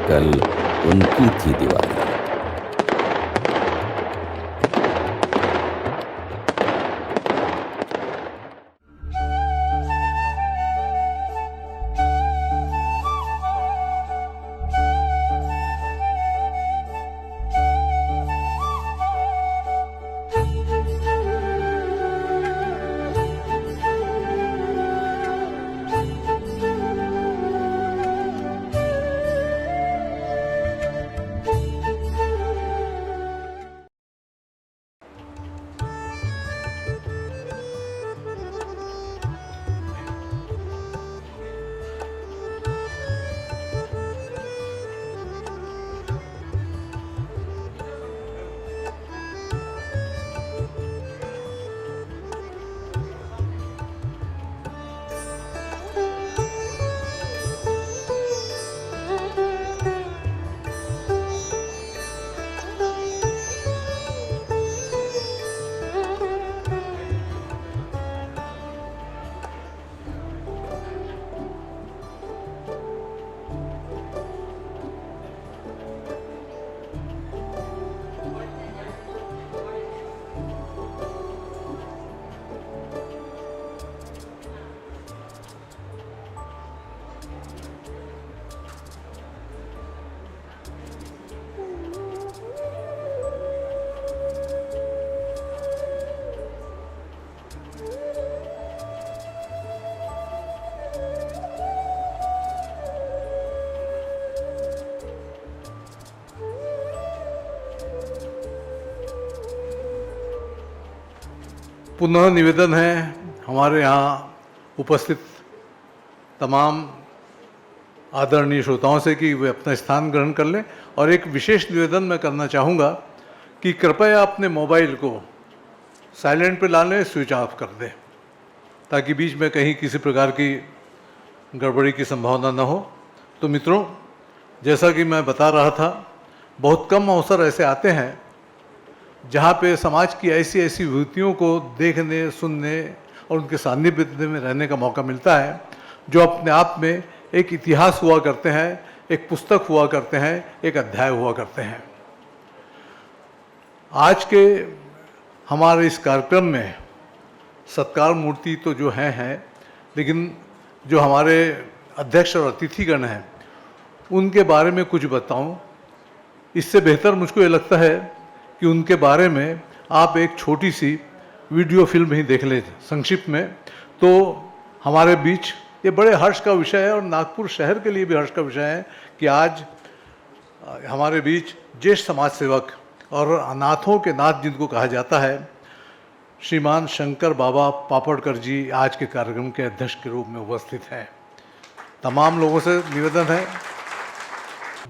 कल उनकी थी दिवाली। पुनः निवेदन है हमारे यहाँ उपस्थित तमाम आदरणीय श्रोताओं से कि वे अपना स्थान ग्रहण कर लें। और एक विशेष निवेदन मैं करना चाहूँगा कि कृपया अपने मोबाइल को साइलेंट पे ला लें, स्विच ऑफ कर दें, ताकि बीच में कहीं किसी प्रकार की गड़बड़ी की संभावना न हो। तो मित्रों, जैसा कि मैं बता रहा था, बहुत कम अवसर ऐसे आते हैं जहाँ पे समाज की ऐसी ऐसी विभूतियों को देखने, सुनने और उनके सानिध्य में रहने का मौका मिलता है, जो अपने आप में एक इतिहास हुआ करते हैं, एक पुस्तक हुआ करते हैं, एक अध्याय हुआ करते हैं। आज के हमारे इस कार्यक्रम में सत्कार मूर्ति तो जो हैं, लेकिन जो हमारे अध्यक्ष और अतिथिगण हैं उनके बारे में कुछ बताऊं। इससे बेहतर मुझको ये लगता है कि उनके बारे में आप एक छोटी सी वीडियो फिल्म ही देख लें संक्षिप्त में, तो हमारे बीच ये बड़े हर्ष का विषय है और नागपुर शहर के लिए भी हर्ष का विषय है कि आज हमारे बीच ज्येष्ठ समाज सेवक और अनाथों के नाथ जिनको कहा जाता है, श्रीमान शंकर बाबा पापड़कर जी आज के कार्यक्रम के अध्यक्ष के रूप में उपस्थित हैं। तमाम लोगों से निवेदन है,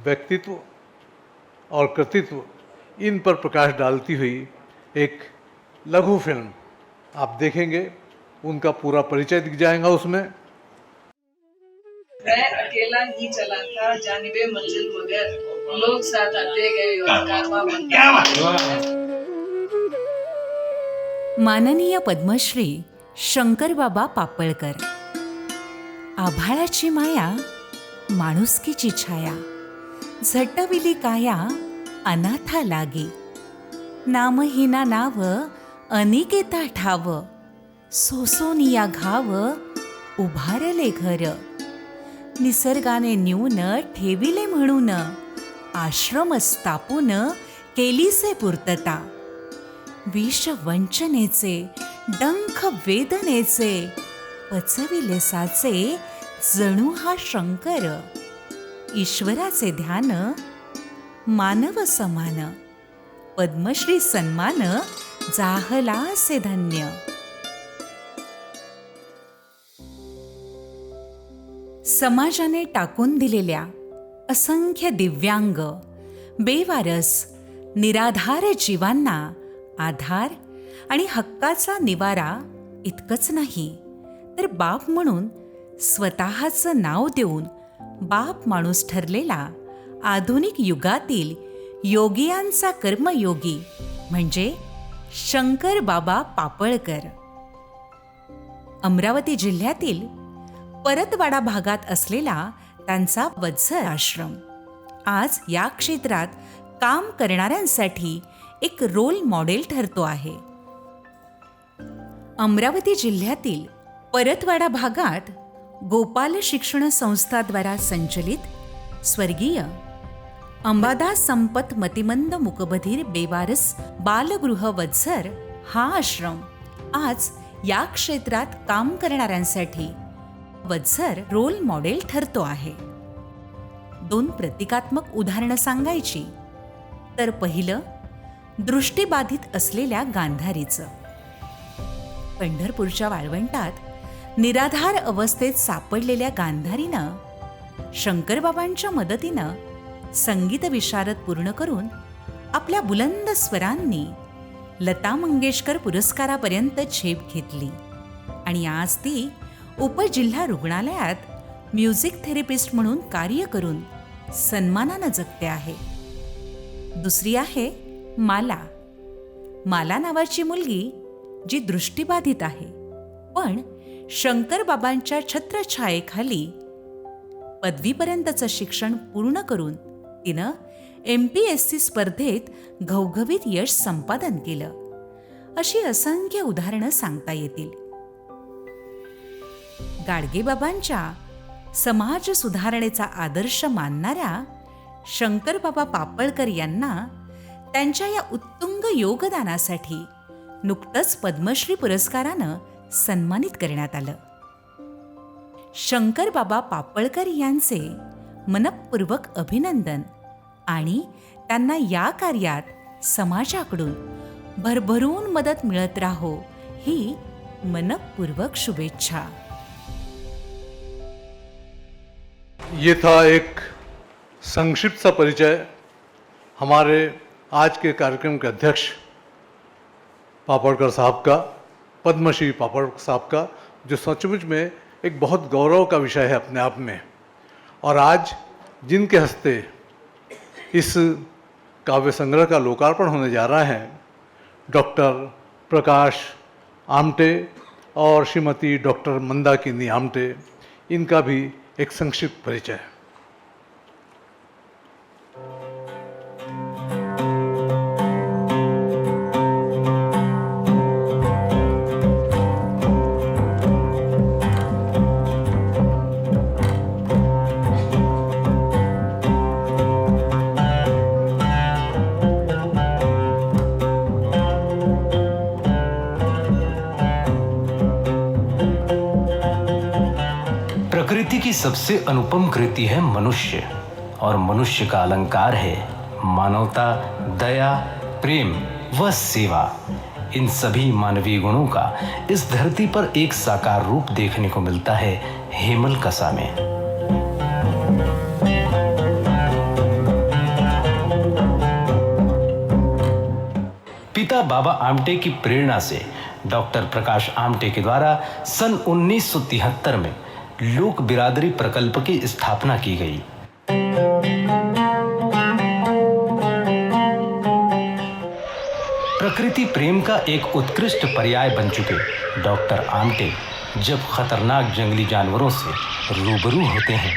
व्यक्तित्व और कृतित्व इन पर प्रकाश डालती हुई एक लघु फिल्म आप देखेंगे, उनका पूरा परिचय दिख जाएगा उसमें। मैं अकेला ही चला था जानिबे मंजिल मगर लोग साथ आते गए और कारवां बनता। माननीय पद्मश्री शंकरबाबा पापळकर। आभाळाची माया, माणुसकीची छाया, झटविली काया अनाथा लागी। नामहीना नाव अनिकेता ठाव, सोसोनिया घाव उभारले घर। निसर्गाने न्यून ठेविले म्हणून, आश्रम स्थापून केलीसे पूर्तता। विष वंचनेचे, डंख वेदनेचे, पचविले साचे जणू हा शंकर। ईश्वराचे ध्यान, मानव समान, पद्मश्री सन्मान जाहलासे धन्य। समाजाने टाकून दिलेल्या असंख्य दिव्यांग, बेवारस, निराधार जीवांना आधार आणि हक्काचा निवारा इतकंच नाही, तर बाप म्हणून स्वतःचं नाव देऊन बाप माणूस ठरलेला आधुनिक युगातील योगियांचा कर्मयोगी म्हणजे शंकर बाबा पापळकर। अमरावती जिल्ह्यातील परतवाडा भागात असलेला त्यांचा वत्सर आश्रम आज या क्षेत्रात काम करणाऱ्यांसाठी एक रोल मॉडेल ठरतो आहे. अमरावती जिल्ह्यातील परतवाडा भागात गोपाल शिक्षण संस्थाद्वारा संचलित स्वर्गीय अंबादास संपत मतिमंद मुकबधीर बेवारस बालगृह वत्सर हा आश्रम आज या क्षेत्रात काम करणाऱ्यांसाठी वत्सर रोल मॉडेल ठरतो आहे. 2 प्रतिकात्मक उदाहरणं सांगायची तर पहिलं दृष्टीबाधित असलेल्या गांधारीचं. पंढरपूरच्या वाळवंटात निराधार अवस्थेत सापडलेल्या गांधारीनं शंकरबाबांच्या मदतीनं संगीत विशारद पूर्ण करून आपल्या बुलंद स्वरांनी लता मंगेशकर पुरस्कारापर्यंत झेप घेतली आणि आज ती उपजिल्हा रुग्णालयात म्युझिक थेरपिस्ट म्हणून कार्य करून सन्मानानं जगते आहे. दुसरी आहे माला नावाची मुलगी जी दृष्टीबाधित आहे, पण शंकरबाबांच्या छत्रछायेखाली पदवीपर्यंतचं शिक्षण पूर्ण करून तिनं MPSC स्पर्धेत घवघवीत यश संपादन केलं. अशी असंख्य उदाहरणं सांगता येतील. गाडगेबाबांच्या समाज सुधारणेचा आदर्श मानणाऱ्या शंकरबाबा पापळकर यांना त्यांच्या या उत्तुंग योगदानासाठी नुकतंच पद्मश्री पुरस्कारानं सन्मानित करण्यात आलं. शंकरबाबा पापळकर यांचे मनःपूर्वक अभिनंदन आणि त्यांना या कार्यात समाजाकडून भरभरून मदत मिळत राहो ही मनःपूर्वक शुभेच्छा. ये था एक संक्षिप्त सा परिचय हमारे आज के कार्यक्रम के अध्यक्ष पापड़कर साहब का, पद्मश्री पापड़कर साहब का, जो सचमुच में एक बहुत गौरव का विषय है अपने आप में. और आज जिनके हस्ते इस काव्य संग्रह का लोकार्पण होने जा रहा है, डॉक्टर प्रकाश आमटे और श्रीमती डॉक्टर मंदाकिनी आमटे, इनका भी एक संक्षिप्त परिचय. प्रकृति की सबसे अनुपम कृति है मनुष्य, और मनुष्य का अलंकार है मानवता, दया, प्रेम व सेवा. इन सभी मानवीय गुणों का इस धरती पर एक साकार रूप देखने को मिलता है हेमलकसा में. पिता बाबा आमटे की प्रेरणा से डॉक्टर प्रकाश आमटे के द्वारा सन 1973 में लोक बिरादरी प्रकल्प की स्थापना की गई. प्रकृति प्रेम का एक उत्कृष्ट पर्याय बन चुके डॉक्टर आमटे जब खतरनाक जंगली जानवरों से रूबरू होते हैं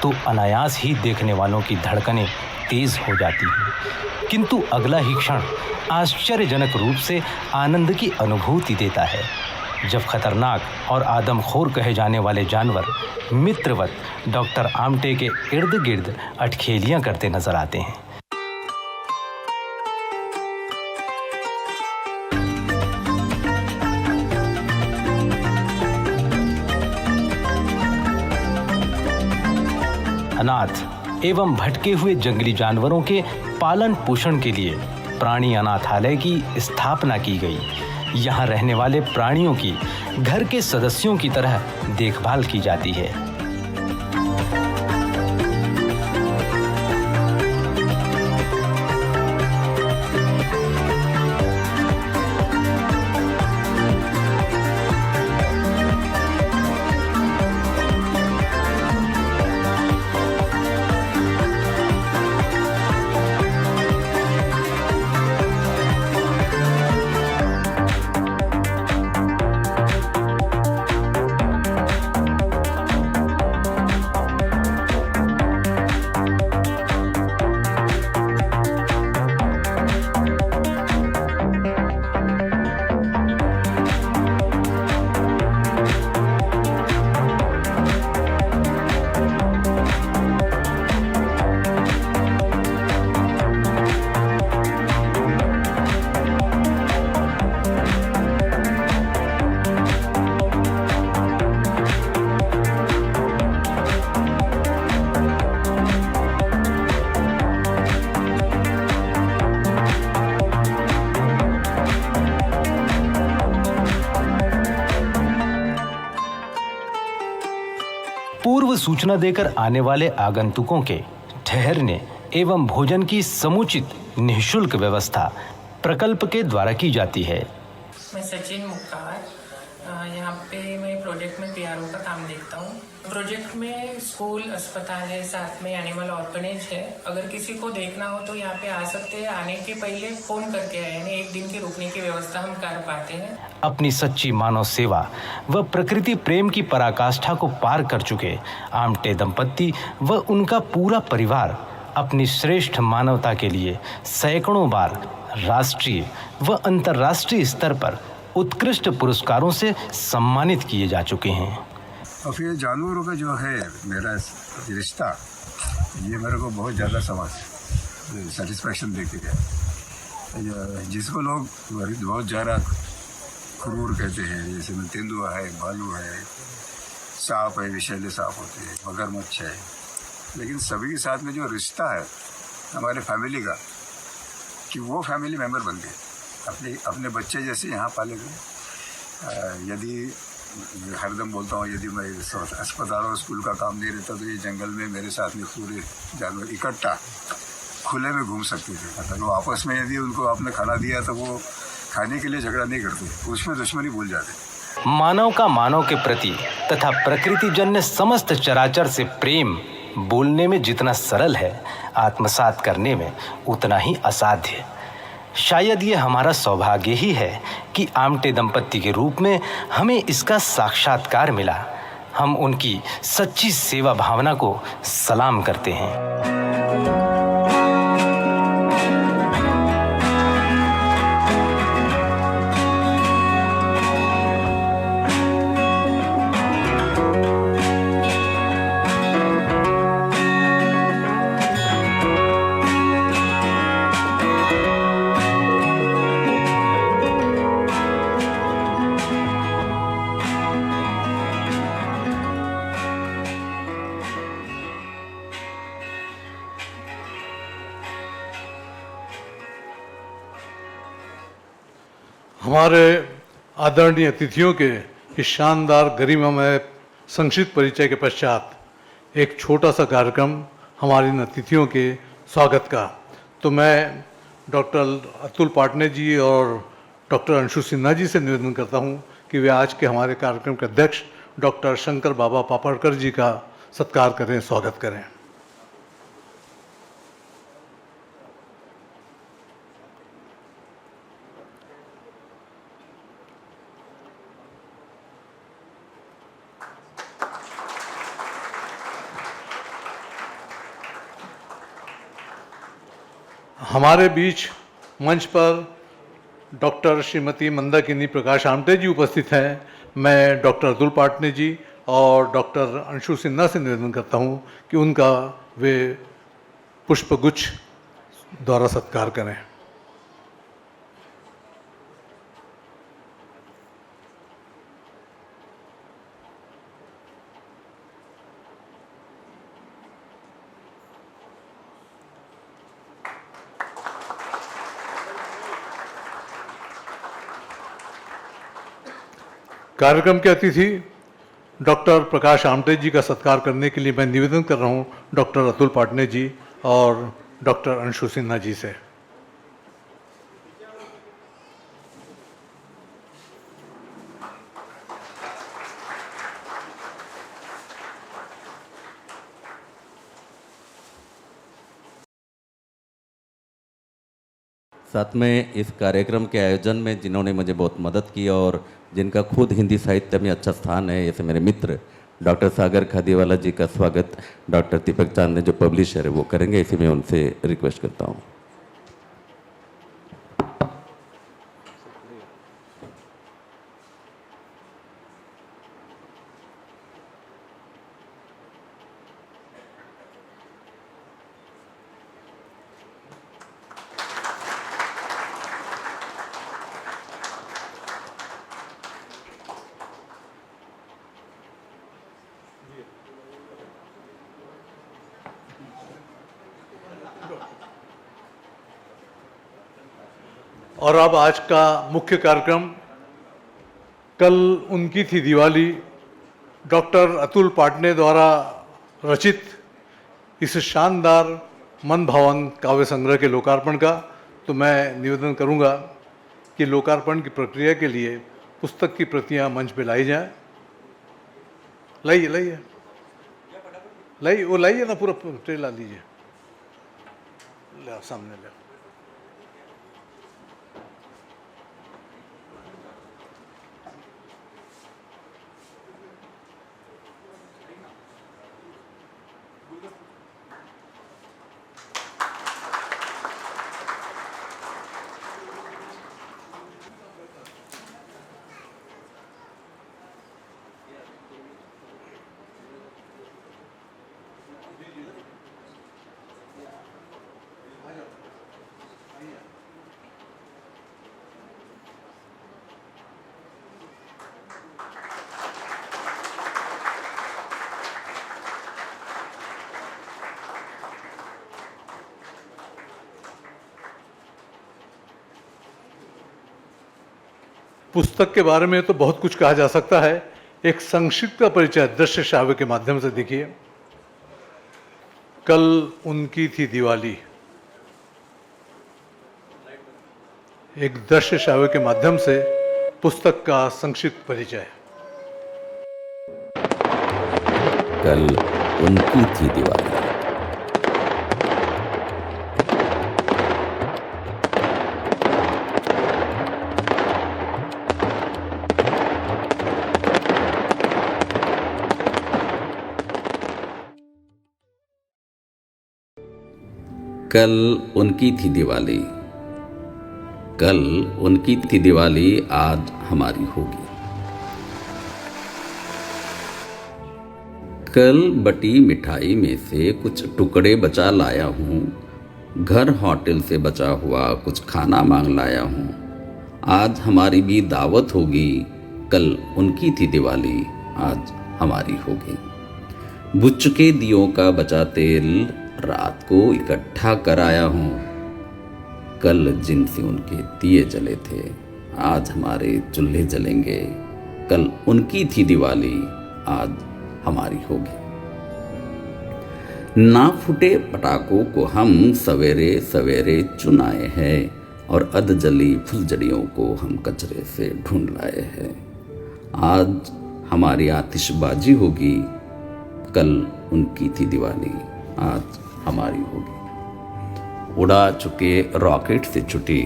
तो अनायास ही देखने वालों की धड़कनें तेज हो जाती हैं, किंतु अगला ही क्षण आश्चर्यजनक रूप से आनंद की अनुभूति देता है जब खतरनाक और आदमखोर कहे जाने वाले जानवर मित्रवत डॉक्टर आमटे के इर्द गिर्द अटखेलियां करते नजर आते हैं. अनाथ एवं भटके हुए जंगली जानवरों के पालन पोषण के लिए प्राणी अनाथालय की स्थापना की गई. यहाँ रहने वाले प्राणियों की घर के सदस्यों की तरह देखभाल की जाती है. पूर्व सूचना देकर आने वाले आगंतुकों के ठहरने एवं भोजन की समुचित निःशुल्क व्यवस्था प्रकल्प के द्वारा की जाती है। मैं सचिन मुख्तार, यहाँ पे मैं प्रोजेक्ट में पीआरओ का काम देखता हूँ। प्रोजेक्ट में स्कूल, अस्पताल है, साथ में एनिमल ऑर्फनेज है। अगर किसी को देखना हो तो यहाँ पे आ सकते हैं। आने के पहले फोन करके आए, यानी एक दिन की रुकने की व्यवस्था हम कर पाते हैं। अपनी सच्ची मानव सेवा व प्रकृति प्रेम की पराकाष्ठा को पार कर चुके आमटे दंपत्ति व उनका पूरा परिवार अपनी श्रेष्ठ मानवता के लिए सैकड़ों बार राष्ट्रीय व अंतर्राष्ट्रीय स्तर पर उत्कृष्ट पुरस्कारों से सम्मानित किए जा चुके हैं। और फिर जानवरों का जो है मेरा रिश्ता, ये मेरे को बहुत ज़्यादा सेटिस्फैक्शन देके गया। जिसको लोग बहुत ज़्यादा क्रूर कहते हैं, जैसे में तेंदुआ है, भालू है, सांप है, विषैले सांप होते हैं, मगरमच्छ है, लेकिन सभी के साथ में जो रिश्ता है हमारे फैमिली का, कि वो फैमिली मेम्बर बन गए, अपने बच्चे जैसे यहाँ पाले गए। यदि हरदम बोलता हूँ, यदि मैं अस्पताल और स्कूल का काम नहीं रहता तो ये जंगल में मेरे साथ में पूरे जानवर इकट्ठा खुले में घूम सकते थे। अगर वो आपस में यदि उनको आपने खाना दिया तो वो खाने के लिए झगड़ा नहीं करते, उसमें दुश्मनी भूल जाते। मानव का मानव के प्रति तथा प्रकृति जन्य समस्त चराचर से प्रेम बोलने में जितना सरल है, आत्मसात करने में उतना ही असाध्य। शायद ये हमारा सौभाग्य ही है कि आमटे दंपत्ति के रूप में हमें इसका साक्षात्कार मिला। हम उनकी सच्ची सेवा भावना को सलाम करते हैं। हमारे आदरणीय अतिथियों के इस शानदार गरिमामय संक्षिप्त परिचय के पश्चात एक छोटा सा कार्यक्रम हमारे इन अतिथियों के स्वागत का। तो मैं डॉक्टर अतुल पाटने जी और डॉक्टर अंशु सिन्हा जी से निवेदन करता हूं कि वे आज के हमारे कार्यक्रम के अध्यक्ष डॉक्टर शंकर बाबा पापड़कर जी का सत्कार करें, स्वागत करें। हमारे बीच मंच पर डॉक्टर श्रीमती मंदाकिनी प्रकाश आमटे जी उपस्थित हैं। मैं डॉक्टर अतुल पाटने जी और डॉक्टर अंशु सिन्हा से निवेदन करता हूं कि उनका वे पुष्पगुच्छ द्वारा सत्कार करें। कार्यक्रम के अतिथि डॉक्टर प्रकाश आमटे जी का सत्कार करने के लिए मैं निवेदन कर रहा हूं डॉक्टर अतुल पाटने जी और डॉक्टर अंशु सिन्हा जी से। साथ में इस कार्यक्रम के आयोजन में जिन्होंने मुझे बहुत मदद की और जिनका खुद हिंदी साहित्य में अच्छा स्थान है, ऐसे मेरे मित्र डॉक्टर सागर खादीवाला जी का स्वागत डॉक्टर दीपक चांद जो पब्लिशर है वो करेंगे। इसी में उनसे रिक्वेस्ट करता हूँ। और अब आज का मुख्य कार्यक्रम, कल उनकी थी दिवाली, डॉक्टर अतुल पाटने द्वारा रचित इस शानदार मन भावन काव्य संग्रह के लोकार्पण का, तो मैं निवेदन करूंगा कि लोकार्पण की प्रक्रिया के लिए पुस्तक की प्रतियां मंच पे लाई जाएं। लाइए वो लाइए ना, पूरा ट्रे ला लीजिए, ले सामने ले। पुस्तक के बारे में तो बहुत कुछ कहा जा सकता है। एक संक्षिप्त परिचय दृश्य श्राव्य के माध्यम से देखिए। कल उनकी थी दिवाली, एक दृश्य श्राव्य के माध्यम से पुस्तक का संक्षिप्त परिचय। कल उनकी थी दिवाली। कल उनकी थी दिवाली, कल उनकी थी दिवाली, आज हमारी होगी। कल बटी मिठाई में से कुछ टुकड़े बचा लाया हूँ, घर होटल से बचा हुआ कुछ खाना मांग लाया हूँ। आज हमारी भी दावत होगी, कल उनकी थी दिवाली, आज हमारी होगी। बुझ चुके दियों का बचा तेल रात को इकट्ठा कराया हूँ। कल जिनसे उनके दिए जले थे, आज हमारे चूल्हे जलेंगे। कल उनकी थी दिवाली, आज हमारी होगी। ना फूटे पटाखों को हम सवेरे सवेरे चुनाए हैं और अध जली फुलझड़ियों को हम कचरे से ढूंढ लाए हैं। आज हमारी आतिशबाजी होगी, कल उनकी थी दिवाली, आज हमारी होगी। उड़ा चुके रॉकेट से छुटी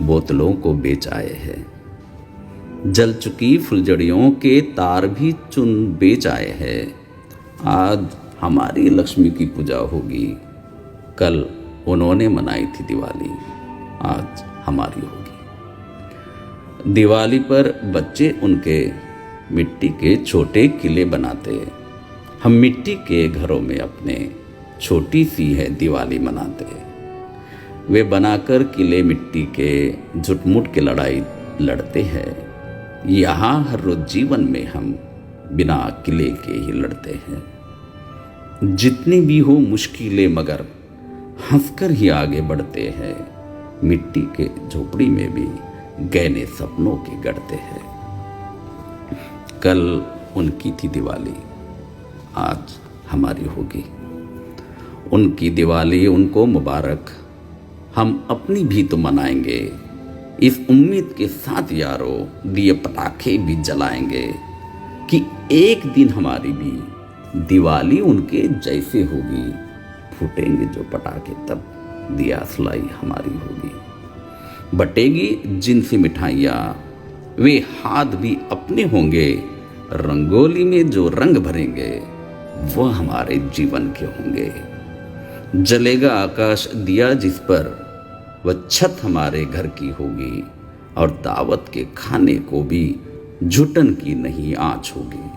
बोतलों को बेच आए हैं। जल चुकी फुलझड़ियों के तार भी चुन बेच आए हैं। आज हमारी लक्ष्मी की पूजा होगी, कल उन्होंने मनाई थी दिवाली, आज हमारी होगी। दिवाली पर बच्चे उनके मिट्टी के छोटे किले बनाते, हम मिट्टी के घरों में अपने छोटी सी है दिवाली मनाते। वे बनाकर किले मिट्टी के झुटमुट के लड़ाई लड़ते हैं। यहाँ हर रोज जीवन में हम बिना किले के ही लड़ते हैं। जितनी भी हो मुश्किलें मगर हंसकर ही आगे बढ़ते हैं। मिट्टी के झोपड़ी में भी गहने सपनों के गढ़ते हैं। कल उनकी थी दिवाली, आज हमारी होगी। उनकी दिवाली उनको मुबारक, हम अपनी भी तो मनाएंगे। इस उम्मीद के साथ यारों दिए पटाखे भी जलाएंगे कि एक दिन हमारी भी दिवाली उनके जैसे होगी। फूटेंगे जो पटाखे तब दिया सलाई हमारी होगी। बटेगी जिनसे मिठाइयाँ वे हाथ भी अपने होंगे। रंगोली में जो रंग भरेंगे वह हमारे जीवन के होंगे। जलेगा आकाश दिया जिस पर वह छत हमारे घर की होगी। और दावत के खाने को भी झुटन की नहीं आँच होगी।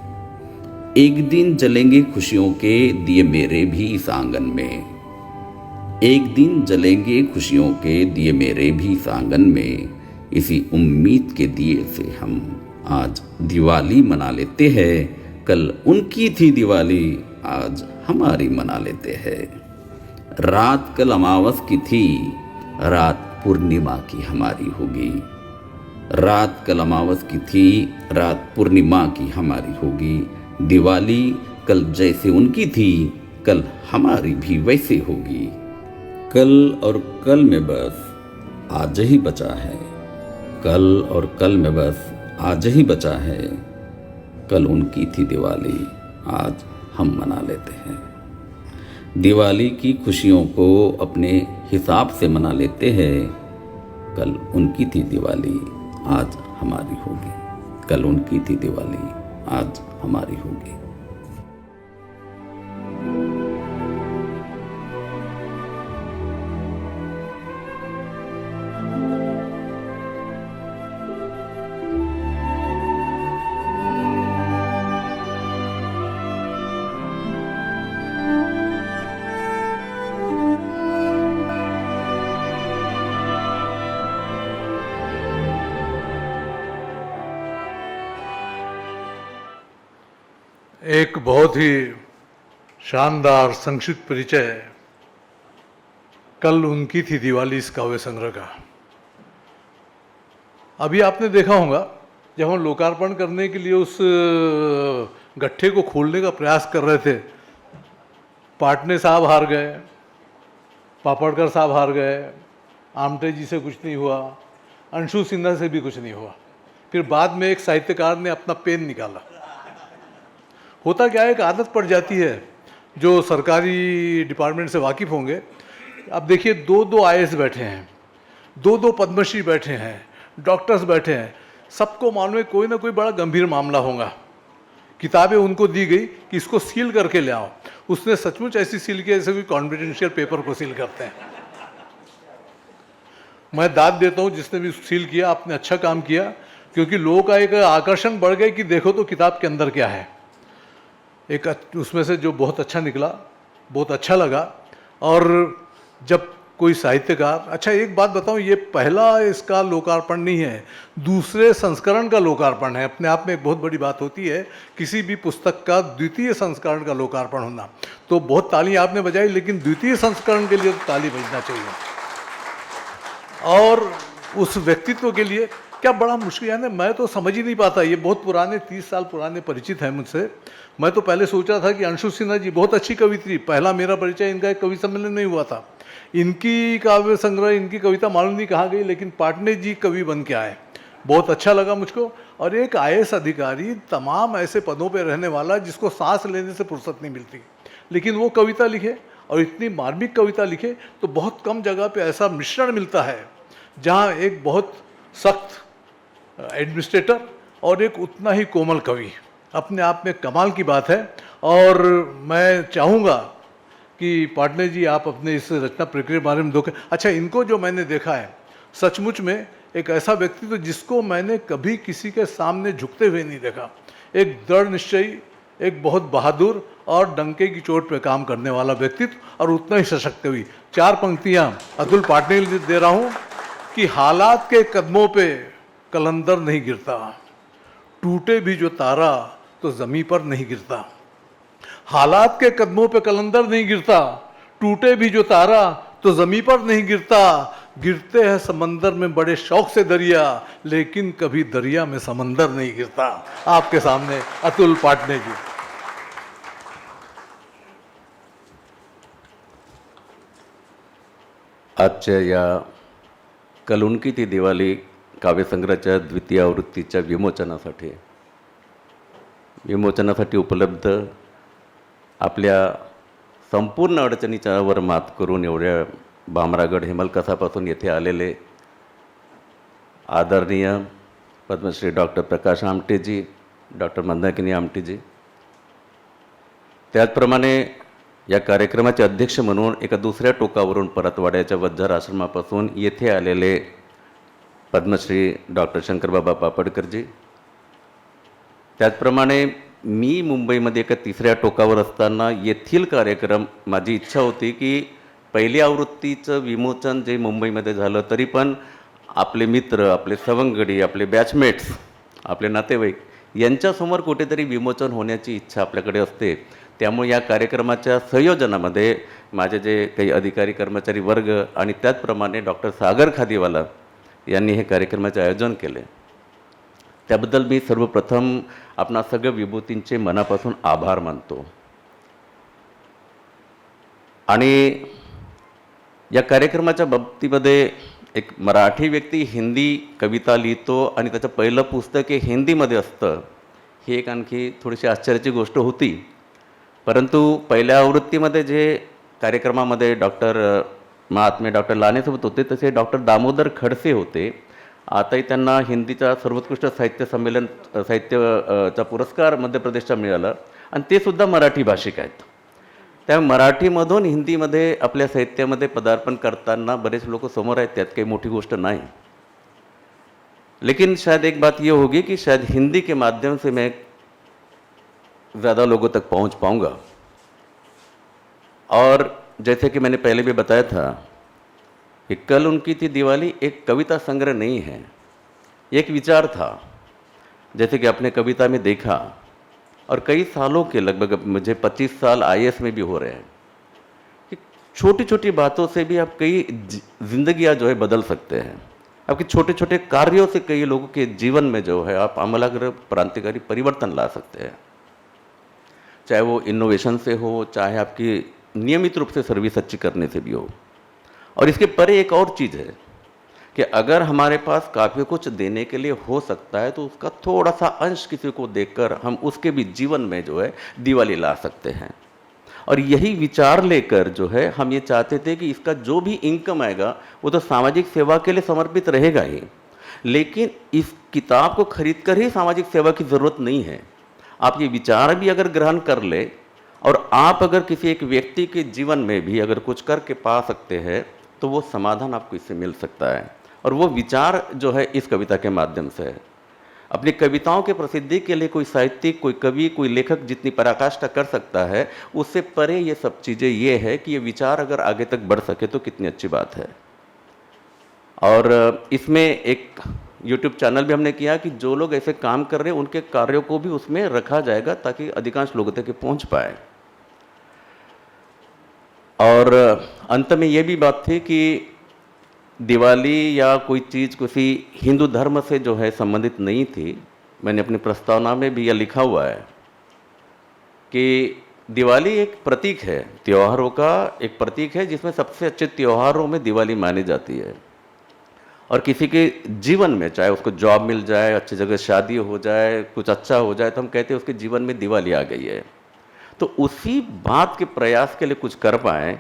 एक दिन जलेंगे खुशियों के दिए मेरे भी इस आंगन में। एक दिन जलेंगे खुशियों के दिए मेरे भी इस आंगन में। इसी उम्मीद के दिए से हम आज दिवाली मना लेते हैं। कल उनकी थी दिवाली, आज हमारी मना लेते हैं। रात कल अमावस की थी, रात पूर्णिमा की हमारी होगी। रात कल अमावस की थी, रात पूर्णिमा की हमारी होगी। दिवाली कल जैसे उनकी थी, कल हमारी भी वैसे होगी। कल और कल में बस आज ही बचा है, कल और कल में बस आज ही बचा है। कल उनकी थी दिवाली, आज हम मना लेते हैं। दिवाली की खुशियों को अपने हिसाब से मना लेते हैं। कल उनकी थी दिवाली, आज हमारी होगी। कल उनकी थी दिवाली, आज हमारी होगी। एक बहुत ही शानदार संक्षिप्त परिचय कल उनकी थी दिवाली इस काव्य संग्रह का। अभी आपने देखा होगा जब हम लोकार्पण करने के लिए उस गट्ठे को खोलने का प्रयास कर रहे थे, पाटने साहब हार गए, पापड़कर साहब हार गए, आमटे जी से कुछ नहीं हुआ, अंशु सिन्हा से भी कुछ नहीं हुआ। फिर बाद में एक साहित्यकार ने अपना पेन निकाला। होता क्या है, एक आदत पड़ जाती है, जो सरकारी डिपार्टमेंट से वाकिफ़ होंगे। अब देखिए, दो आईएएस बैठे हैं, दो पद्मश्री बैठे हैं, डॉक्टर्स बैठे हैं, सबको मालूम है कोई ना कोई बड़ा गंभीर मामला होगा। किताबें उनको दी गई कि इसको सील करके ले आओ। उसने सचमुच ऐसी सील की जैसे कोई कॉन्फिडेंशियल पेपर को सील करते हैं। मैं दाद देता हूँ जिसने भी सील किया, आपने अच्छा काम किया, क्योंकि लोगों का एक आकर्षण बढ़ गया कि देखो तो किताब के अंदर क्या है। एक उसमें से जो बहुत अच्छा निकला, बहुत अच्छा लगा। और जब कोई साहित्यकार, अच्छा एक बात बताऊं, ये पहला इसका लोकार्पण नहीं है, दूसरे संस्करण का लोकार्पण है। अपने आप में एक बहुत बड़ी बात होती है किसी भी पुस्तक का द्वितीय संस्करण का लोकार्पण होना। तो बहुत तालियां आपने बजाई, लेकिन द्वितीय संस्करण के लिए तो ताली बजना चाहिए। और उस व्यक्तित्व के लिए क्या बड़ा मुश्किल है ना, मैं तो समझ ही नहीं पाता। ये बहुत पुराने, 30 साल पुराने परिचित हैं मुझसे। मैं तो पहले सोच रहा था कि अंशु सिन्हा जी बहुत अच्छी कवित्री, पहला मेरा परिचय इनका एक कवि सम्मेलन में हुआ था। इनकी काव्य संग्रह, इनकी कविता मालूम नहीं कहाँ गई, लेकिन पाटने जी कवि बन के आए, बहुत अच्छा लगा मुझको। और एक आईएएस अधिकारी, तमाम ऐसे पदों पर रहने वाला जिसको सांस लेने से फुर्सत नहीं मिलती, लेकिन वो कविता लिखे और इतनी मार्मिक कविता लिखे। तो बहुत कम जगह पे ऐसा मिश्रण मिलता है जहाँ एक बहुत सख्त एडमिनिस्ट्रेटर और एक उतना ही कोमल कवि, अपने आप में कमाल की बात है। और मैं चाहूँगा कि पाटने जी आप अपने इस रचना प्रक्रिया के बारे में दो। अच्छा, इनको जो मैंने देखा है, सचमुच में एक ऐसा व्यक्तित्व जिसको मैंने कभी किसी के सामने झुकते हुए नहीं देखा। एक दृढ़ निश्चयी, एक बहुत बहादुर और डंके की चोट पे काम करने वाला व्यक्तित्व, और उतना ही सशक्त कवि। 4 पंक्तियाँ अतुल पाटने के लिए दे रहा हूँ कि हालात के कदमों पे कलंदर नहीं गिरता, टूटे भी जो तारा तो ज़मीं पर नहीं गिरता। हालात के कदमों पे कलंदर नहीं गिरता, टूटे भी जो तारा तो ज़मीं पर नहीं गिरता। गिरते हैं समंदर में बड़े शौक से दरिया, लेकिन कभी दरिया में समंदर नहीं गिरता। आपके सामने अतुल पाटने जी। आजच्या या कल उनकी ती दिवाळी काव्यसंग्रहाच्या द्वितीय आवृत्तीच्या विमोचनासाठी उपलब्ध आपल्या संपूर्ण अडचणीच्यावर मात करून एवढ्या भामरागड हेमलकसापासून येथे आलेले आदरणीय पद्मश्री डॉक्टर प्रकाश आमटेजी, डॉक्टर मंदाकिनी आमटेजी, त्याचप्रमाणे या कार्यक्रमाचे अध्यक्ष म्हणून एका दुसऱ्या टोकावरून परतवाड्याच्या वज्जर आश्रमापासून येथे आलेले पद्मश्री डॉक्टर शंकरबाबा पापडकरजी, त्याचप्रमाणे मी मुंबईमध्ये एका तिसऱ्या टोकावर असताना येथील कार्यक्रम, माझी इच्छा होती की पहिली आवृत्तीचं विमोचन जे मुंबईमध्ये झालं, तरी पण आपले मित्र, आपले सवंगडी, आपले बॅचमेट्स, आपले नातेवाईक यांच्यासमोर कुठेतरी विमोचन होण्याची इच्छा आपल्याकडे असते। त्यामुळे या कार्यक्रमाच्या संयोजनामध्ये माझे जे काही अधिकारी कर्मचारी वर्ग आणि त्याचप्रमाणे डॉक्टर सागर खादीवाला यांनी हे कार्यक्रमाचे आयोजन केले। त्याबद्दल मी सर्वप्रथम आपणा सगळ्या विभूतींचे मनापासून आभार मानतो. आणि या कार्यक्रमाच्या बाबतीमध्ये एक मराठी व्यक्ती हिंदी कविता लिहितो आणि त्याचं पहिलं पुस्तक हे हिंदीमध्ये असतं, ही एक आणखी थोडीशी आश्चर्याची गोष्ट होती. परंतु पहिल्या आवृत्तीमध्ये जे कार्यक्रमामध्ये महात्मे डॉक्टर लानेसोबत होते, तसे डॉक्टर दामोदर खडसे होते. आताही त्यांना हिंदीचा सर्वोत्कृष्ट साहित्याचा पुरस्कार मध्य प्रदेशचा मिळाला आणि ते सुद्धा मराठी भाषिक आहेत. त्या मराठीमधून हिंदीमध्ये आपल्या साहित्यामध्ये पदार्पण करताना बरेच लोक समोर आहेत, त्यात काही मोठी गोष्ट नहीं. लेकिन शायद एक बात ये होगी कि शायद हिंदी के माध्यम से मैं ज़्यादा लोगों तक पहुंच पाऊंगा. और जैसे कि मैंने पहले भी बताया था कि कल उनकी थी दिवाली एक कविता संग्रह नहीं है, एक विचार था. जैसे कि आपने कविता में देखा और कई सालों के लगभग मुझे 25 साल IAS में भी हो रहे हैं कि छोटी छोटी बातों से भी आप कई जिंदगियां जो है बदल सकते हैं. आपके छोटे छोटे कार्यों से कई लोगों के जीवन में जो है आप आमूलाग्र क्रांतिकारी परिवर्तन ला सकते हैं. चाहे वो इनोवेशन से हो, चाहे आपकी नियमित रूप से सर्विस अच्छी करने से भी हो. और इसके परे एक और चीज़ है कि अगर हमारे पास काफ़ी कुछ देने के लिए हो सकता है तो उसका थोड़ा सा अंश किसी को देकर हम उसके भी जीवन में जो है दिवाली ला सकते हैं. और यही विचार लेकर जो है हम ये चाहते थे कि इसका जो भी इनकम आएगा वो तो सामाजिक सेवा के लिए समर्पित रहेगा ही, लेकिन इस किताब को खरीद कर ही सामाजिक सेवा की ज़रूरत नहीं है. आप ये विचार भी अगर ग्रहण कर ले और आप अगर किसी एक व्यक्ति के जीवन में भी अगर कुछ करके पा सकते हैं तो वो समाधान आपको इससे मिल सकता है. और वो विचार जो है इस कविता के माध्यम से है. अपनी कविताओं के प्रसिद्धि के लिए कोई साहित्यिक, कोई कवि, कोई लेखक जितनी पराकाष्ठा कर सकता है, उससे परे ये सब चीज़ें ये है कि ये विचार अगर आगे तक बढ़ सके तो कितनी अच्छी बात है. और इसमें एक YouTube चैनल भी हमने किया कि जो लोग ऐसे काम कर रहे हैं उनके कार्यों को भी उसमें रखा जाएगा ताकि अधिकांश लोगों तक पहुंच पाए. और अंत में ये भी बात थी कि दिवाली या कोई चीज़ किसी हिंदू धर्म से जो है संबंधित नहीं थी. मैंने अपनी प्रस्तावना में भी यह लिखा हुआ है कि दिवाली एक प्रतीक है, त्योहारों का एक प्रतीक है जिसमें सबसे अच्छे त्योहारों में दिवाली मानी जाती है. और किसी के जीवन में चाहे उसको जॉब मिल जाए, अच्छी जगह शादी हो जाए, कुछ अच्छा हो जाए तो हम कहते हैं उसके जीवन में दिवाली आ गई है. तो उसी बात के प्रयास के लिए कुछ कर पाएँ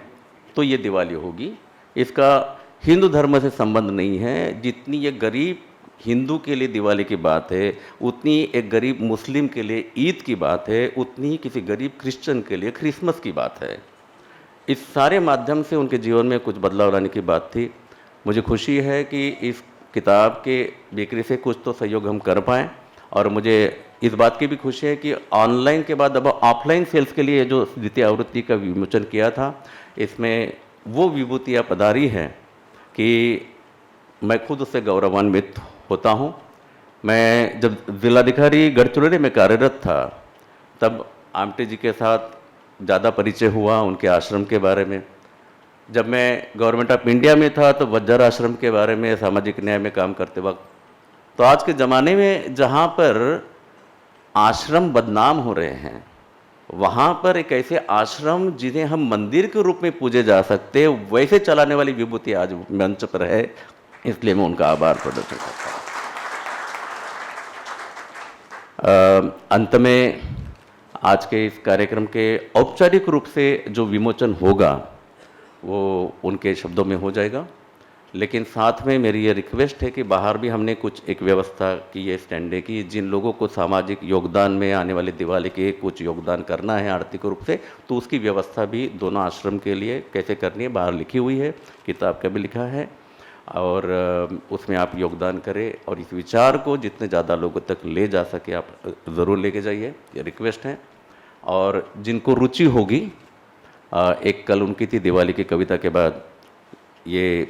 तो ये दिवाली होगी. इसका हिंदू धर्म से संबंध नहीं है. जितनी ये गरीब हिंदू के लिए दिवाली की बात है, उतनी एक गरीब मुस्लिम के लिए ईद की बात है, उतनी ही किसी गरीब क्रिश्चियन के लिए क्रिसमस की बात है. इस सारे माध्यम से उनके जीवन में कुछ बदलाव लाने की बात थी. मुझे खुशी है कि इस किताब के बिक्री से कुछ तो सहयोग हम कर पाएँ. और मुझे इस बात की भी खुशी है कि ऑनलाइन के बाद अब ऑफलाइन सेल्स के लिए जो द्वितीय आवृत्ति का विमोचन किया था, इसमें वो विभूतियाँ पधारी हैं कि मैं खुद उससे गौरवान्वित होता हूँ. मैं जब जिलाधिकारी गढ़चिरौली में कार्यरत था तब आमटे जी के साथ ज़्यादा परिचय हुआ, उनके आश्रम के बारे में. जब मैं गवर्नमेंट ऑफ इंडिया में था तो वज्र आश्रम के बारे में, सामाजिक न्याय में काम करते वक्त. तो आज के ज़माने में जहाँ पर आश्रम बदनाम हो रहे हैं, वहाँ पर एक ऐसे आश्रम जिन्हें हम मंदिर के रूप में पूजे जा सकते हैं, वैसे चलाने वाली विभूति आज मंच पर है. इसलिए मैं उनका आभार प्रदर्शन करता हूँ. अंत में आज के इस कार्यक्रम के औपचारिक रूप से जो विमोचन होगा वो उनके शब्दों में हो जाएगा. लेकिन साथ में मेरी ये रिक्वेस्ट है कि बाहर भी हमने कुछ एक व्यवस्था की है स्टैंडे की, जिन लोगों को सामाजिक योगदान में आने वाली दिवाली के कुछ योगदान करना है आर्थिक रूप से, तो उसकी व्यवस्था भी दोनों आश्रम के लिए कैसे करनी है बाहर लिखी हुई है, किताब का भी लिखा है. और उसमें आप योगदान करें और इस विचार को जितने ज़्यादा लोगों तक ले जा सके आप ज़रूर लेके जाइए, ये रिक्वेस्ट है. और जिनको रुचि होगी, एक कल उनकी थी दिवाली की कविता के बाद ये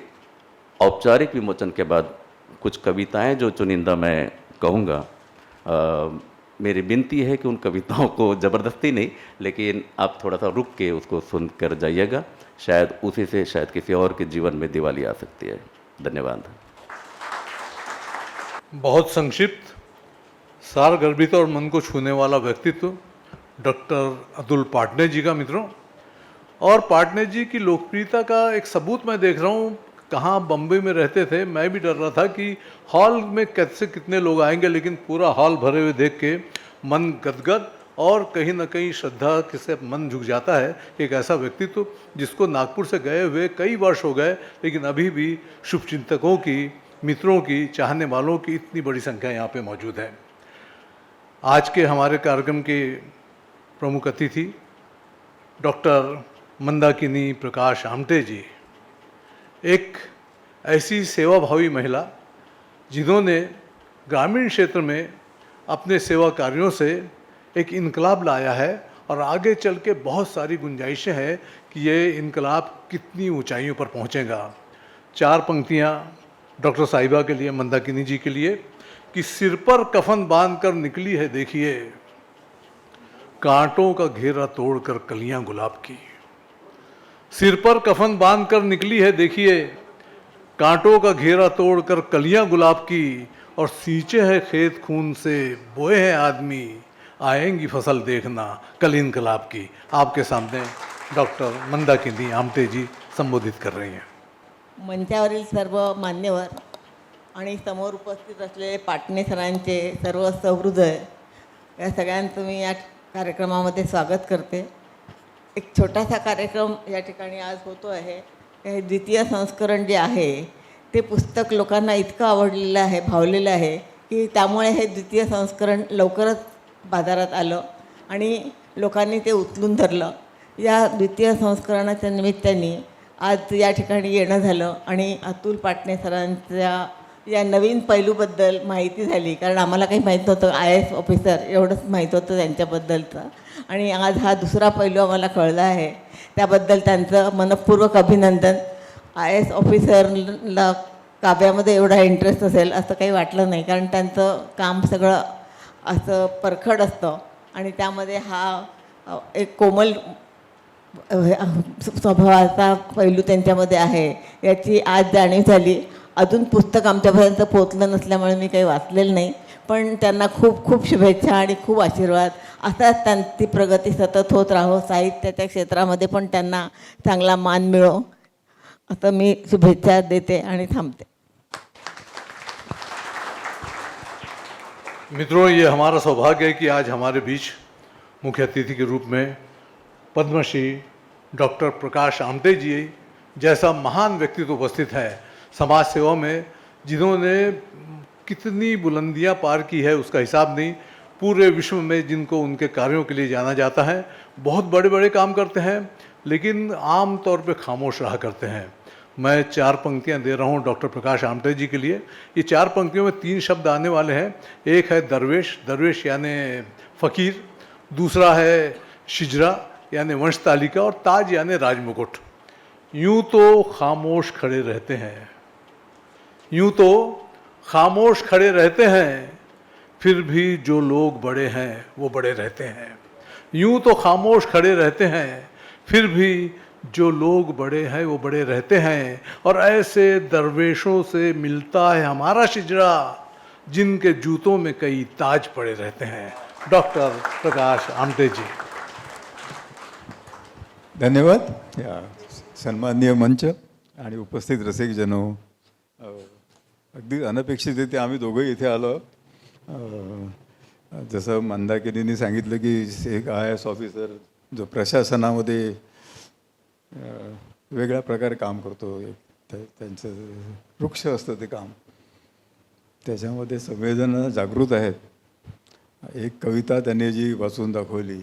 औपचारिक विमोचन के बाद कुछ कविताएं जो चुनिंदा मैं कहूँगा. मेरी विनती है कि उन कविताओं को ज़बरदस्ती नहीं, लेकिन आप थोड़ा सा रुक के उसको सुन कर जाइएगा. शायद उसी से शायद किसी और के जीवन में दिवाली आ सकती है. धन्यवाद. बहुत संक्षिप्त सारगर्भित और मन को छूने वाला व्यक्तित्व डॉक्टर अतुल पाटने जी का मित्रों। और पाटने जी की लोकप्रियता का एक सबूत मैं देख रहा हूँ। कहाँ बम्बई में रहते थे, मैं भी डर रहा था कि हॉल में कैसे कितने लोग आएंगे, लेकिन पूरा हॉल भरे हुए देख के मन गदगद और कहीं ना कहीं श्रद्धा से मन झुक जाता है। एक ऐसा व्यक्तित्व जिसको नागपुर से गए हुए कई वर्ष हो गए, लेकिन अभी भी शुभचिंतकों की, मित्रों की, चाहने वालों की इतनी बड़ी संख्या यहाँ पे मौजूद है। आज के हमारे कार्यक्रम के प्रमुख अतिथि डॉक्टर मंदाकिनी प्रकाश आमटे जी, एक ऐसी सेवाभावी महिला जिन्होंने ग्रामीण क्षेत्र में अपने सेवा कार्यों से एक इनकलाब लाया है और आगे चल के बहुत सारी गुंजाइशें हैं कि ये इनकलाब कितनी ऊंचाइयों पर पहुंचेगा। 4 पंक्तियां डॉक्टर साहिबा के लिए, मंदाकिनी जी के लिए, कि सिर पर कफन बांधकर निकली है देखिए, कांटों का घेरा तोड़कर कलियां गुलाब की। सिर पर कफन बांधकर निकली है देखिए, कांटों का घेरा तोड़कर कलियां गुलाब की, और सींचे है खेत खून से, बोए हैं आदमी, आएंगी फसल देखना कल इनकलाब की। आपके सामने डॉक्टर मंदाकिनी आमटे जी संबोधित कर रही हैं। मंचावरील सर्व मान्यवर आणि समोर उपस्थित असलेले पाटणे सरांचे सर्व सहृदय, या सगळ्यांचं मी या कार्यक्रमामध्ये स्वागत करते। एक छोटासा कार्यक्रम या ठिकाणी आज होतो आहे। हे द्वितीय संस्करण जे आहे ते पुस्तक लोकांना इतकं आवडलेलं आहे, भावलेलं आहे की त्यामुळे हे द्वितीय संस्करण लवकरच बाजारात आलं आणि लोकांनी ते उचलून धरलं। या द्वितीय संस्करणाच्या निमित्ताने आज या ठिकाणी येणं झालं आणि अतुल पाटणे सरांच्या या नवीन पैलूबद्दल माहिती झाली, कारण आम्हाला काही माहीत नव्हतं। IAS ऑफिसर एवढंच माहीत होतं त्यांच्याबद्दलचं, आणि आज हा दुसरा पैलू आम्हाला कळला आहे। त्याबद्दल त्यांचं मनपूर्वक अभिनंदन। IAS ऑफिसरला काव्यामध्ये एवढा इंटरेस्ट असेल असं काही वाटलं नाही, कारण त्यांचं काम सगळं असं परखड असतं आणि त्यामध्ये हा एक कोमल स्वभावाचा पैलू त्यांच्यामध्ये आहे, याची आज जाणीव झाली। अजून पुस्तक आमच्यापर्यंत पोचलं नसल्यामुळे मी काही वाचलेलं नाही, पण त्यांना खूप खूप शुभेच्छा आणि खूप आशीर्वाद। असाच त्यांची प्रगती सतत होत राहो, साहित्याच्या क्षेत्रामध्ये पण त्यांना चांगला मान मिळो, असं मी शुभेच्छा देते आणि थांबते। मित्रों, ये हमारा सौभाग्य है कि आज हमारे बीच मुख्य अतिथि के रूप में पद्मश्री डॉक्टर प्रकाश आमटे जी जैसा महान व्यक्तित्व उपस्थित है। समाज सेवा में जिन्होंने कितनी बुलंदियां पार की है उसका हिसाब नहीं। पूरे विश्व में जिनको उनके कार्यों के लिए जाना जाता है, बहुत बड़े बड़े काम करते हैं, लेकिन आम तौर पे खामोश रहा करते हैं। मैं 4 पंक्तियां दे रहा हूं डॉक्टर प्रकाश आमटे जी के लिए। ये 4 पंक्तियों में 3 शब्द आने वाले हैं। एक है दरवेश, दरवेश यानी फ़कीर। दूसरा है शिजरा यानी वंश तालिका, और ताज यानी राजमुकुट। यूं तो खामोश खड़े रहते हैं, यूं तो खामोश खड़े रहते हैं, फिर भी जो लोग बड़े हैं वो बड़े रहते हैं। यूं तो खामोश खड़े रहते हैं, फिर भी जो लोग बड़े हैं वो बड़े रहते हैं, और ऐसे दरवेशों से मिलता है हमारा शिजरा, जिनके जूतों में कई ताज पड़े रहते हैं। डॉक्टर प्रकाश आमटे जी। धन्यवाद। या सन्माननीय मंच आणि उपस्थित रसिकजनो, अगदी अनपेक्षित ते आम्ही दोघंही इथे आलो। जसं मंदाकिनींनी सांगितलं की एक IAS ऑफिसर जो प्रशासनामध्ये वेगळ्या प्रकारे काम करतो, त्यांचं वृक्ष असतं ते काम, त्याच्यामध्ये संवेदना जागृत आहेत। एक कविता त्यांनी जी वाचून दाखवली,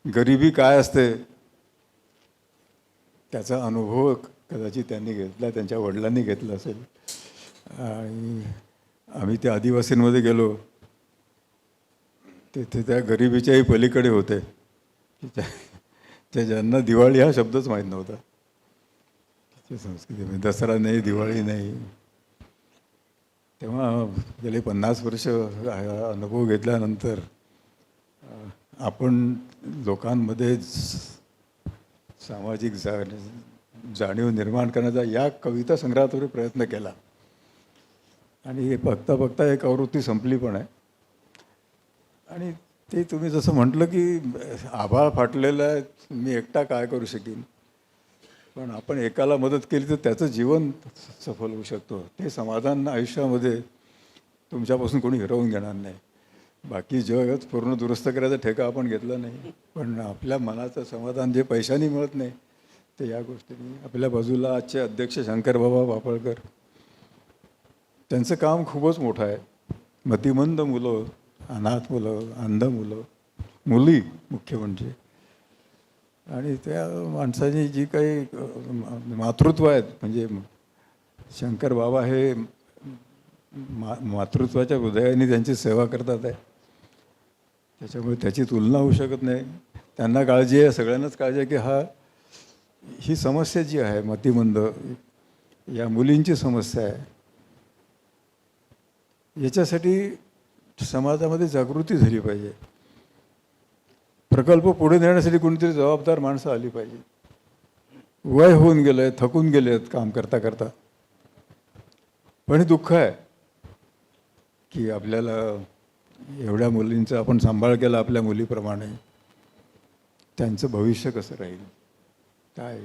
गरिबी काय असते त्याचा अनुभव कदाचित त्यांनी घेतला, त्यांच्या वडिलांनी घेतला असेल। आणि आम्ही त्या आदिवासींमध्ये गेलो, तिथे त्या गरिबीच्याही पलीकडे होते, ज्यांना दिवाळी हा शब्दच माहीत नव्हता। संस्कृतीमध्ये दसरा नाही, दिवाळी नाही। तेव्हा गेले 50 वर्ष अनुभव घेतल्यानंतर आपण लोकांमध्ये सामाजिक जाणीव निर्माण करण्याचा या कविता संग्रहाद्वारे प्रयत्न केला, आणि हे बघता बघता एक आवृत्ती संपली पण आहे। आणि ते तुम्ही जसं म्हटलं की आभाळ फाटलेलं आहे, मी एकटा काय करू शकीन, पण आपण एकाला मदत केली तर त्याचं जीवन सफल होऊ शकतो. ते समाधान आयुष्यामध्ये तुमच्यापासून कोणी हिरावून घेणार नाही. बाकी जगच पूर्ण दुरुस्त करायचा ठेका आपण घेतला नाही, पण आपल्या मनाचं समाधान जे पैशाने मिळत नाही ते या गोष्टींनी. आपल्या बाजूला आजचे अध्यक्ष शंकरबाबा बापळकर, त्यांचं काम खूपच मोठं आहे. मतिमंद मुलं, अनाथ मुलं, अंध मुलं, मुली मुख्य म्हणजे, आणि त्या माणसाची जी काही मातृत्व आहेत, म्हणजे शंकर बाबा हे मातृत्वाच्या हृदयाने त्यांची सेवा करतात आहे, त्याच्यामुळे त्याची तुलना होऊ शकत नाही. त्यांना काळजी आहे, सगळ्यांनाच काळजी आहे की ही समस्या जी आहे मतिमंद, या मुलींची समस्या आहे, याच्यासाठी समाजामध्ये जागृती झाली पाहिजे. प्रकल्प पुढे नेण्यासाठी कोणीतरी जबाबदार माणसं आली पाहिजे. वय होऊन गेलं आहे, थकून गेले आहेत काम करता करता. पण हे दुःख आहे की आपल्याला एवढ्या मुलींचा आपण सांभाळ केला आपल्या मुलीप्रमाणे, त्यांचं भविष्य कसं राहील काय,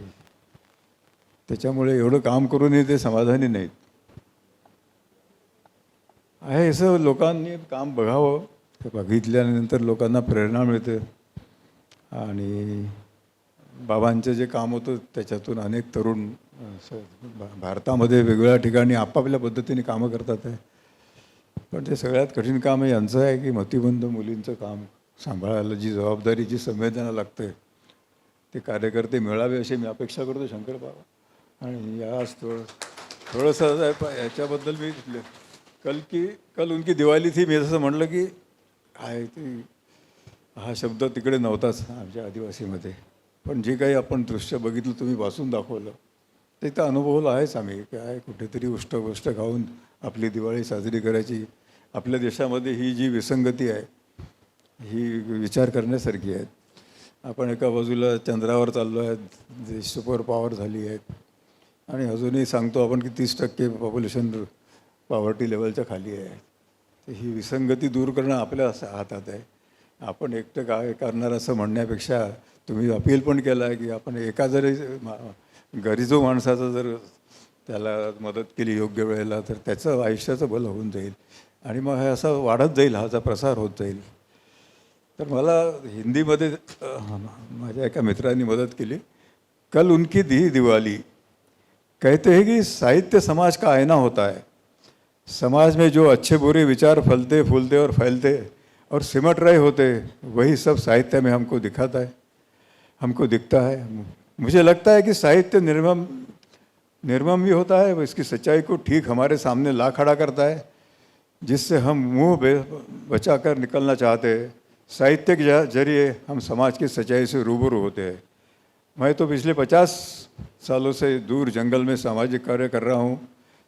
त्याच्यामुळे एवढं काम करूनही ते समाधानी नाहीत. आहे असं लोकांनी काम बघावं, ते बघितल्यानंतर लोकांना प्रेरणा मिळते. आणि बाबांचं जे काम होतं त्याच्यातून अनेक तरुण भारतामध्ये वेगवेगळ्या ठिकाणी आपापल्या पद्धतीने कामं करतात आहे. पण ते सगळ्यात कठीण काम यांचं आहे की मतिमंद मुलींचं काम सांभाळायला जी जबाबदारी, जी संवेदना लागते, ते कार्यकर्ते मिळावे अशी मी अपेक्षा करतो शंकर बाबा. आणि याच थोडंसं याच्याबद्दल मी कल उनकी दिवाळी थी, मी जसं म्हटलं की काय ते हा शब्द तिकडे नव्हताच आमच्या आदिवासीमध्ये, पण जे काही आपण दृश्य बघितलं, तुम्ही वाचून दाखवलं, ते तर अनुभवलं आहेच आम्ही. काय कुठेतरी उष्ट खाऊन आपली दिवाळी साजरी करायची. आपल्या देशामध्ये ही जी विसंगती आहे ही विचार करण्यासारखी आहे. आपण एका बाजूला चंद्रावर चाललो आहे, जे सुपर पॉवर झाली आहेत, आणि अजूनही सांगतो आपण की 30% पॉप्युलेशन पॉवर्टी लेवलच्या खाली आहे. तर ही विसंगती दूर करणं आपल्या हातात आहे. आपण एकटं काय करणार असं म्हणण्यापेक्षा तुम्ही अपील पण केलं आहे की आपण एका जरी गरजू माणसाचा जर त्याला मदत केली योग्य वेळेला तर त्याचं आयुष्याचं भलं होऊन जाईल, आणि मग हे असं वाढत जाईल, ह्याचा प्रसार होत जाईल. तर मला हिंदीमध्ये माझ्या एका मित्रांनी मदत केली. कल उनकी दी दिवाली, कहते हैं कि साहित्य समाज का आईना होता है. समाज में जो अच्छे बुरे विचार फलते फूलते और फैलते और सिमट रहे होते, वही सब साहित्य में हमको दिखाता है, हमको दिखता है. मुझे लगता है कि साहित्य निर्मम भी होता है, इसकी सच्चाई को ठीक हमारे सामने ला खड़ा करता है, जिससे हम मुंह बचा कर निकलना चाहते हैं. साहित्य के जरिए हम समाज की सच्चाई से रूबरू होते हैं. मैं तो पिछले 50 सालों से दूर जंगल में सामाजिक कार्य कर रहा हूँ.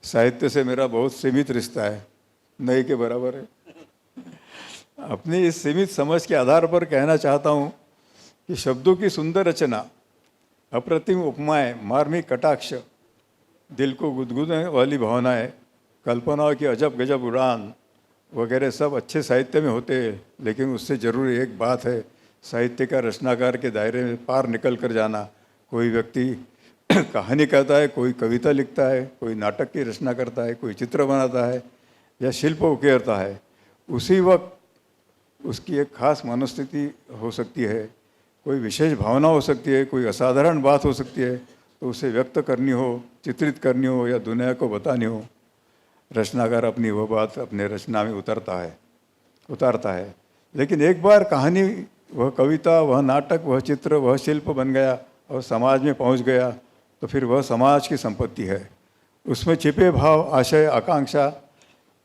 साहित्य से मेरा बहुत सीमित रिश्ता है, नहीं के बराबर है. अपनी इस सीमित समझ के आधार पर कहना चाहता हूँ कि शब्दों की सुंदर रचना, अप्रतिम उपमाएं, मार्मिक कटाक्ष, दिल को गुदगुदने वाली भावनाएं, कल्पनाओं की अजब गजब उड़ान वगैरह सब अच्छे साहित्य में होते हैं. लेकिन उससे ज़रूरी एक बात है, साहित्य का रचनाकार के दायरे में पार निकल कर जाना. कोई व्यक्ति कहानी कहता है, कोई कविता लिखता है, कोई नाटक की रचना करता है, कोई चित्र बनाता है या शिल्प उकेरता है. उसी वक्त उसकी एक खास मनोस्थिति हो सकती है, कोई विशेष भावना हो सकती है, कोई असाधारण बात हो सकती है. तो उसे व्यक्त करनी हो, चित्रित करनी हो या दुनिया को बतानी हो, रचनाकार अपनी वह बात अपने रचना में उतारता है. लेकिन एक बार कहानी, वह कविता, वह नाटक, वह चित्र, वह शिल्प बन गया और समाज में पहुंच गया, तो फिर वह समाज की संपत्ति है. उसमें छिपे भाव, आशय, आकांक्षा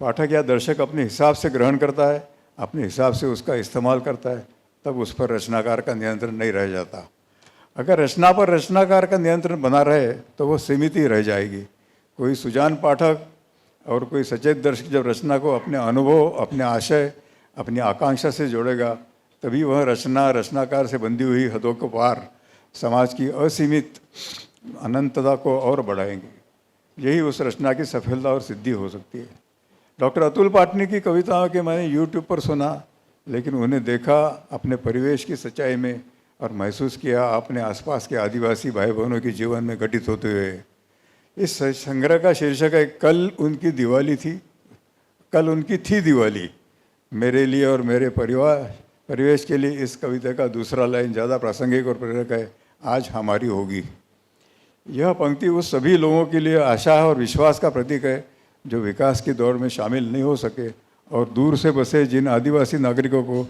पाठक या दर्शक अपने हिसाब से ग्रहण करता है, अपने हिसाब से उसका इस्तेमाल करता है. तब उस पर रचनाकार का नियंत्रण नहीं रह जाता. अगर रचना पर रचनाकार का नियंत्रण बना रहे तो वह सीमित ही रह जाएगी. कोई सुजान पाठक और कोई सचेत दर्शक जब रचना को अपने अनुभव, अपने आशय, अपनी आकांक्षा से जोड़ेगा, तभी वह रचना रचनाकार से बंधी हुई हदों को पार समाज की असीमित अनंतता को और बढ़ाएंगे. यही उस रचना की सफलता और सिद्धि हो सकती है. डॉक्टर अतुल पाटनी की कविताओं के मैंने यूट्यूब पर सुना, लेकिन उन्हें देखा अपने परिवेश की सच्चाई में और महसूस किया अपने आसपास के आदिवासी भाई बहनों के जीवन में घटित होते हुए। इस संग्रह का शीर्षक है कल उनकी दिवाली थी, कल उनकी थी दिवाली। मेरे लिए और मेरे परिवेश के लिए इस कविता का दूसरा लाइन ज़्यादा प्रासंगिक और प्रेरक है, आज हमारी होगी। यह पंक्ति उस सभी लोगों के लिए आशा और विश्वास का प्रतीक है जो विकास की दौड़ में शामिल नहीं हो सके और दूर से बसे जिन आदिवासी नागरिकों को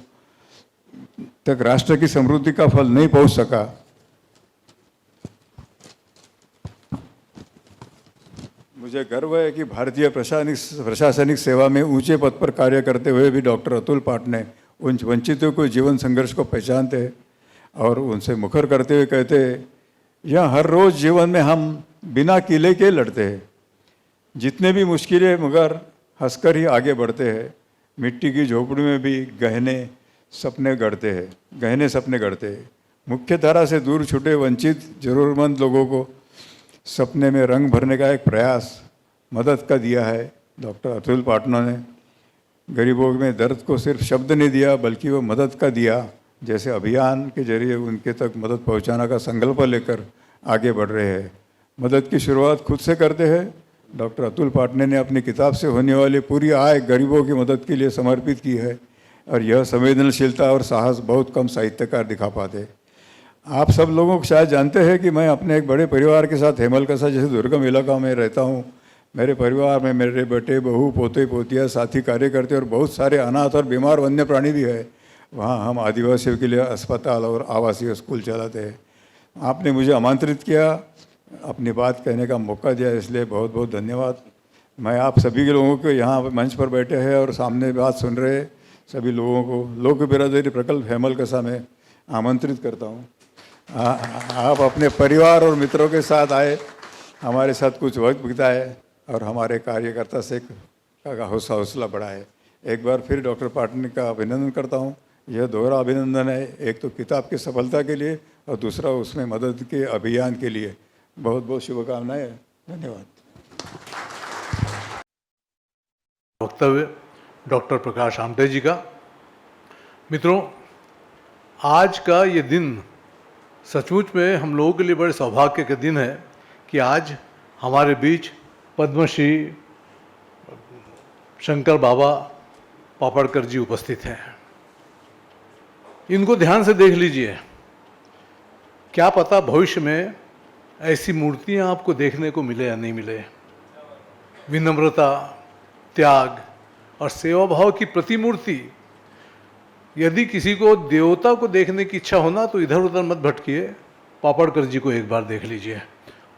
तक राष्ट्र की समृद्धि का फल नहीं पहुंच सका। मुझे गर्व है कि भारतीय प्रशासनिक सेवा में ऊंचे पद पर कार्य करते हुए भी डॉक्टर अतुल पाटने उन वंचितों को जीवन संघर्ष को पहचानते हैं और उनसे मुखर करते हुए कहते हैं, यह हर रोज़ जीवन में हम बिना किले के लड़ते हैं, जितने भी मुश्किलें मगर हंसकर ही आगे बढ़ते हैं। मिट्टी की झोपड़ी में भी गहने सपने गढ़ते हैं। मुख्य धारा से दूर छूटे वंचित जरूरतमंद लोगों को सपने में रंग भरने का एक प्रयास मदद का दिया है डॉक्टर अतुल पाटना ने। गरीबों में दर्द को सिर्फ शब्द नहीं दिया बल्कि वो मदद का दिया, जैसे अभियान के जरिए उनके तक मदद पहुंचाने का संकल्प लेकर आगे बढ़ रहे हैं। मदद की शुरुआत खुद से करते हैं। डॉक्टर अतुल पाटने ने अपनी किताब से होने वाली पूरी आय गरीबों की मदद के लिए समर्पित की है और यह संवेदनशीलता और साहस बहुत कम साहित्यकार दिखा पाते। आप सब लोगों को शायद जानते हैं कि मैं अपने एक बड़े परिवार के साथ हेमलकसा जैसे दुर्गम इलाका में रहता हूँ। मेरे परिवार में मेरे बेटे, बहू, पोते, पोतियाँ, साथी कार्यकर्ते और बहुत सारे अनाथ और बीमार वन्य प्राणी भी है। वहाँ हम आदिवासियों के लिए अस्पताल और आवासीय स्कूल चलाते हैं। आपने मुझे आमंत्रित किया, अपनी बात कहने का मौका दिया, इसलिए बहुत बहुत धन्यवाद। मैं आप सभी के लोगों को यहाँ मंच पर बैठे हैं और सामने बात सुन रहे सभी लोगों को लोक बिरादरी प्रकल्प हेमलकसा में आमंत्रित करता हूँ। आप अपने परिवार और मित्रों के साथ आए, हमारे साथ कुछ वक्त बिताए और हमारे कार्यकर्ता से का हौसला बढ़ाए। एक बार फिर डॉक्टर पाटने का अभिनंदन करता हूँ। यह दोहरा अभिनंदन है, एक तो किताब की सफलता के लिए और दूसरा उसमें मदद के अभियान के लिए। बहुत बहुत शुभकामनाएं। धन्यवाद। वक्तव्य डॉक्टर प्रकाश आमटे जी का। मित्रों, आज का ये दिन सचमुच में हम लोगों के लिए बड़े सौभाग्य का दिन है कि आज हमारे बीच पद्मश्री शंकर बाबा पापड़कर जी उपस्थित हैं। इनको ध्यान से देख लीजिए, क्या पता भविष्य में ऐसी मूर्तियां आपको देखने को मिले या नहीं मिले। विनम्रता, त्याग और सेवा भाव की प्रतिमूर्ति। यदि किसी को देवता को देखने की इच्छा होना तो इधर उधर मत भटकिए, पापड़कर जी को एक बार देख लीजिए,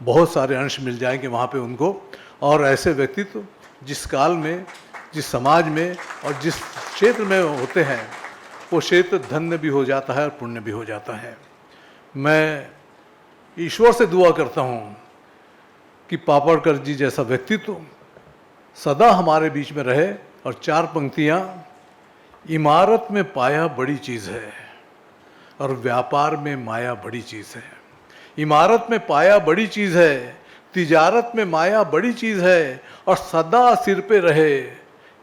बहुत सारे अंश मिल जाएंगे वहाँ पे उनको। और ऐसे व्यक्तित्व जिस काल में, जिस समाज में और जिस क्षेत्र में होते हैं, वो क्षेत्र धन्य भी हो जाता है और पुण्य भी हो जाता है। मैं ईश्वर से दुआ करता हूँ कि पापड़कर जी जैसा व्यक्तित्व सदा हमारे बीच में रहे। और चार पंक्तियाँ, इमारत में पाया बड़ी चीज़ है और व्यापार में माया बड़ी चीज़ है। इमारत में पाया बड़ी चीज़ है, तिजारत में माया बड़ी चीज़ है और सदा सिर पे रहे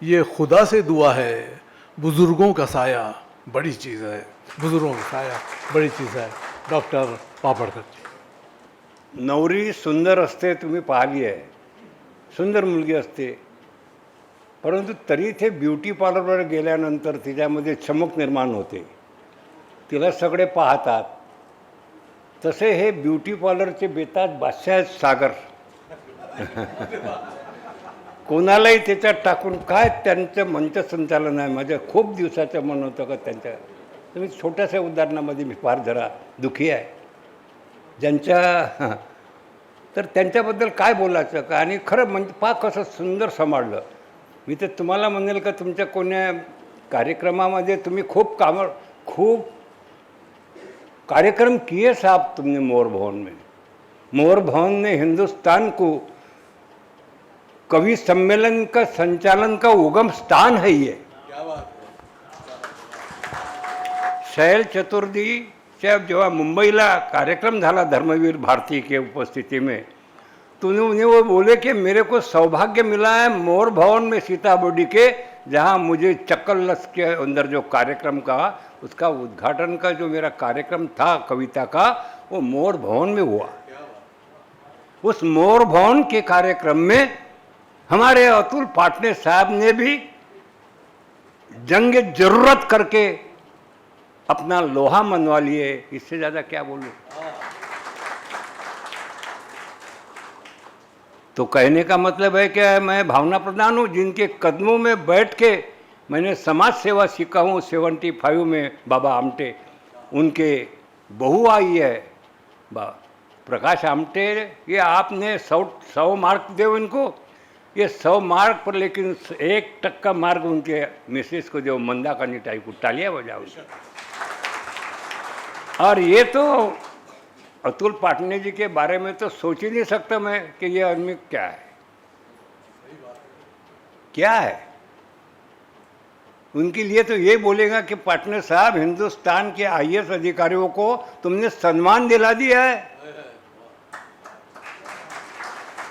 ये खुदा से दुआ है। बुजुर्गों का साया बड़ी चीज़ है, बुजुर्गों का साया बड़ी चीज़ है। डॉक्टर पापड़कर जी। नवरी सुंदर असते, तुम्ही पाहिली आहे, सुंदर मुलगी असते, परंतु तरी ते ब्युटी पार्लरवर गेल्यानंतर तिच्यामध्ये चमक निर्माण होते, तिला सगळे पाहतात। तसे हे ब्युटी पार्लरचे बेतात बादशाह आहेत सागर। कोणालाही त्याच्यात टाकून काय त्यांचं मंचसंचालन आहे। माझ्या खूप दिवसाचं मन होतं का त्यांच्या, तुम्ही छोट्याशा उदाहरणामध्ये मी फार जरा दुःखी आहे ज्यांच्या, तर त्यांच्याबद्दल काय बोलायचं का। आणि खरं म्हणजे पहा कसं सुंदर सांभाळलं। मी तर तुम्हाला म्हणेल का तुमच्या कोण्या कार्यक्रमामध्ये तुम्ही खूप कार्यक्रम किए साहब तुमने मोर भवन में। मोर भवन ने हिंदुस्तान को कवि सम्मेलन का संचालन का उगम स्थान है ये। शैल चतुर्थीच्या जेव्हा मुंबईला कार्यक्रम झाला धर्मवीर भारती के उपस्थिति में, तो उन्हें वो बोले कि मेरे को सौभाग्य मिला है मोर भवन में सीताबोडी के जहाँ मुझे चक्करलस के अंदर जो कार्यक्रम का उसका उद्घाटन का जो मेरा कार्यक्रम था कविता का, वो मोर भवन में हुआ। उस मोर भवन के कार्यक्रम में हमारे अतुल पाटने साहब ने भी जंग जरूरत करके अपना लोहा मनवा लिए। इससे ज्यादा क्या बोलूं। तो कहने का मतलब है कि मैं भावना प्रधान हूँ, जिनके कदमों में बैठ के मैंने समाज सेवा सीखा हूँ। 75 में बाबा आमटे, उनके बहू आई है प्रकाश आमटे, ये आपने 100 मार्क दो इनको, ये 100 मार्क पर, लेकिन 1% मार्क उनके मिसेस को जो मंदा का निटाई को तालियां बजाओ। और ये तो अतुल पाटने जी के बारे में तो सोच ही नहीं सकता मैं कि ये आदमी क्या है, क्या है। उनके लिए तो ये बोलेगा कि पाटने साहब, हिंदुस्तान के IAS अधिकारियों को तुमने सम्मान दिला दिया है।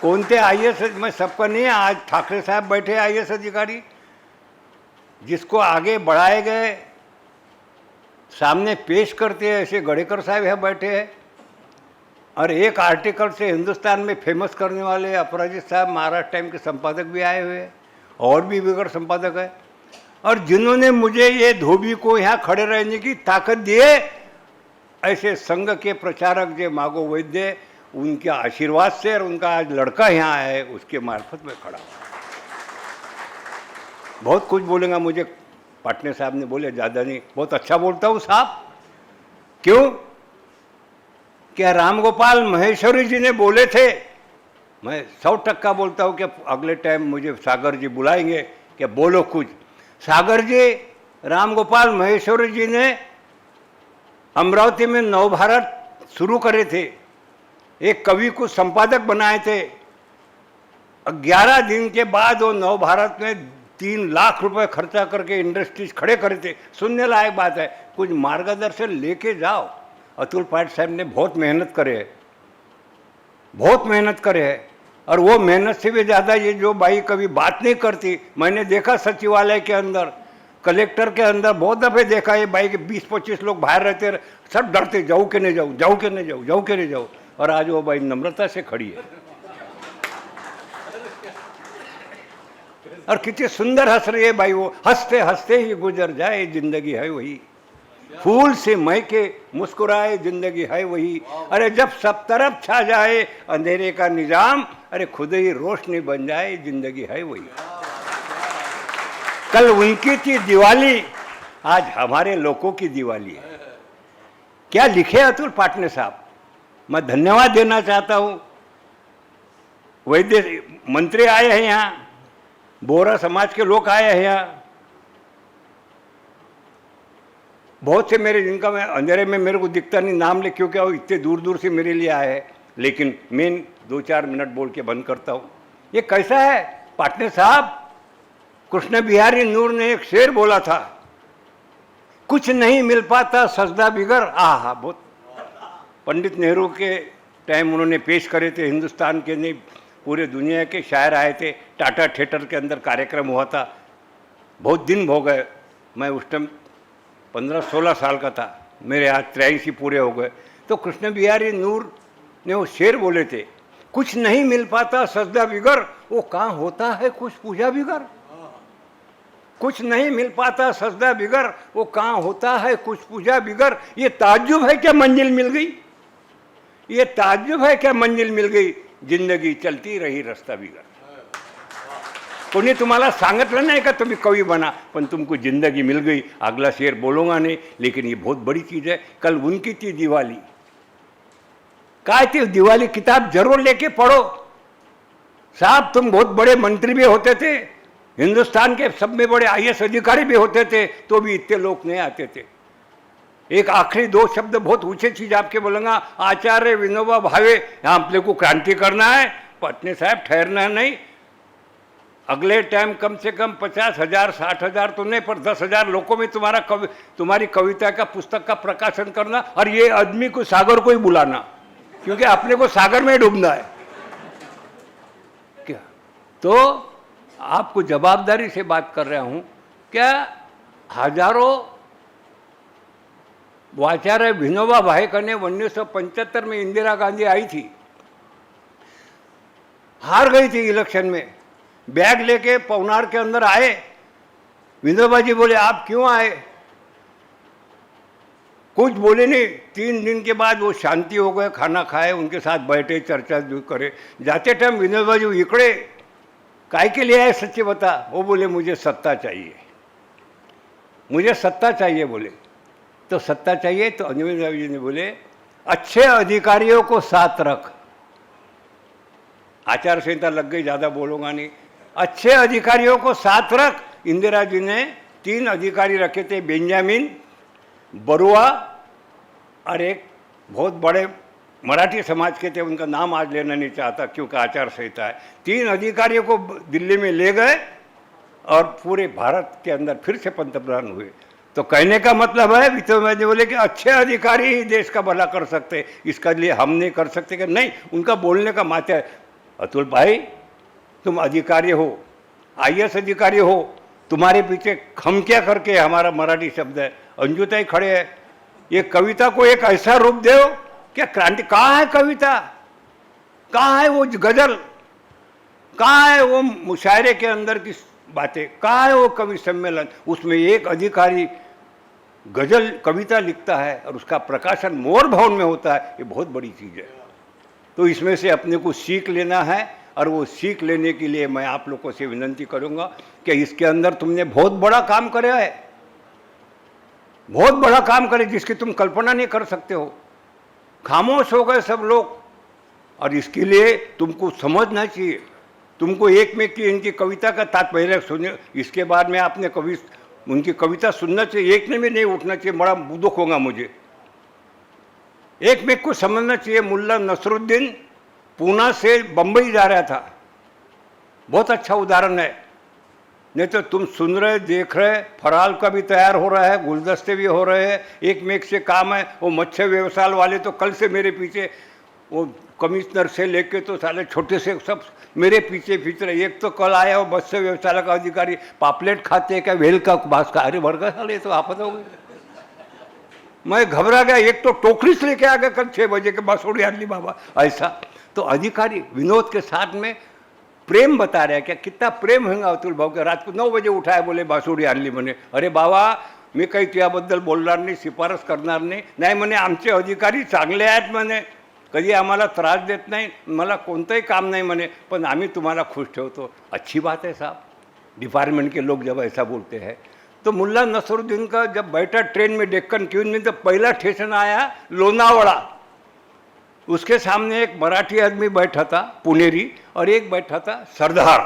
कौन थे IAS, मैं सबका नहीं, आज ठाकरे साहब बैठे IAS अधिकारी, जिसको आगे बढ़ाए गए, सामने पेश करते हैं, ऐसे गड़ेकर साहब यहाँ बैठे हैं। और एक आर्टिकल से हिंदुस्तान में फेमस करने वाले अपराजित साहब महाराष्ट्र टाइम के संपादक भी आए हुए हैं, और भी बिगड़ संपादक है। और जिन्होंने मुझे ये धोबी को यहाँ खड़े रहने की ताकत दी है, ऐसे संघ के प्रचारक जो मागो वैद्य, उनके आशीर्वाद से और उनका आज लड़का यहाँ है, उसके मार्फत में खड़ा हूँ। बहुत कुछ बोलेगा मुझे, पाटने साहब ने बोले ज़्यादा नहीं, बहुत अच्छा बोलता हूँ साहब। क्यों? क्या रामगोपाल महेश्वरी जी ने बोले थे, मैं 100% बोलता हूँ कि अगले टाइम मुझे सागर जी बुलाएंगे कि बोलो कुछ। सागर जी, रामगोपाल महेश्वरी जी ने अमरावती में नवभारत शुरू करे थे, एक कवि को संपादक बनाए थे। 11 दिन के बाद वो नवभारत में 3 लाख रुपए खर्चा करके इंडस्ट्रीज खड़े करे थे। सुनने लायक बात है, कुछ मार्गदर्शन लेके जाओ। अतुल पाट साहब ने बहुत मेहनत करे है, बहुत मेहनत करे है। और वो मेहनत से भी ज़्यादा ये जो बाई कभी बात नहीं करती, मैंने देखा सचिवालय के अंदर, कलेक्टर के अंदर बहुत दफ़े देखा ये बाई के 20-25 लोग बाहर रहते, सब डरते, जाऊँ के नहीं जाऊँ, जाऊँ के नहीं जाऊँ, जाऊँ के नहीं जाऊँ। और आज वो बाई नम्रता से खड़ी है और कितनी सुंदर हंस रही है भाई। वो हंसते हंसते ही गुजर जाए, जिंदगी है वही, फूल से महके मुस्कुराए, जिंदगी है वही। अरे जब सब तरफ छा जाए अंधेरे का निजाम, अरे खुद ही रोशनी बन जाए, जिंदगी है वही। कल उनकी थी दिवाली, आज हमारे लोगों की दिवाली है। क्या लिखे अतुल पाटने साहब। मैं धन्यवाद देना चाहता हूँ। वैद्य मंत्री आए हैं यहाँ, बोहरा समाज के लोग आए हैं यहाँ, बहुत से मेरे, जिनका मैं अंधेरे में मेरे को दिखता नहीं नाम ले, क्योंकि वो इतने दूर दूर से मेरे लिए आए हैं। लेकिन मैं 2-4 मिनट बोल के बंद करता हूँ। ये कैसा है पाटने साहब, कृष्ण बिहारी नूर ने एक शेर बोला था, कुछ नहीं मिल पाता सजदा बिगर। आहा, बहुत पंडित नेहरू के टाइम उन्होंने पेश करे थे, हिंदुस्तान के नहीं पूरे दुनिया के शायर आए थे। टाटा थिएटर के अंदर कार्यक्रम हुआ था, बहुत दिन हो गए, मैं उस टाइम 15-16 साल का था, मेरे आज 83 पूरे हो गए। तो कृष्ण बिहारी नूर ने वो शेर बोले थे, कुछ नहीं मिल पाता सजदा बिगर, वो कहाँ होता है कुछ पूजा बिगर। कुछ नहीं मिल पाता सजदा बिगर, वो कहाँ होता है कुछ पूजा बिगर। ये ताज्जुब है क्या मंजिल मिल गई, ये ताज्जुब है क्या मंजिल मिल गई, जिंदगी चलती रही रस्ता बिगर। कोणी तुम्हाला सांगितलं नाही का तुम्ही कवी बना, पण तुमको जिंदगी मिल गई। अगला शेर बोलूंगा नहीं, लेकिन ये बहुत बड़ी चीज़ है। कल उनकी थी दिवाली, काय थी दिवाली, किताब जरूर लेके पढ़ो साहब। तुम बहुत बड़े मंत्री भी होते थे, हिंदुस्तान के सब में बड़े IAS अधिकारी भी होते थे, तो भी इतने लोग नहीं आते थे। एक आखिरी 2 शब्द बहुत ऊंचे चीज आपके बोलूंगा। आचार्य विनोबा भावे, यहाँ अपने को क्रांति करना है, पाटने साहब ठहरना नहीं। अगले टाइम कम से कम 50,000 60,000 तो नहीं, पर 10,000 लोगों में तुम्हारी कविता का पुस्तक का प्रकाशन करना, और ये आदमी को सागर को ही बुलाना, क्योंकि अपने को सागर में डूबना है क्या। तो आपको जवाबदारी से बात कर रहा हूँ, क्या हजारों आचार्य विनोबा भावे ने 1975 में इंदिरा गांधी आई थी, हार गई थी इलेक्शन में, बैग लेके पवनार के अंदर आए, विनोबा जी बोले आप क्यों आए, कुछ बोले नहीं। 3 दिन के बाद वो शांति हो गए, खाना खाए, उनके साथ बैठे, चर्चा जो करे। जाते टाइम विनोबा जी इकड़े काय के लिए आए सच्चे बता, वो बोले मुझे सत्ता चाहिए, मुझे सत्ता चाहिए बोले। तो सत्ता चाहिए तो विनोबा जी ने बोले अच्छे अधिकारियों को साथ रख, आचार संहिता लग गई, ज़्यादा बोलूँगा नहीं, अच्छे अधिकारियों को साथ रख। इंदिरा जी ने 3 अधिकारी रखे थे, बेंजामिन, बरुआ और एक बहुत बड़े मराठी समाज के थे, उनका नाम आज लेना नहीं चाहता क्योंकि आचार संहिता है। 3 अधिकारियों को दिल्ली में ले गए और पूरे भारत के अंदर फिर से पंतप्रधान हुए। तो कहने का मतलब है वित्त मंत्री बोले कि अच्छे अधिकारी ही देश का भला कर सकते, इसका लिए हम नहीं कर सकते कि नहीं, उनका बोलने का मात्रा है। अतुल भाई तुम अधिकारी हो, IAS अधिकारी हो, तुम्हारे पीछे खमक्या करके हमारा मराठी शब्द है, अंजुताई खड़े हैं, ये कविता को एक ऐसा रूप दो क्या क्रांति। कहाँ है कविता, कहाँ है वो गजल, कहाँ है वो मुशायरे के अंदर की बातें, कहाँ है वो कवि सम्मेलन। उसमें एक अधिकारी गजल कविता लिखता है और उसका प्रकाशन मोर भवन में होता है, ये बहुत बड़ी चीज़ है। तो इसमें से अपने को सीख लेना है और वो सीख लेने के लिए मैं आप लोगों से विनंती करूंगा कि इसके अंदर तुमने बहुत बड़ा काम किया है, बहुत बड़ा काम करे जिसकी तुम कल्पना नहीं कर सकते हो। खामोश हो गए सब लोग और इसके लिए तुमको समझना चाहिए, तुमको एक में की इनकी कविता का तात्पर्य सुने, इसके बाद में आपने कवि उनकी कविता सुनना चाहिए, एक में भी नहीं उठना चाहिए, बड़ा दुख होगा मुझे। एक में को समझना चाहिए। मुल्ला नसरुद्दीन पूना से बंबई जा रहा था, बहुत अच्छा उदाहरण है। नहीं तो तुम सुन रहे, देख रहे, फराल का भी तैयार हो रहा है, गुलदस्ते भी हो रहे हैं, एक में एक से काम है। वो मत्स्य व्यवसाय वाले तो कल से मेरे पीछे, वो कमिश्नर से लेके तो साले छोटे से सब मेरे पीछे पीछे रहे। एक तो कल आया वो मत्स्य व्यवसाय का अधिकारी, पापलेट खाते क्या वेल का बास का, अरे वर्ग साले तो आपत हो गए। मैं घबरा गया, एक तो टोकरी से लेके आ गया कल 6 बजे के बासुड़ी आली बाबा, ऐसा। तो अधिकारी विनोद के साथ में प्रेम बता रहे हैं, क्या कितना प्रेम होगा अतुल भाऊ के। रात को 9 बजे उठाया, बोले बासुड़ी आणली म्हणे। अरे बाबा मी काही त्याबद्दल बोलणार नाही, शिफारस करणार नाही म्हणे, आमचे अधिकारी चांगले आहेत म्हणे, कधी आम्हाला त्रास देत नाही, मला कोणतंही काम नाही म्हणे, पण आम्ही तुम्हाला खुश ठेवतो। अच्छी बात है साहब, डिपार्टमेंट के लोग जब ऐसा बोलते हैं। तो मुल्ला नसरुद्दीन का जब बैठा ट्रेन में डेक्कन क्वीन में, तो पहला स्टेशन आया लोनावड़ा। उसके सामने एक मराठी आदमी बैठा था पुनेरी और एक बैठा था सरदार।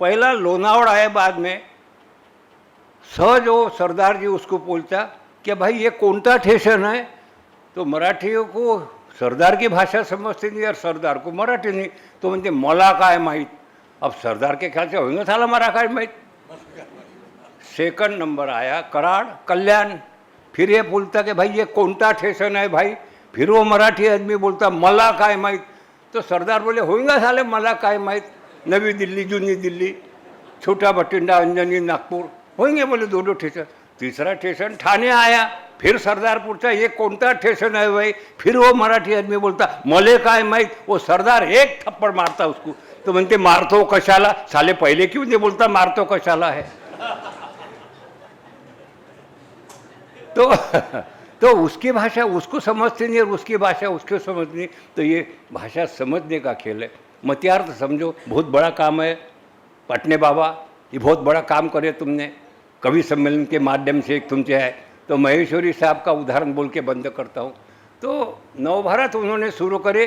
पहला लोनावड़ा है, बाद में सहज वो सरदार जी उसको बोलता कि भाई ये कौनता स्टेशन है। तो मराठियों को सरदार की भाषा समझते नहीं और सरदार को मराठी नहीं, तो म्हणते मला काय माहीत। अब सरदार के ख्याल से होगा साला मरा काय माहीत। सेकंड नंबर आया कराड़ कल्याण, फिर ये बोलता कि भाई ये कौनता स्टेशन है भाई, फिर वो मराठी आदमी बोलता मला काय माहीत। तो सरदार बोले होगा साले मला काय माहीत, नवी दिल्ली, जुनी दिल्ली, छोटा बठिंडा, अंजनी, नागपुर होंगे बोले 2 स्टेशन। तीसरा स्टेशन ठाणे आया, फिर सरदार पूछा ये कौनता स्टेशन है भाई, फिर वो मराठी आदमी बोलता मले काय माहीत। वो सरदार एक थप्पड़ मारता उसको, तो म्हणते मारतो कशाला, साले पहले क्यों नहीं बोलता मारतो कशाला है। तो उसकी भाषा उसको समझते नहीं और उसकी भाषा उसको समझनी। तो ये भाषा समझने का खेल है। मतियार्थ समझो, बहुत बड़ा काम है। पटने बाबा ये बहुत बड़ा काम करे तुमने, कवि सम्मेलन के माध्यम से एक तुमसे है। तो महेश्वरी साहब का उदाहरण बोल के बंद करता हूँ। तो नवभारत उन्होंने शुरू करे,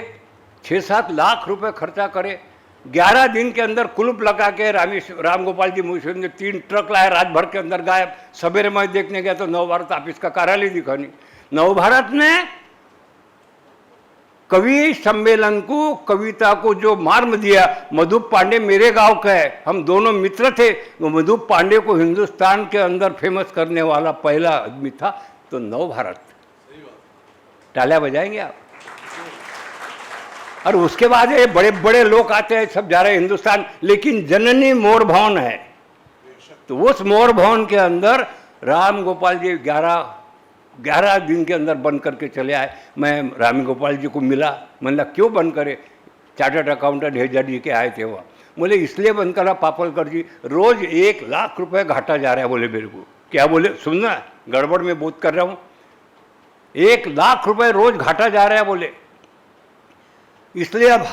6-7 लाख रुपए खर्चा करे, 11 दिन के अंदर कुलूप लगा के राम गोपाल जी मुंशी ने 3 ट्रक लाए, रात भर के अंदर गायब। सवेरे मैं देखने गया तो नवभारत ऑफिस का कार्यालय दिखा नहीं। नवभारत ने कवि सम्मेलन को, कविता को जो मार्ग दिया, मधुप पांडे मेरे गांव का है, हम दोनों मित्र थे। वो मधुप पांडे को हिंदुस्तान के अंदर फेमस करने वाला पहला आदमी था। तो नवभारत, तालियां बजाएंगे आप। और उसके बाद ये बड़े बड़े लोग आते हैं, सब जा रहे हैं हिंदुस्तान, लेकिन जननी मोर भवन है। तो उस मोर भवन के अंदर राम गोपाल जी 11 दिन के अंदर बंद करके चले आए। मैं राम गोपाल जी को मिला, मैंने कहा क्यों बंद करे? चार्टर्ड अकाउंटेंट हेजा जी के आए थे वह। बोले इसलिए बंद करा पापलकर जी, रोज 1 लाख रुपए घाटा जा रहा है। बोले मेरे को क्या? बोले सुनना, गड़बड़ में बोध कर रहा हूँ, 1 लाख रुपए रोज घाटा जा रहा है। बोले इसलिए अब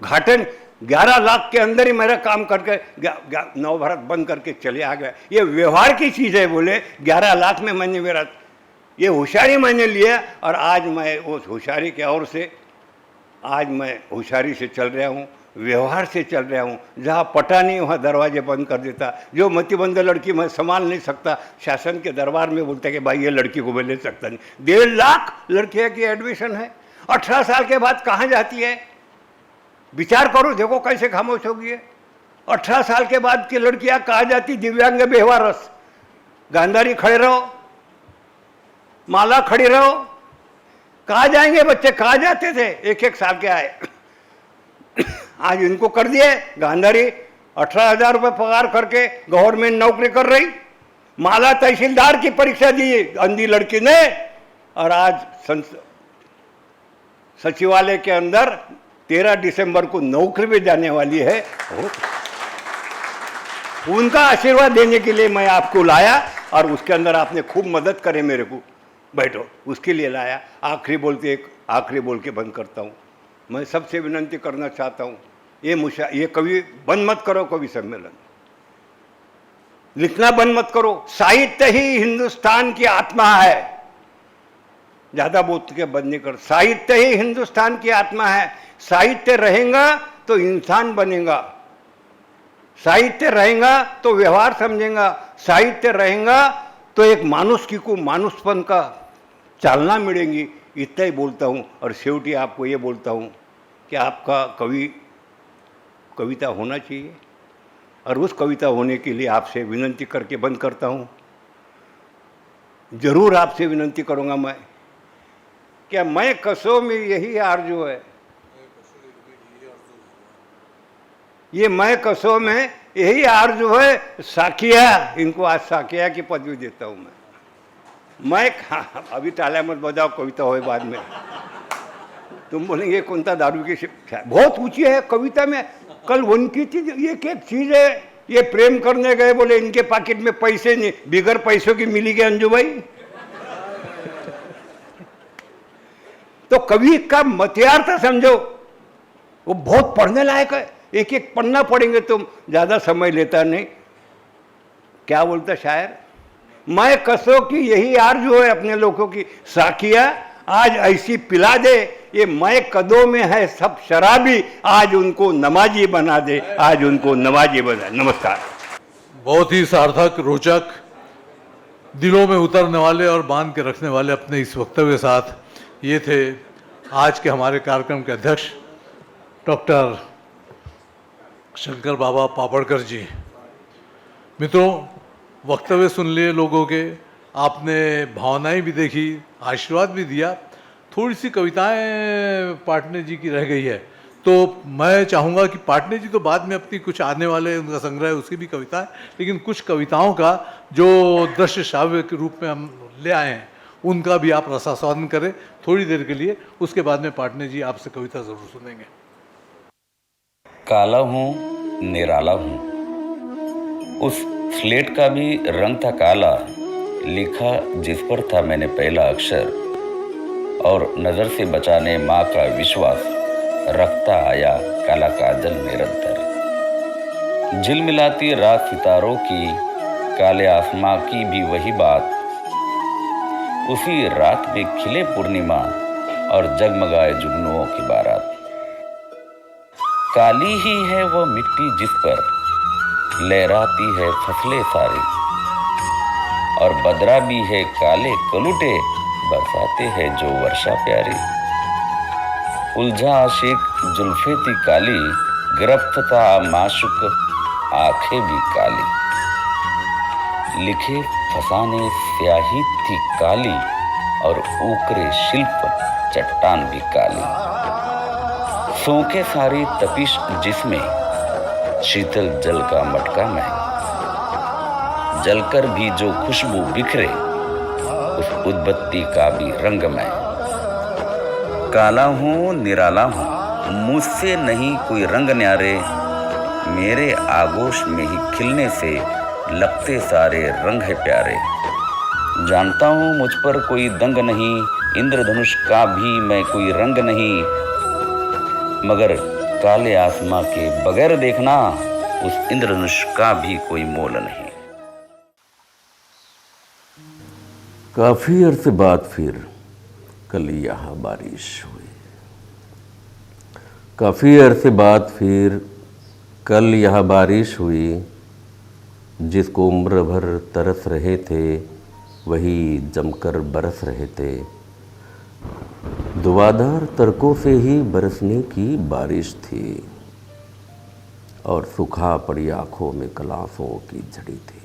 घाटे 11 लाख के अंदर ही मेरा काम करके नवभारत बंद करके चले आ गया। ये व्यवहार की चीज़ है। बोले 11 लाख में मैंने मेरा ये होशियारी मैंने लिया, और आज मैं उस होशियारी के ओर से आज मैं होशियारी से चल रहा हूँ, व्यवहार से चल रहा हूँ। जहाँ पटा नहीं वहाँ दरवाजे बंद कर देता। जो मतिबंध लड़की मैं संभाल नहीं सकता, शासन के दरबार में बोलता कि भाई ये लड़की को मैं ले सकता नहीं। 1.5 लाख लड़कियाँ की एडमिशन है, 18 साल के बाद कहाँ जाती है? विचार करो, देखो कैसे खामोश होगी है। 18 साल के बाद की लड़कियां कहाँ जाती? दिव्यांग बेहवारस, गांधारी खड़े रहो, माला खड़ी रहो, कहाँ जाएंगे बच्चे? कहाँ जाते थे? 1-1 साल के आए, आज इनको कर दिए गांधारी। 18,000 रुपये पगार करके गवर्नमेंट नौकरी कर रही। माला तहसीलदार की परीक्षा दी अंधी लड़की ने, और आज सचिवालय के अंदर 13 दिसंबर को नौकरी में जाने वाली है। उनका आशीर्वाद देने के लिए मैं आपको लाया, और उसके अंदर आपने खूब मदद करे मेरे को। बैठो, उसके लिए लाया। आखिरी बोल के बंद करता हूँ। मैं सबसे विनंती करना चाहता हूँ, ये कवि बंद मत करो, कवि सम्मेलन लिखना बंद मत करो। साहित्य ही हिंदुस्तान की आत्मा है। ज्यादा बोल के बंद नहीं कर। साहित्य ही हिंदुस्तान की आत्मा है। साहित्य रहेगा तो इंसान बनेगा, साहित्य रहेगा तो व्यवहार समझेगा, साहित्य रहेगा तो एक मानुषकी को मानुषपन का चालना मिलेगी। इतना ही बोलता हूँ, और शेवटी आपको ये बोलता हूँ कि आपका कविता होना चाहिए, और उस कविता होने के लिए आपसे विनंती करके बंद करता हूँ। जरूर आपसे विनंती करूँगा मैं, क्या मैं कसो में यही आरज़ू है, ये मैं कसो में यही आरज़ू है। साकिया, इनको आज साकिया की पदवी देता हूँ मैं। अभी तालियां मत बजाओ, कविता हो बाद में तुम बोलेंगे कौन सा दारू की शिक्षा बहुत ऊंची है कविता में। कल उनकी चीज एक चीज है, ये प्रेम करने गए, बोले इनके पॉकेट में पैसे नहीं, बिगर पैसों की मिली गए अंजू भाई। तो कवि का मतियार्थ समझो, वो बहुत पढ़ने लायक है। एक पन्ना पढ़ेंगे तो ज्यादा समय लेता नहीं। क्या बोलता शायर? मैं कसो की यही आरज़ू है अपने लोगों की, साकिया आज ऐसी पिला दे, ये मैं कदों में है सब शराबी, आज उनको नमाजी बना दे, आज उनको नमाजी बना। नमस्कार। बहुत ही सार्थक, रोचक, दिलों में उतरने वाले और बांध के रखने वाले अपने इस वक्तव्य के साथ ये थे आज के हमारे कार्यक्रम के अध्यक्ष डॉक्टर शंकर बाबा पापड़कर जी। मित्रों, वक्तव्य सुन लिए लोगों के, आपने भावनाएं भी देखी, आशीर्वाद भी दिया। थोड़ी सी कविताएं पाटने जी की रह गई है, तो मैं चाहूँगा कि पाटने जी तो बाद में अपनी कुछ आने वाले उनका संग्रह है उसकी भी कविता है, लेकिन कुछ कविताओं का जो दृश्य श्राव्य के रूप में हम ले आए हैं उनका भी आप रसास्वादन करें थोड़ी देर के लिए। उसके बाद में पाटने जी आपसे कविता ज़रूर सुनेंगे। काला हूँ, निराला हूँ, उस स्लेट का भी रंग था काला, लिखा जिस पर था मैंने पहला अक्षर, और नज़र से बचाने माँ का विश्वास रखता आया काला काजल निरंतर। झिलमिलाती रात सितारों की, काले आसमां की भी वही बात, उसी रात में खिले पूर्णिमा और जगमगाए जुगनुओं की बारात। काली ही है वो मिट्टी जिस पर लहराती है फसलें सारी, और बदरा भी है काले कलुटे बरसाते हैं जो वर्षा प्यारी। उलझा आशिक जुल्फे थी काली, गिरफ्त था माशुक आंखें भी काली। लिखे फसाने स्याही थी काली, और ऊकरे शिल्प चट्टान भी काली। सोखे सारी तपिश जिसमें, शीतल जल का मटका मैं, जलकर भी जो खुशबू बिखरे, उस उद्बत्ती का भी रंग मैं। काला हूँ निराला हूँ, मुझसे नहीं कोई रंग न्यारे, मेरे आगोश में ही खिलने से लगते सारे रंग है प्यारे। जानता हूँ मुझ पर कोई दंग नहीं, इंद्रधनुष का भी मैं कोई रंग नहीं, मगर काले आसमां के बगैर देखना, उस इंद्रधनुष का भी कोई मोल नहीं। काफ़ी अरसे बाद फिर कल यहाँ बारिश हुई। काफ़ी अरसे बाद फिर कल यहाँ बारिश हुई। जिसको उम्र भर तरस रहे थे, वही जमकर बरस रहे थे। दुआदार तर्कों से ही बरसने की बारिश थी, और सुखा पड़ी आँखों में कलासों की झड़ी थी।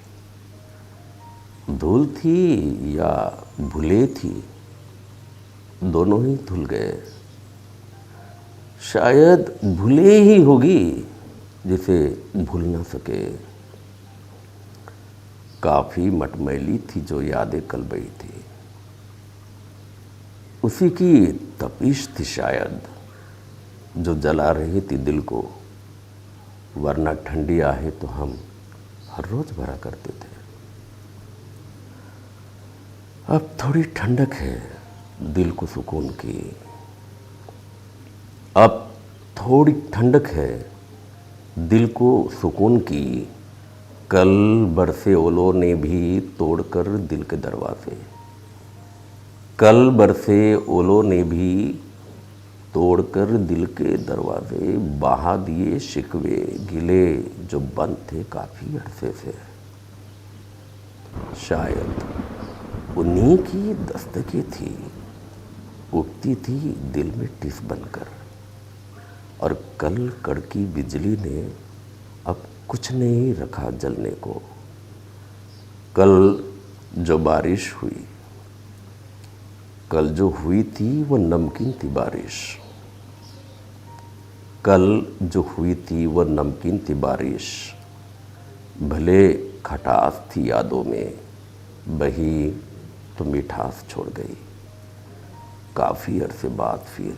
धूल थी या भूले थी, दोनों ही धुल गए। शायद भूले ही होगी जिसे भूल ना सके। काफ़ी मटमैली थी जो यादें कल बही थी, उसी की तपिश थी शायद जो जला रही थी दिल को, वरना ठंडी आहे तो हम हर रोज भरा करते थे। अब थोड़ी ठंडक है दिल को सुकून की, अब थोड़ी ठंडक है दिल को सुकून की। कल बरसे ओलों ने भी तोड़कर दिल के दरवाजे, कल बरसे ओलों ने भी तोड़कर दिल के दरवाजे, बहा दिए शिकवे गिले जो बंद थे काफ़ी अरसे से। शायद उन्हीं की दस्तकें थी, उठती थी दिल में टिस बनकर, और कल कड़की बिजली ने अब कुछ नहीं रखा जलने को। कल जो बारिश हुई, कल जो हुई थी वो नमकीन थी बारिश। कल जो हुई थी वो नमकीन थी बारिश, भले खटास थी यादों में, बही तो मिठास छोड़ गई। काफ़ी अरसे बाद फिर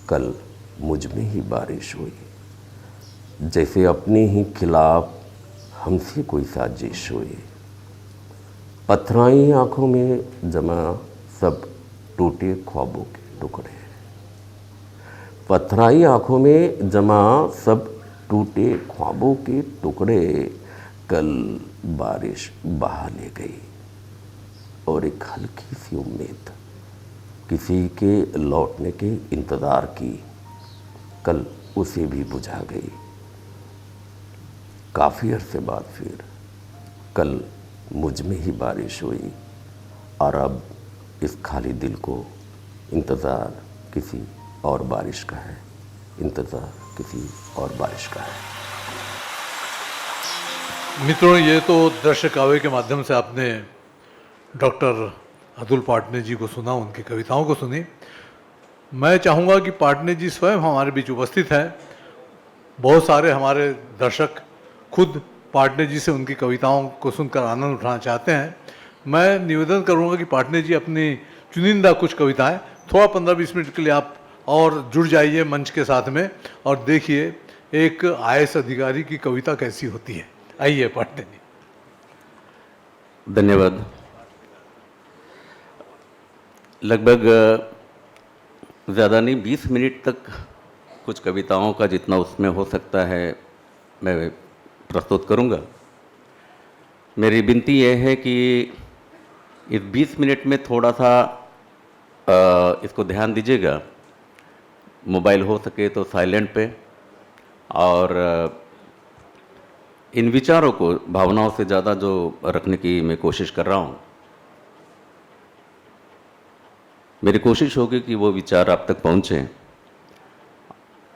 कल मुझ में ही बारिश हुई, जैसे अपने ही खिलाफ हमसे कोई साजिश हुई। पथराई आँखों में जमा सब टूटे ख्वाबों के टुकड़े, पथराई आँखों में जमा सब टूटे ख्वाबों के टुकड़े, कल बारिश बहा ले गई। और एक हल्की सी उम्मीद किसी के लौटने के इंतज़ार की, कल उसे भी बुझा गई। काफ़ी अरसे बाद फिर कल मुझ में ही बारिश हुई, और अब इस खाली दिल को इंतज़ार किसी और बारिश का है, इंतज़ार किसी और बारिश का है। मित्रों, ये तो दृश्य काव्य के माध्यम से आपने डॉक्टर अतुल पाटने जी को सुना, उनकी कविताओं को सुनी। मैं चाहूँगा कि पाटने जी स्वयं हमारे बीच उपस्थित हैं। बहुत सारे हमारे दर्शक खुद पाटने जी से उनकी कविताओं को सुनकर आनंद उठाना चाहते हैं। मैं निवेदन करूँगा कि पाटने जी अपनी चुनिंदा कुछ कविताएं थोड़ा 15-20 मिनट के लिए आप और जुड़ जाइए मंच के साथ में, और देखिए एक IAS अधिकारी की कविता कैसी होती है। आइए पाटने जी। धन्यवाद। लगभग ज़्यादा नहीं, 20 मिनट तक कुछ कविताओं का जितना उसमें हो सकता है मैं प्रस्तुत करूंगा। मेरी विनती यह है कि इस 20 मिनट में थोड़ा सा इसको ध्यान दीजिएगा। मोबाइल हो सके तो साइलेंट पे, और इन विचारों को भावनाओं से ज़्यादा जो रखने की मैं कोशिश कर रहा हूँ। मेरी कोशिश होगी कि वो विचार आप तक पहुँचें,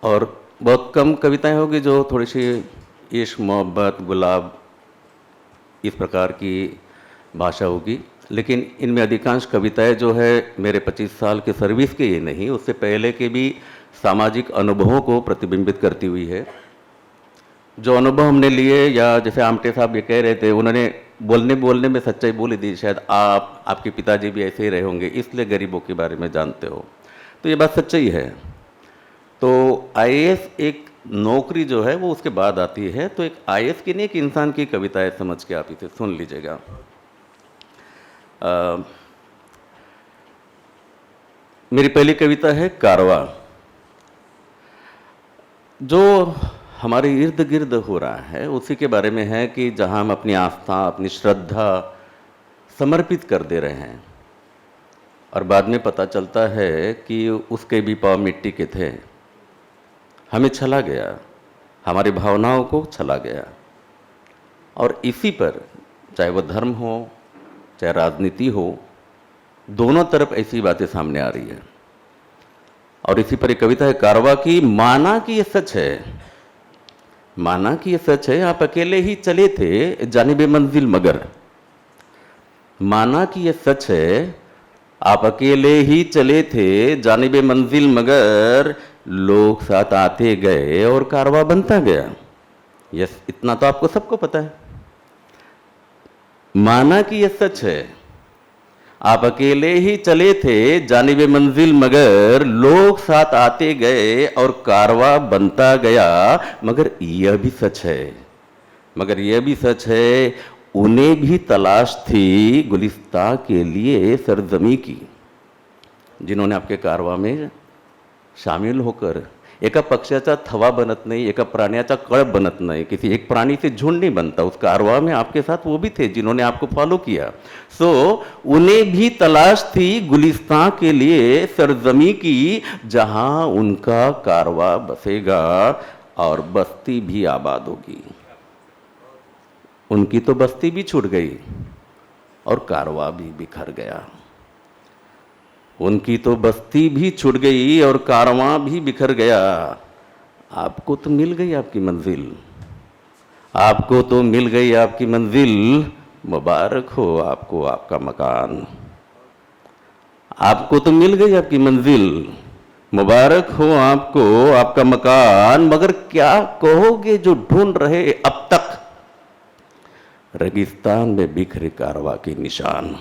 और बहुत कम कविताएं होगी जो थोड़ी सी इश्क, मोहब्बत, गुलाब, इस प्रकार की भाषा होगी। लेकिन इनमें अधिकांश कविताएं जो है मेरे 25 साल के सर्विस के ही नहीं, उससे पहले के भी सामाजिक अनुभवों को प्रतिबिंबित करती हुई है। जो अनुभव हमने लिए, या जैसे आमटे साहब ये कह रहे थे, उन्होंने बोलने में सच्चाई बोली थी, शायद आपके पिताजी भी ऐसे ही रहे होंगे, इसलिए गरीबों के बारे में जानते हो। तो ये बात सच्चाई है। तो आईएएस एक नौकरी जो है वो उसके बाद आती है। तो एक आईएएस की नहीं, एक इंसान की कविता है, समझ के आप इसे सुन लीजिएगा। मेरी पहली कविता है कारवा। जो हमारे इर्द गिर्द हो रहा है उसी के बारे में है कि जहाँ हम अपनी आस्था, अपनी श्रद्धा समर्पित कर दे रहे हैं और बाद में पता चलता है कि उसके भी पाँव मिट्टी के थे। हमें छला गया, हमारी भावनाओं को छला गया। और इसी पर, चाहे वो धर्म हो चाहे राजनीति हो, दोनों तरफ ऐसी बातें सामने आ रही है। और इसी पर एक कविता है कारवा की। माना कि ये सच है, माना कि ये सच है, आप अकेले ही चले थे जानिबे मंजिल मगर। माना कि ये सच है, आप अकेले ही चले थे जानिबे मंजिल मगर, लोग साथ आते गए और कारवा बनता गया। यस, इतना तो आपको सबको पता है। माना कि ये सच है, आप अकेले ही चले थे जानिबे मंजिल मगर, लोग साथ आते गए और कारवा बनता गया। मगर यह भी सच है, उन्हें भी तलाश थी गुलिस्तां के लिए सरजमी की। जिन्होंने आपके कारवा में शामिल होकर, एका पक्षाचा थवा बनत नाही, एका प्राण्याचा कळप बनत नाही, किसी एक प्राणी से झुंड नहीं बनता। उस कारवा में आपके साथ वो भी थे जिन्होंने आपको फॉलो किया। सो उन्हें भी तलाश थी गुलिस्तां के लिए सरजमी की, जहां उनका कारवा बसेगा और बस्ती भी आबाद होगी। उनकी तो बस्ती भी छूट गई और कारवा भी बिखर गया। उनकी तो बस्ती भी छूट गई और कारवां भी बिखर गया। आपको तो मिल गई आपकी मंजिल, आपको तो मिल गई आपकी मंजिल, मुबारक हो आपको आपका मकान। आपको तो मिल गई आपकी मंजिल, मुबारक हो आपको आपका मकान। मगर क्या कहोगे जो ढूंढ रहे अब तक रेगिस्तान में बिखरे कारवा के निशान।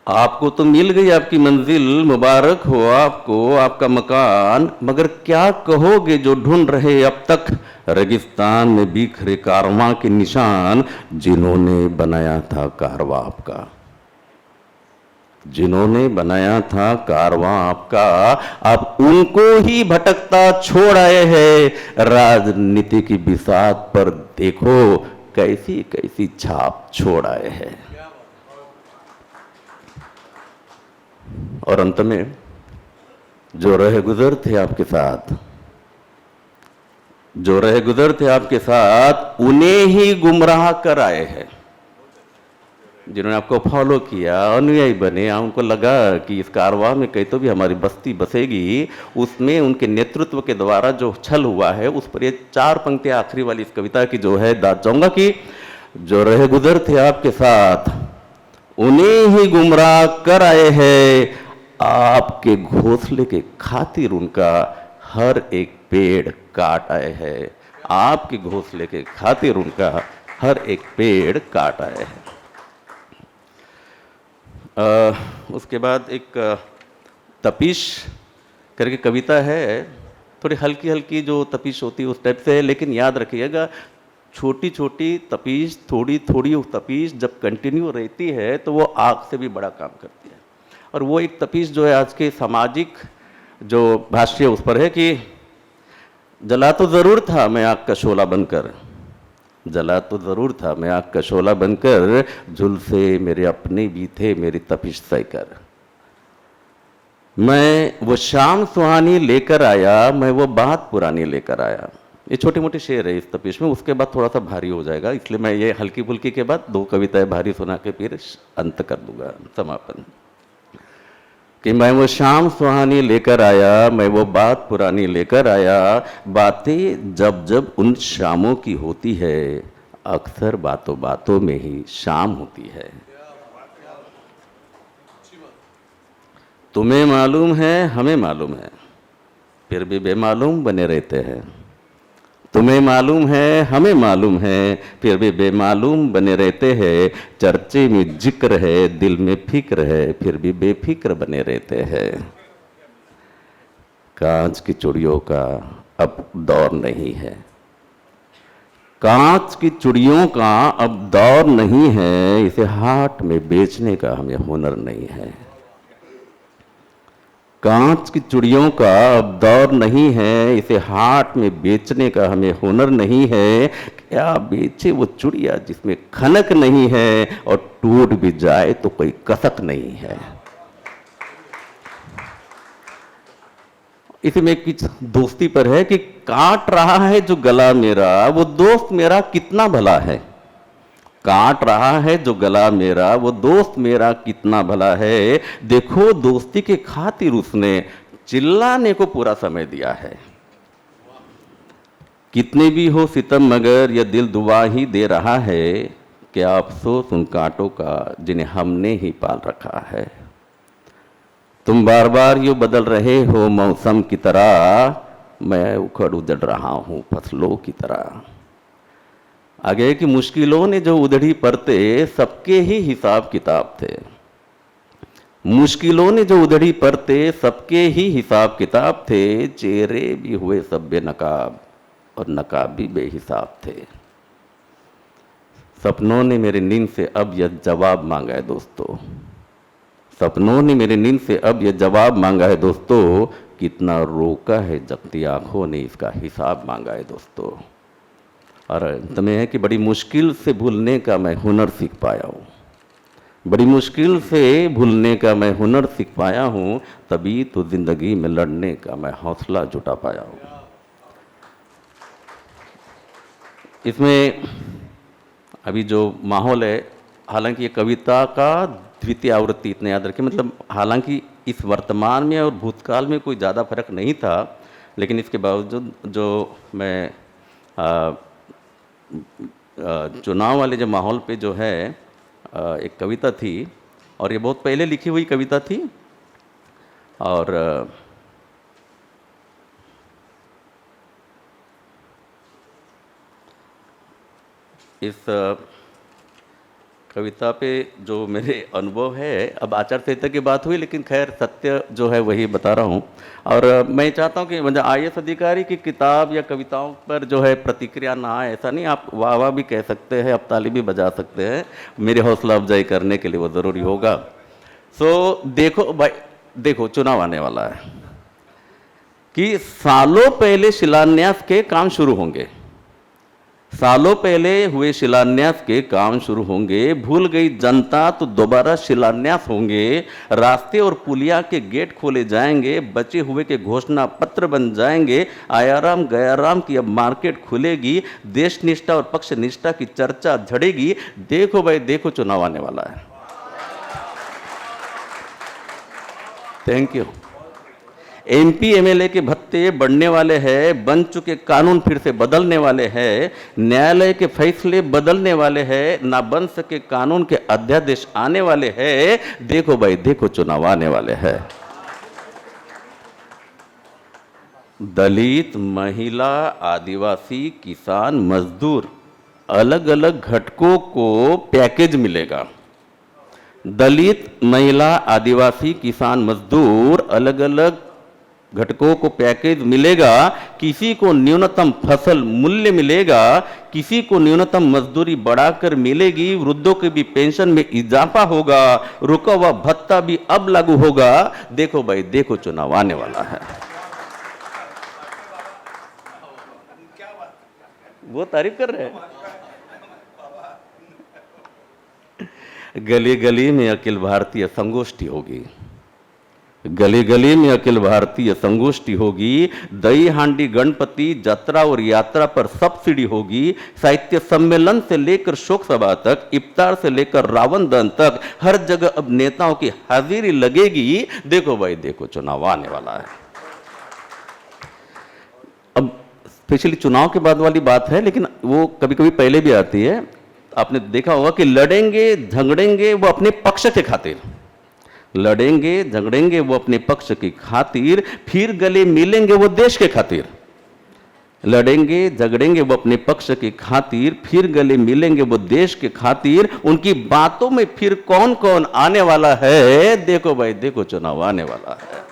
आपको तो मिल गई आपकी मंजिल, मुबारक हो आपको आपका मकान। मगर क्या कहोगे जो ढूंढ रहे अब तक रेगिस्तान में बिखरे कारवां के निशान। जिन्होंने बनाया था कारवां आपका, जिन्होंने बनाया था कारवां आपका, आप उनको ही भटकता छोड़ आए हैं। राजनीति की बिसात पर देखो कैसी कैसी छाप छोड़ आए हैं। और अंत में जो रहे गुजर थे आपके साथ, जो रहे गुजर थे आपके साथ, उन्हें ही गुमराह कर आए हैं। जिन्होंने आपको फॉलो किया, अनुयायी बने, उनको लगा कि इस कारवां में कहीं तो भी हमारी बस्ती बसेगी, उसमें उनके नेतृत्व के द्वारा जो छल हुआ है, उस पर ये 4 पंक्तियां आखिरी वाली इस कविता की जो है दाद चाहूंगा कि जो रहे गुजर थे आपके साथ, उन्हें ही गुमराह कर आए हैं। आपके घोंसले के खातिर उनका हर एक पेड़ काट आए हैं। आपके घोंसले के खातिर उनका हर एक पेड़ काट आए हैं। उसके बाद एक तपिश करके कविता है, थोड़ी हल्की हल्की जो तपिश होती है उस टाइप से है, लेकिन याद रखिएगा छोटी छोटी तपिश, थोड़ी थोड़ी तपिश जब कंटिन्यू रहती है तो वो आग से भी बड़ा काम करती है। और वो एक तपिश जो है आज के सामाजिक जो भाष्य उस पर है कि जला तो ज़रूर था मैं आग का शोला बनकर, जला तो ज़रूर था मैं आग का शोला बनकर, झुलसे मेरे अपने भी थे मेरी तपिश सहकर। मैं वो शाम सुहानी लेकर आया, मैं वो बात पुरानी लेकर आया। ये छोटी मोटी शेर है इस तपिश में, उसके बाद थोड़ा सा भारी हो जाएगा, इसलिए मैं ये हल्की फुल्की के बाद 2 कविताएं भारी सुना के फिर अंत कर दूंगा, समापन। कि मैं वो शाम सुहानी लेकर आया, मैं वो बात पुरानी लेकर आया। बातें जब जब उन शामों की होती है, अक्सर बातों बातों में ही शाम होती है। तुम्हें मालूम है हमें मालूम है फिर भी बेमालूम बने रहते हैं। तुम्हें मालूम है हमें मालूम है फिर भी बेमालूम बने रहते हैं। चर्चे में जिक्र है दिल में फिक्र है फिर भी बेफिक्र बने रहते हैं। कांच की चूड़ियों का अब दौर नहीं है। कांच की चूड़ियों का अब दौर नहीं है। इसे हाट में बेचने का हमें हुनर नहीं है। कांच की चूड़ियों का अब दौर नहीं है। इसे हाट में बेचने का हमें हुनर नहीं है। क्या बेचे वो चूड़िया जिसमें खनक नहीं है और टूट भी जाए तो कोई कसक नहीं है। इसमें कुछ दोस्ती पर है कि काट रहा है जो गला मेरा वो दोस्त मेरा कितना भला है। काट रहा है जो गला मेरा वो दोस्त मेरा कितना भला है। देखो दोस्ती के खातिर उसने चिल्लाने को पूरा समय दिया है। कितने भी हो सितम मगर यह दिल दुआ ही दे रहा है। क्या अफसोस उन कांटों का जिन्हें हमने ही पाल रखा है। तुम बार बार यूँ बदल रहे हो मौसम की तरह। मैं उखड़ उजड़ रहा हूँ फसलों की तरह। आगे कि मुश्किलों ने जो उधड़ी परते सबके ही हिसाब किताब थे। मुश्किलों ने जो उधड़ी परते सबके ही हिसाब किताब थे। चेहरे भी हुए सब बेनकाब और नकाब भी बेहिसाब थे। सपनों ने मेरी नींद से अब यह जवाब मांगा है दोस्तों। सपनों ने मेरी नींद से अब यह जवाब मांगा है दोस्तों। कितना रोका है जगती आंखों ने इसका हिसाब मांगा है दोस्तों। और अंत में है कि बड़ी मुश्किल से भूलने का मैं हुनर सीख पाया हूँ। बड़ी मुश्किल से भूलने का मैं हुनर सीख पाया हूँ। तभी तो जिंदगी में लड़ने का मैं हौसला जुटा पाया हूँ। इसमें अभी जो माहौल है, हालांकि ये कविता का द्वितीय आवृत्ति, इतने याद रखें, मतलब हालांकि इस वर्तमान में और भूतकाल में कोई ज़्यादा फर्क नहीं था, लेकिन इसके बावजूद जो मैं चुनाव वाले जो माहौल पे जो है एक कविता थी, और ये बहुत पहले लिखी हुई कविता थी, और इस कविता पे जो मेरे अनुभव है, अब आचार संहिता की बात हुई लेकिन खैर सत्य जो है वही बता रहा हूँ। और मैं चाहता हूँ कि मतलब IAS अधिकारी की किताब या कविताओं पर जो है प्रतिक्रिया ना आए, ऐसा नहीं, आप वाह वाह भी कह सकते हैं, आप ताली भी बजा सकते हैं, मेरी हौसला अफजाई करने के लिए वो ज़रूरी होगा। सो देखो भाई, देखो चुनाव आने वाला है कि सालों पहले शिलान्यास के काम शुरू होंगे। सालों पहले हुए शिलान्यास के काम शुरू होंगे। भूल गई जनता तो दोबारा शिलान्यास होंगे। रास्ते और पुलिया के गेट खोले जाएंगे। बचे हुए के घोषणा पत्र बन जाएंगे। आयाराम गयाराम की अब मार्केट खुलेगी। देश निष्ठा और पक्ष निष्ठा की चर्चा झड़ेगी। देखो भाई देखो, चुनाव आने वाला है। Thank you. MP MLA के भत्ते बढ़ने वाले हैं। बन चुके कानून फिर से बदलने वाले हैं। न्यायालय के फैसले बदलने वाले हैं। ना बन सके कानून के अध्यादेश आने वाले हैं। देखो भाई देखो, चुनाव आने वाले हैं। दलित, महिला, आदिवासी, किसान, मजदूर, अलग अलग घटकों को पैकेज मिलेगा। दलित, महिला, आदिवासी, किसान, मजदूर, अलग अलग घटकों को पैकेज मिलेगा। किसी को न्यूनतम फसल मूल्य मिलेगा। किसी को न्यूनतम मजदूरी बढ़ाकर मिलेगी। वृद्धों के भी पेंशन में इजाफा होगा। रुका हुआ भत्ता भी अब लागू होगा। देखो भाई देखो, चुनाव आने वाला है। वो तारीफ कर रहे हैं। गली गली में अखिल भारतीय संगोष्ठी होगी। गली गली में अखिल भारतीय संगोष्ठी होगी। दही हांडी गणपति यात्रा और यात्रा पर सब्सिडी होगी। साहित्य सम्मेलन से लेकर शोक सभा तक, इफ्तार से लेकर रावण दहन तक, हर जगह अब नेताओं की हाजिरी लगेगी। देखो भाई देखो, चुनाव आने वाला है। अब स्पेशली चुनाव के बाद वाली बात है, लेकिन वो कभी कभी पहले भी आती है। आपने देखा होगा कि लड़ेंगे झगड़ेंगे वो अपने पक्ष के खातिर। लड़ेंगे झगड़ेंगे वो अपने पक्ष की खातिर, फिर गले मिलेंगे वो देश के खातिर। लड़ेंगे झगड़ेंगे वो अपने पक्ष की खातिर, फिर गले मिलेंगे वो देश के खातिर। उनकी बातों में फिर कौन कौन आने वाला है, देखो भाई देखो, चुनाव आने वाला है।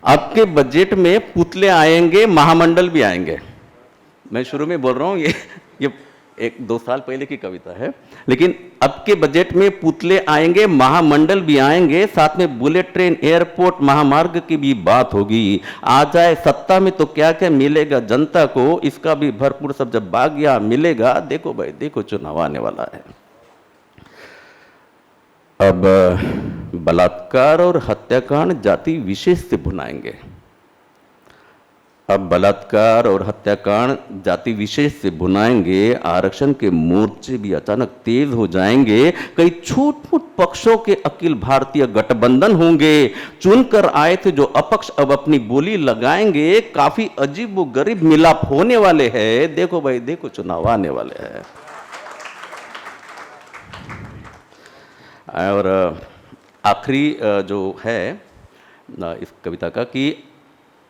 आपके बजट में पुतले आएंगे, महामंडल भी आएंगे। मैं शुरू में बोल रहा हूं ये 1-2 साल पहले की कविता है, लेकिन अब के बजट में पुतले आएंगे, महामंडल भी आएंगे, साथ में बुलेट ट्रेन, एयरपोर्ट, महामार्ग की भी बात होगी। आ जाए सत्ता में तो क्या क्या मिलेगा जनता को, इसका भी भरपूर सब जब भाग्य मिलेगा। देखो भाई देखो, चुनाव आने वाला है। अब बलात्कार और हत्याकांड जाति विशेष से भुनाएंगे। अब बलात्कार और हत्याकांड जाति विशेष से भुनाएंगे। आरक्षण के मोर्चे भी अचानक तेज हो जाएंगे। कई छूट-फूट पक्षों के अखिल भारतीय गठबंधन होंगे। चुनकर आए थे जो अपक्ष अब अपनी बोली लगाएंगे। काफी अजीब व गरीब मिलाप होने वाले हैं। देखो भाई देखो, चुनाव आने वाले हैं। और आखिरी जो है इस कविता का कि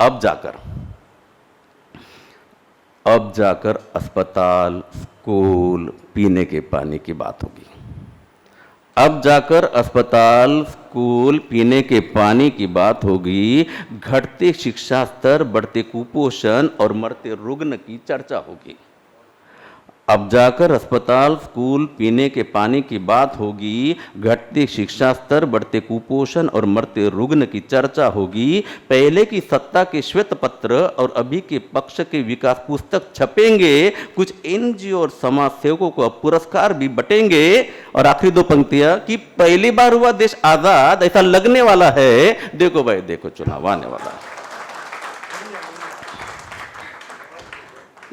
अब जाकर अस्पताल, स्कूल, पीने के पानी की बात होगी। अब जाकर अस्पताल, स्कूल, पीने के पानी की बात होगी। घटते शिक्षा स्तर, बढ़ते कुपोषण और मरते रुग्ण की चर्चा होगी। अब जाकर अस्पताल, स्कूल, पीने के पानी की बात होगी। घटते शिक्षा स्तर, बढ़ते कुपोषण और मरते रुग्ण की चर्चा होगी। पहले की सत्ता के श्वेत पत्र और अभी के पक्ष के विकास पुस्तक छपेंगे। कुछ एनजीओ और समाज सेवकों को अब पुरस्कार भी बटेंगे। और आखिरी 2 पंक्तियां कि पहली बार हुआ देश आजाद, ऐसा लगने वाला है। देखो भाई देखो, चुनाव आने वाला है।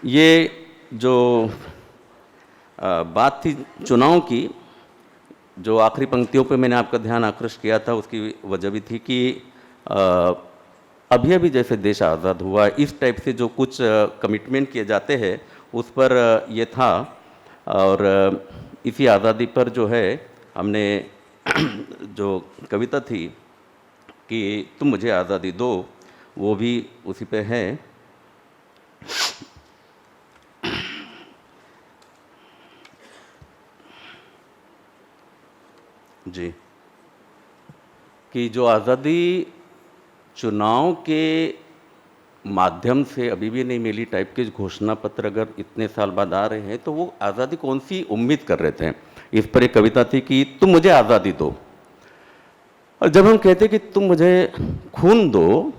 ये जो बात थी चुनाव की, जो आखिरी पंक्तियों पे मैंने आपका ध्यान आकृष्ट किया था, उसकी वजह भी थी कि अभी जैसे देश आज़ाद हुआ, इस टाइप से जो कुछ कमिटमेंट किए जाते हैं उस पर ये था। और इसी आज़ादी पर जो है हमने जो कविता थी कि तुम मुझे आज़ादी दो, वो भी उसी पे है। जी, कि जो आज़ादी चुनाव के माध्यम से अभी भी नहीं मिली टाइप के घोषणा पत्र अगर इतने साल बाद आ रहे हैं, तो वो आज़ादी कौन सी उम्मीद कर रहे थे। इस पर एक कविता थी कि तुम मुझे आज़ादी दो, और जब हम कहते कि तुम मुझे खून दो,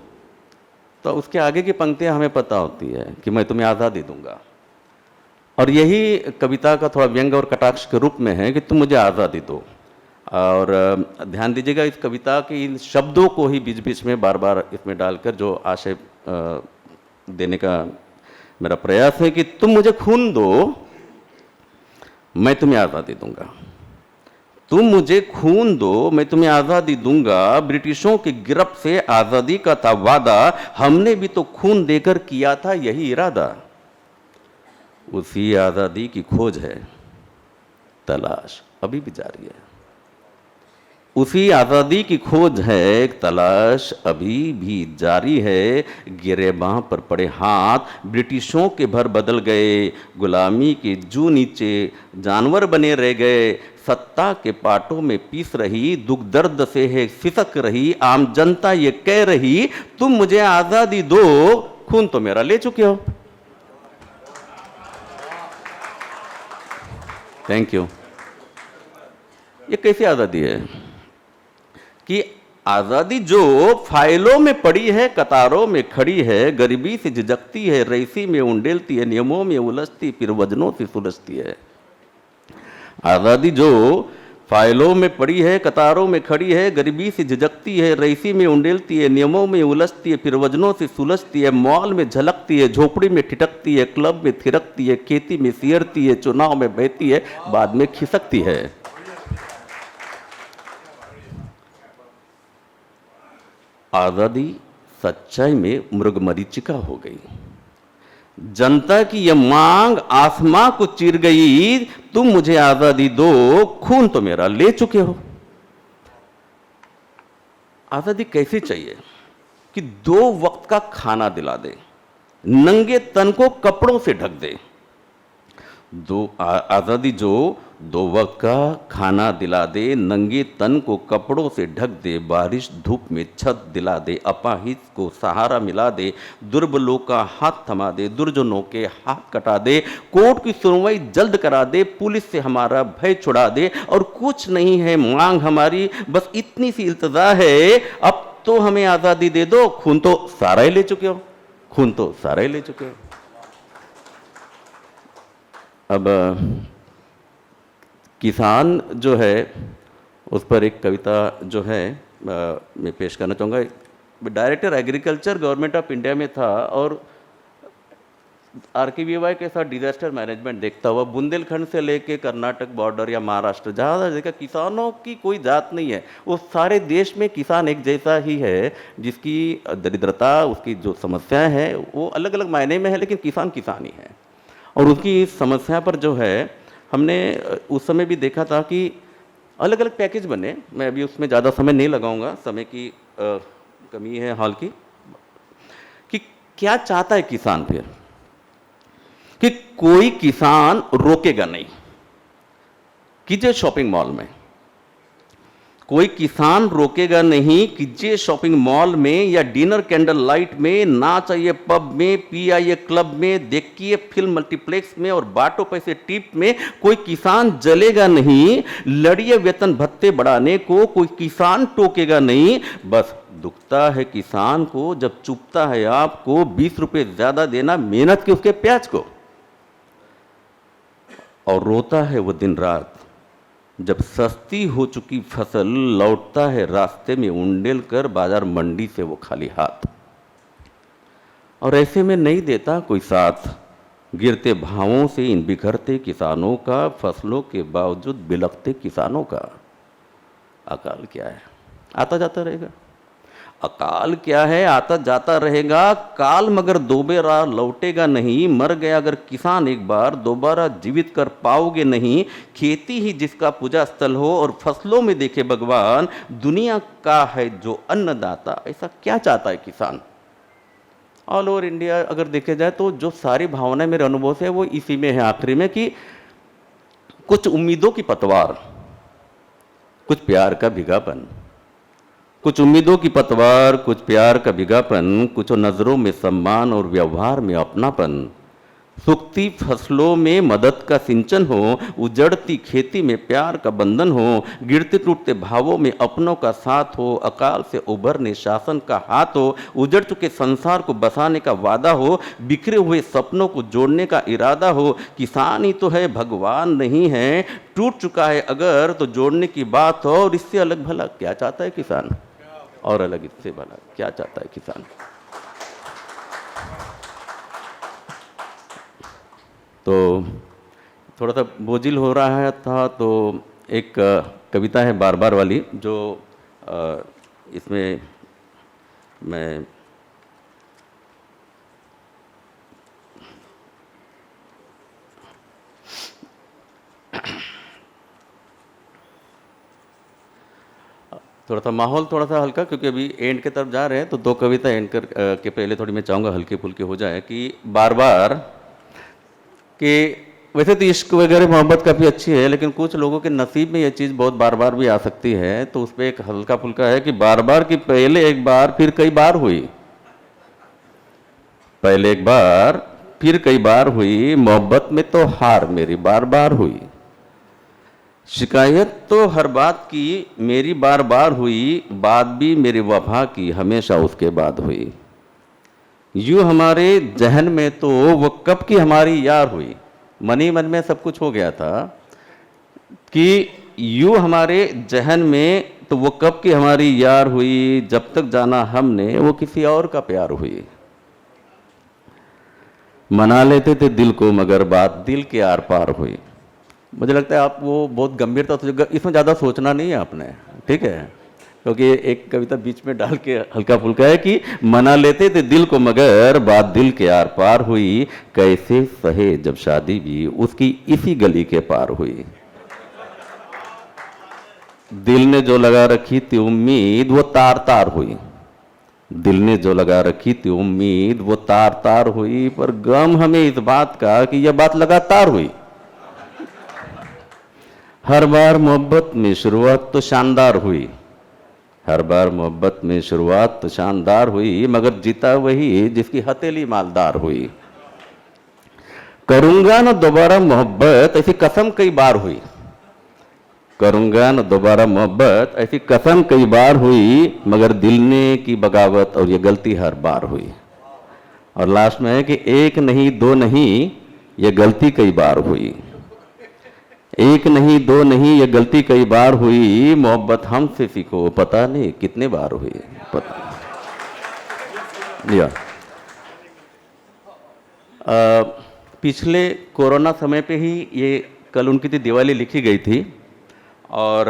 तो उसके आगे की पंक्तियां हमें पता होती है कि मैं तुम्हें आज़ादी दूंगा। और यही कविता का थोड़ा व्यंग और कटाक्ष के रूप में है कि तुम मुझे आज़ादी दो। और ध्यान दीजिएगा, इस कविता के इन शब्दों को ही बीच बीच में बार बार इसमें डालकर जो आशय देने का मेरा प्रयास है कि तुम मुझे खून दो, मैं तुम्हें आज़ादी दूंगा। तुम मुझे खून दो, मैं तुम्हें आज़ादी दूंगा। ब्रिटिशों की गिरफ्त से आज़ादी का था वादा, हमने भी तो खून देकर किया था यही इरादा। उसी आज़ादी की खोज है, तलाश अभी भी जारी है। उसी आज़ादी की खोज है, तलाश अभी भी जारी है। गिरेबां पर पड़े हाथ ब्रिटिशों के भर बदल गए, गुलामी के जू नीचे जानवर बने रह गए। सत्ता के पाटों में पीस रही, दुख दर्द से है सिसक रही। आम जनता ये कह रही, तुम मुझे आज़ादी दो, खून तो मेरा ले चुके हो। Thank you. ये कैसी आज़ादी है कि आज़ादी जो फाइलों में पड़ी है, कतारों में खड़ी है, गरीबी से झिझकती है, रईसी में उंडेलती है, नियमों में उलझती, फिर वजनों से सुलझती है। आज़ादी जो फाइलों में पड़ी है, कतारों में खड़ी है, गरीबी से झिझकती है, रईसी में उंडेलती है, नियमों में उलझती है, फिर वजनों से सुलझती है। मॉल में झलकती है, झोपड़ी में ठिठकती है, क्लब में थिरकती है, खेती में सियरती है, चुनाव में बहती है, बाद में खिसकती है। आज़ादी सच्चाई में मृगमरीचिका हो गई। जनता की यह मांग आसमां को चीर गई, तुम मुझे आज़ादी दो, खून तो मेरा ले चुके हो। आज़ादी कैसी चाहिए कि 2 वक्त का खाना दिला दे, नंगे तन को कपड़ों से ढक दे। आज़ादी जो 2 वक्त का खाना दिला दे, नंगे तन को कपड़ों से ढक दे, बारिश धूप में छत दिला दे, अपाहिज को सहारा मिला दे, दुर्बलों का हाथ थमा दे, दुर्जनों के हाथ कटा दे, कोर्ट की सुनवाई जल्द करा दे, पुलिस से हमारा भय छुड़ा दे, और कुछ नहीं है मांग हमारी, बस इतनी सी इल्तजा है, अब तो हमें आज़ादी दे दो। खून तो सारा ही ले चुके हो, खून तो सारा ही ले चुके हो। अब किसान जो है उस पर एक कविता जो है मैं पेश करना चाहूँगा। Director agriculture government of India में था और RKVY के साथ डिजास्टर मैनेजमेंट देखता हुआ बुंदेलखंड से लेके कर्नाटक बॉर्डर या महाराष्ट्र जहाँ देखा किसानों की कोई जात नहीं है, वो सारे देश में किसान एक जैसा ही है, जिसकी दरिद्रता उसकी जो समस्याएं हैं वो अलग अलग मायने में है, लेकिन किसान किसान ही है। और उसकी समस्या पर जो है हमने उस समय भी देखा था कि अलग अलग पैकेज बने। मैं अभी उसमें ज़्यादा समय नहीं लगाऊंगा, समय की कमी है हाल की। कि क्या चाहता है किसान फिर कि कोई किसान रोकेगा नहीं, कीजिए शॉपिंग मॉल में, कोई किसान रोकेगा नहीं, कीजिए शॉपिंग मॉल में या डिनर कैंडल लाइट में, ना चाहिए पब में, PIA क्लब में, देखिए फिल्म मल्टीप्लेक्स में और बाटो पैसे टिप में, कोई किसान जलेगा नहीं। लड़िए वेतन भत्ते बढ़ाने को कोई किसान टोकेगा नहीं। बस दुखता है किसान को जब चुपता है आपको 20 रुपए ज्यादा देना मेहनत के उसके प्याज को, और रोता है वो दिन रात जब सस्ती हो चुकी फसल लौटता है रास्ते में उंडेल कर बाजार मंडी से वो खाली हाथ। और ऐसे में नहीं देता कोई साथ, गिरते भावों से इन बिखरते किसानों का, फसलों के बावजूद बिलखते किसानों का। अकाल क्या है, आता जाता रहेगा। अकाल क्या है, आता जाता रहेगा। काल मगर दोबारा लौटेगा नहीं। मर गया अगर किसान एक बार, दोबारा जीवित कर पाओगे नहीं। खेती ही जिसका पूजा स्थल हो और फसलों में देखे भगवान, दुनिया का है जो अन्नदाता, ऐसा क्या चाहता है किसान। ऑल ओवर इंडिया अगर देखे जाए तो जो सारी भावनाएं मेरे अनुभव से वो इसी में है आखिरी में, कि कुछ उम्मीदों की पतवार, कुछ प्यार का भिगापन, कुछ उम्मीदों की पतवार, कुछ प्यार का भिगापन, कुछ नजरों में सम्मान और व्यवहार में अपनापन। सूखती फसलों में मदद का सिंचन हो, उजड़ती खेती में प्यार का बंधन हो, गिरते टूटते भावों में अपनों का साथ हो, अकाल से उभरने शासन का हाथ हो, उजड़ चुके संसार को बसाने का वादा हो, बिखरे हुए सपनों को जोड़ने का इरादा हो। किसान ही तो है, भगवान नहीं है। टूट चुका है अगर तो जोड़ने की बात हो, और इससे अलग भला क्या चाहता है किसान, और अलग इससे भला क्या चाहता है किसान। तो थोड़ा सा बोझिल हो रहा था, तो एक कविता है बार बार वाली, जो इसमें मैं थोड़ा सा माहौल थोड़ा सा हल्का, क्योंकि अभी एंड के तरफ जा रहे हैं, तो 2 कविता एंड कर के पहले थोड़ी मैं चाहूँगा हल्के फुल्के हो जाए। कि बार बार कि वैसे तो इश्क वगैरह मोहब्बत काफ़ी अच्छी है, लेकिन कुछ लोगों के नसीब में ये चीज़ बहुत बार बार भी आ सकती है, तो उस पर एक हल्का फुल्का है कि बार बार की पहले एक बार फिर कई बार हुई, पहले एक बार फिर कई बार हुई, मोहब्बत में तो हार मेरी बार बार हुई। शिकायत तो हर बात की मेरी बार बार हुई, बात भी मेरी वफा की हमेशा उसके बाद हुई। यूँ हमारे जहन में तो वो कब की हमारी यार हुई, मन ही मन में सब कुछ हो गया था कि यूँ हमारे जहन में तो वो कब की हमारी यार हुई, जब तक जाना हमने वो किसी और का प्यार हुई। मना लेते थे दिल को मगर बात दिल के आर पार हुई। मुझे लगता है आप वो बहुत गंभीरता से, इसमें ज़्यादा सोचना नहीं है आपने, ठीक है, क्योंकि एक कविता बीच में डाल के हल्का फुल्का है कि मना लेते थे दिल को मगर बात दिल के आर पार हुई, कैसे सहे जब शादी भी उसकी इसी गली के पार हुई। दिल ने जो लगा रखी थी उम्मीद वो तार तार हुई। दिल ने जो लगा रखी थी उम्मीद वो तार तार हुई, पर गम हमें इस बात का कि यह बात लगातार हुई। हर बार मोहब्बत में शुरुआत तो शानदार हुई, हर बार मोहब्बत में शुरुआत तो शानदार हुई, मगर जीता वही जिसकी हथेली मालदार हुई। करूंगा ना दोबारा मोहब्बत ऐसी कसम कई बार हुई, करूंगा न दोबारा मोहब्बत ऐसी कसम कई बार हुई, मगर दिल ने की बगावत और ये गलती हर बार हुई। और लास्ट में है कि एक नहीं दो नहीं ये गलती कई बार हुई, एक नहीं दो नहीं ये गलती कई बार हुई, मोहब्बत हमसे सीखो पता नहीं कितने बार हुई, पता नहीं। पिछले कोरोना समय पे ही ये कल उनकी थी दिवाली लिखी गई थी, और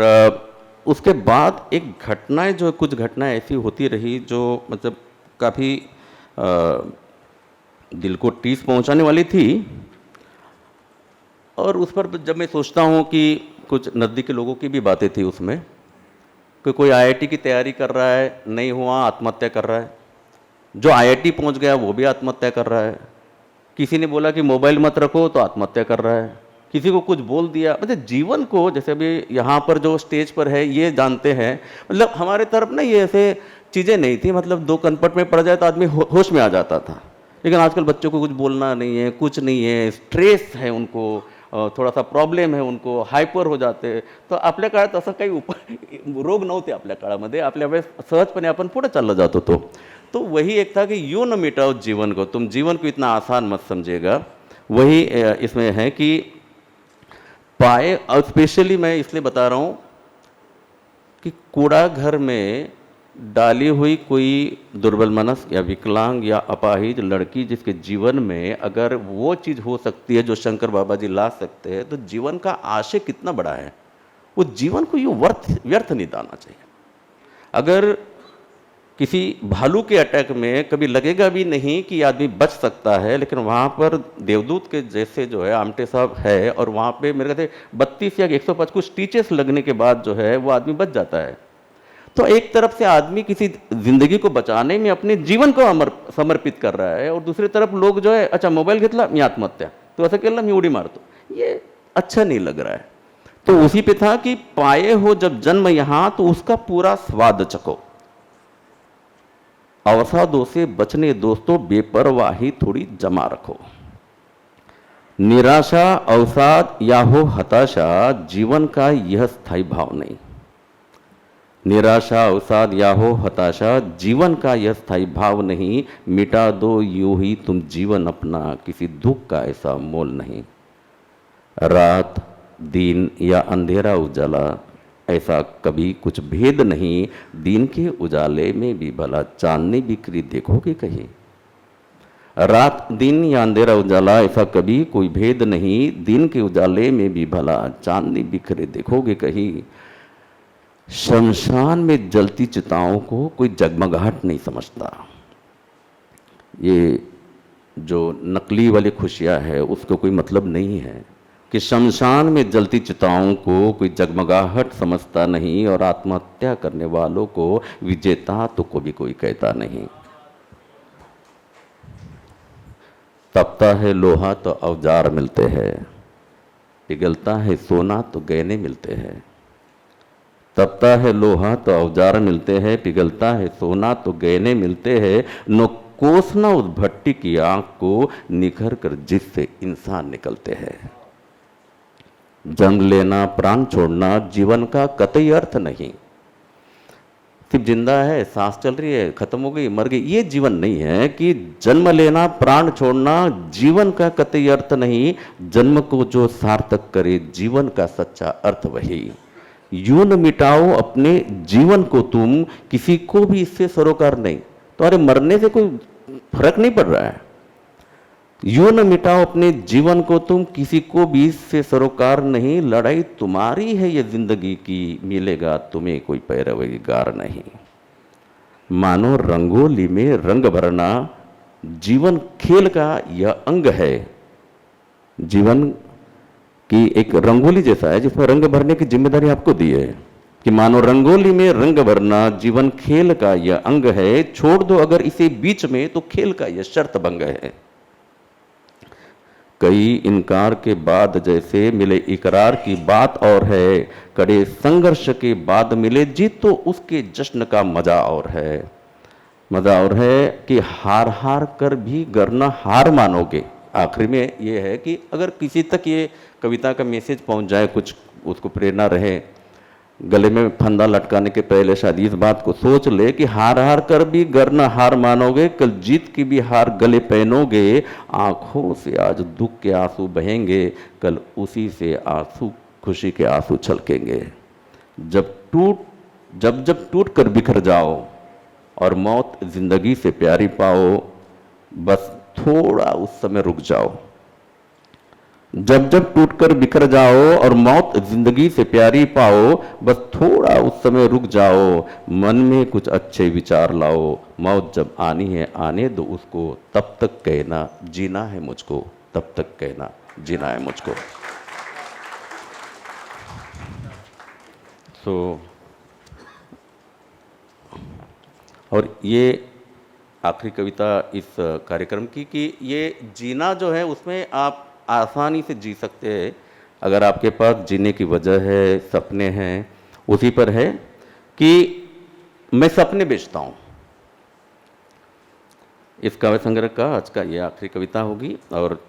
उसके बाद एक घटनाएं जो कुछ घटनाएं ऐसी होती रही जो मतलब काफ़ी दिल को ठेस पहुंचाने वाली थी। और उस पर जब मैं सोचता हूं कि कुछ नज़दीकी लोगों की भी बातें थी उसमें कि कोई आईआईटी की तैयारी कर रहा है, नहीं हुआ आत्महत्या कर रहा है, जो आईआईटी पहुंच गया वो भी आत्महत्या कर रहा है, किसी ने बोला कि मोबाइल मत रखो तो आत्महत्या कर रहा है, किसी को कुछ बोल दिया। मतलब जीवन को, जैसे अभी यहाँ पर जो स्टेज पर है ये जानते हैं, मतलब हमारे तरफ ना ये ऐसे चीज़ें नहीं थी, मतलब दो कनपट में पड़ जाए तो आदमी होश में आ जाता था। लेकिन आजकल बच्चों को कुछ बोलना नहीं है, कुछ नहीं है, स्ट्रेस है उनको, थोड़ा सा प्रॉब्लेम है उनको, हायपर हो जाते। तर आपल्या काळात असं काही रोग नव्हते आपल्या काळामध्ये, आपल्या वेळेस सहजपणे आपण पुढे चालला जात होतो। तो वही एक था कि यूं न मिटाओ जीवन को, तुम जीवन को इतना आसान मत समझिएगा। वही इसमें है कि पाए, और स्पेशली मैं इसलिए बता रहा हूँ कि कूड़ा घर में डाली हुई कोई दुर्बल मनस या विकलांग या अपाहिज लड़की जिसके जीवन में अगर वो चीज़ हो सकती है जो शंकर बाबा जी ला सकते हैं, तो जीवन का आशय कितना बड़ा है। वो जीवन को यूँ व्यर्थ नहीं दाना चाहिए। अगर किसी भालू के अटैक में कभी लगेगा भी नहीं कि आदमी बच सकता है, लेकिन वहाँ पर देवदूत के जैसे जो है आमटे साहब है, और वहाँ पे मेरे कहते 32 या 105 कुछ टीचर्स लगने के बाद जो है वो आदमी बच जाता है। तो एक तरफ से आदमी किसी जिंदगी को बचाने में अपने जीवन को समर्पित कर रहा है, और दूसरी तरफ लोग जो है अच्छा मोबाईल घेतला मी आत्महत्या, तो असं केलं मी उडी मारतो, ये अच्छा नहीं लग रहा है। तो उसी पे था कि पाए हो जब जन्म यहाँ तो उसका पूरा स्वाद चखो, अवसादों से बचने दोस्तों बेपरवाही थोड़ी जमा रखो। निराशा, अवसाद या हो हताशा जीवन का यह स्थायी भाव नहीं। निराशा, अवसाद या हो हताशा जीवन का यह स्थायी भाव नहीं। मिटा दो यूं ही तुम जीवन अपना, किसी दुख का ऐसा मोल नहीं। रात, दिन या अंधेरा उजाला ऐसा कभी कुछ भेद नहीं। दिन के उजाले में भी भला चांदनी बिखरी देखोगे कहीं। रात, दिन या अंधेरा उजाला ऐसा कभी कोई भेद नहीं। दिन के उजाले में भी भला चांदनी बिखरे देखोगे कहीं। शमशान में जलती चिताओं को कोई जगमगाहट नहीं समझता। ये जो नकली वाली खुशियाँ है उसको कोई मतलब नहीं है कि शमशान में जलती चिताओं को कोई जगमगाहट समझता नहीं, और आत्महत्या करने वालों को विजेता तो कभी कोई कहता नहीं। तपता है लोहा तो औजार मिलते हैं, पिघलता है सोना तो गहने मिलते हैं। तपता है लोहा तो औजार मिलते हैं, पिघलता है सोना तो गहने मिलते हैं। नो कोसना उस भट्टी की आंख को निखर कर जिससे इंसान निकलते हैं। जन्म लेना, प्राण छोड़ना जीवन का कतई अर्थ नहीं। सिर्फ जिंदा है, सांस चल रही है, खत्म हो गई, मर गई, ये जीवन नहीं है। कि जन्म लेना, प्राण छोड़ना जीवन का कतई अर्थ नहीं। जन्म को जो सार्थक करे जीवन का सच्चा अर्थ वही। यूं न मिटाओ अपने जीवन को तुम, किसी को भी इससे सरोकार नहीं। तुम्हारे मरने से कोई फर्क नहीं पड़ रहा है। यूं न मिटाओ अपने जीवन को तुम, किसी को भी इससे सरोकार नहीं। लड़ाई तुम्हारी है ये जिंदगी की, मिलेगा तुम्हें कोई पैरवीगार नहीं। मानो रंगोली में रंग भरना जीवन खेल का यह अंग है। जीवन की एक रंगोली जैसा है जिसमें रंग भरने की जिम्मेदारी आपको दी है। कि मानो रंगोली में रंग भरना जीवन खेल का यह अंग है, छोड़ दो अगर इसे बीच में तो खेल का यह शर्त भंग है। कई इनकार के बाद जैसे मिले इकरार की बात और है, कड़े संघर्ष के बाद मिले जीत तो उसके जश्न का मजा और है। मजा और है कि हार हार कर भी गरना हार मानोगे। आखिरी में ये है कि अगर किसी तक ये कविता का मैसेज पहुंच जाए, कुछ उसको प्रेरणा रहे, गले में फंदा लटकाने के पहले शायद इस बात को सोच ले कि हार हार कर भी गरना हार मानोगे, कल जीत की भी हार गले पहनोगे। आंखों से आज दुख के आंसू बहेंगे, कल उसी से आंसू खुशी के आंसू छलकेंगे। जब टूट कर बिखर जाओ और मौत जिंदगी से प्यारी पाओ, बस थोड़ा उस समय रुक जाओ। जब टूटकर बिखर जाओ और मौत जिंदगी से प्यारी पाओ, बस थोड़ा उस समय रुक जाओ। मन में कुछ अच्छे विचार लाओ, मौत जब आनी है आने दो उसको, तब तक कहना जीना है मुझको, तब तक कहना जीना है मुझको। और ये आखिरी कविता इस कार्यक्रम की कि ये जीना जो है उसमें आप आसानी से जी सकते हैं अगर आपके पास जीने की वजह है, सपने हैं। उसी पर है कि मैं सपने बेचता हूँ। इस काव्य संग्रह का आज का ये आखिरी कविता होगी। और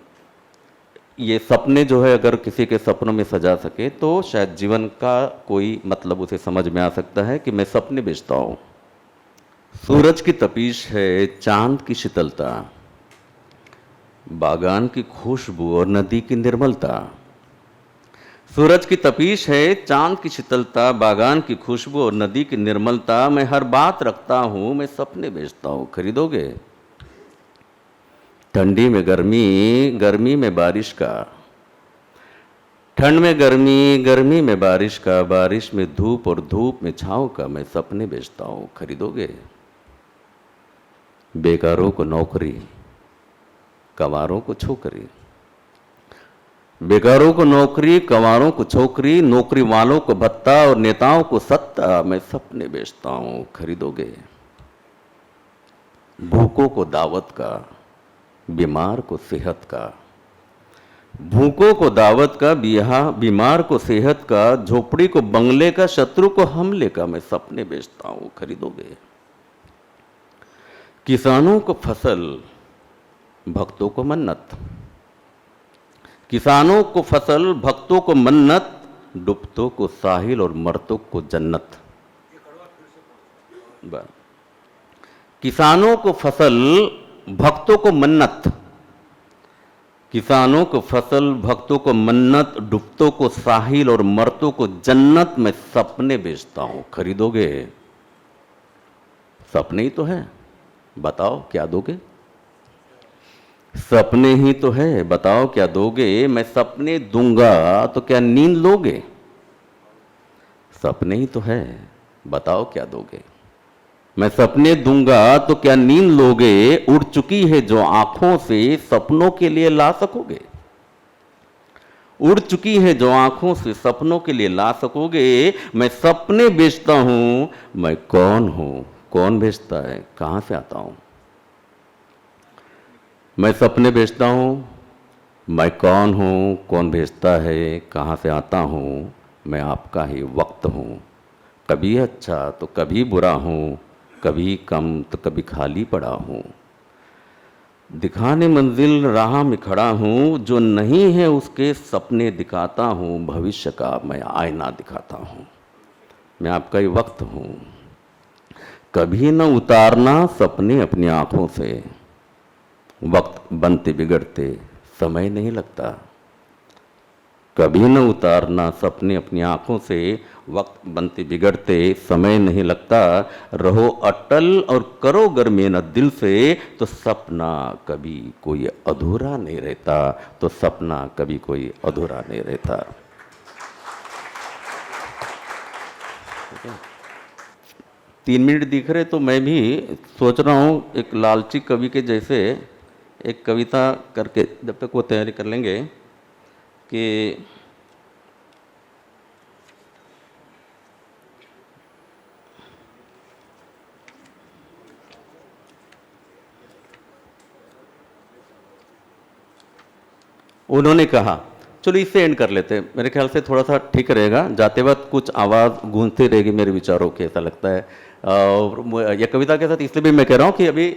ये सपने जो है अगर किसी के सपनों में सजा सके तो शायद जीवन का कोई मतलब उसे समझ में आ सकता है कि मैं सपने बेचता हूँ। सूरज की तपिश है, चांद की शीतलता, बागान की खुशबू और नदी की निर्मलता। सूरज की तपिश है, चांद की शीतलता, बागान की खुशबू और नदी की निर्मलता। मैं हर बात रखता हूं, मैं सपने बेचता हूं, खरीदोगे? ठंडी में गर्मी, गर्मी में बारिश का, ठंड में गर्मी, गर्मी में बारिश का, बारिश में धूप और धूप में छांव का मैं सपने बेचता हूं, खरीदोगे? बेकारों को नौकरी, कंवारों को छोकरी, बेकारों को नौकरी, कंवारों को छोकरी, नौकरी वालों को भत्ता और नेताओं को सत्ता, मैं सपने बेचता हूं, खरीदोगे? भूखों को दावत का, बीमार को सेहत का, भूखों को दावत का, बीमार को सेहत का, झोपड़ी को बंगले का, शत्रु को हमले का, मैं सपने बेचता हूं, खरीदोगे? किसानों को फसल, भक्तों को मन्नत, किसानों को फसल, भक्तों को मन्नत, डूबतों को साहिल और मरतों को जन्नत। किसानों को फसल, भक्तों को मन्नत, किसानों को फसल, भक्तों को मन्नत, डूबतों को साहिल और मरतों को जन्नत, मैं सपने बेचता हूं, खरीदोगे? सपने ही तो है, बताओ क्या दोगे? सपने ही तो है, बताओ क्या दोगे? मैं सपने दूंगा तो क्या नींद लोगे? सपने ही तो है, बताओ क्या दोगे? मैं सपने दूंगा तो क्या नींद लोगे? उड़ चुकी है जो आंखों से, सपनों के लिए ला सकोगे? उड़ चुकी है जो आंखों से, सपनों के लिए ला सकोगे? मैं सपने बेचता हूं, मैं कौन हूं? कौन बेचता है? कहां से आता हूं? मैं सपने बेचता हूं, मैं कौन हूं? कौन बेचता है? कहां से आता हूं? मैं आपका ही वक्त हूं। कभी अच्छा तो कभी बुरा हूं, कभी कम तो कभी खाली पड़ा हूं। दिखाने मंजिल राह में खड़ा हूं, जो नहीं है उसके सपने दिखाता हूं। भविष्य का मैं आईना दिखाता हूं। मैं आपका ही वक्त हूं। कभी न उतारना सपने अपनी आंखों से, वक्त बनते बिगड़ते समय नहीं लगता। कभी न उतारना सपने अपनी आंखों से, वक्त बनते बिगड़ते समय नहीं लगता। रहो अटल और करो अगर मेहनत दिल से, तो सपना कभी कोई अधूरा नहीं रहता। तो सपना कभी कोई अधूरा नहीं रहता। 3 मिनट दिख रहे तो मैं भी सोच रहा हूँ एक लालची कवि के जैसे एक कविता करके, जब तक वो तैयारी कर लेंगे, कि उन्होंने कहा, चलो इससे एंड कर लेते हैं, मेरे ख्याल से थोड़ा सा ठीक रहेगा, जाते वक्त कुछ आवाज़ गूंजती रहेगी मेरे विचारों की, ऐसा लगता है। और यह कविता के साथ इसलिए भी मैं कह रहा हूँ कि अभी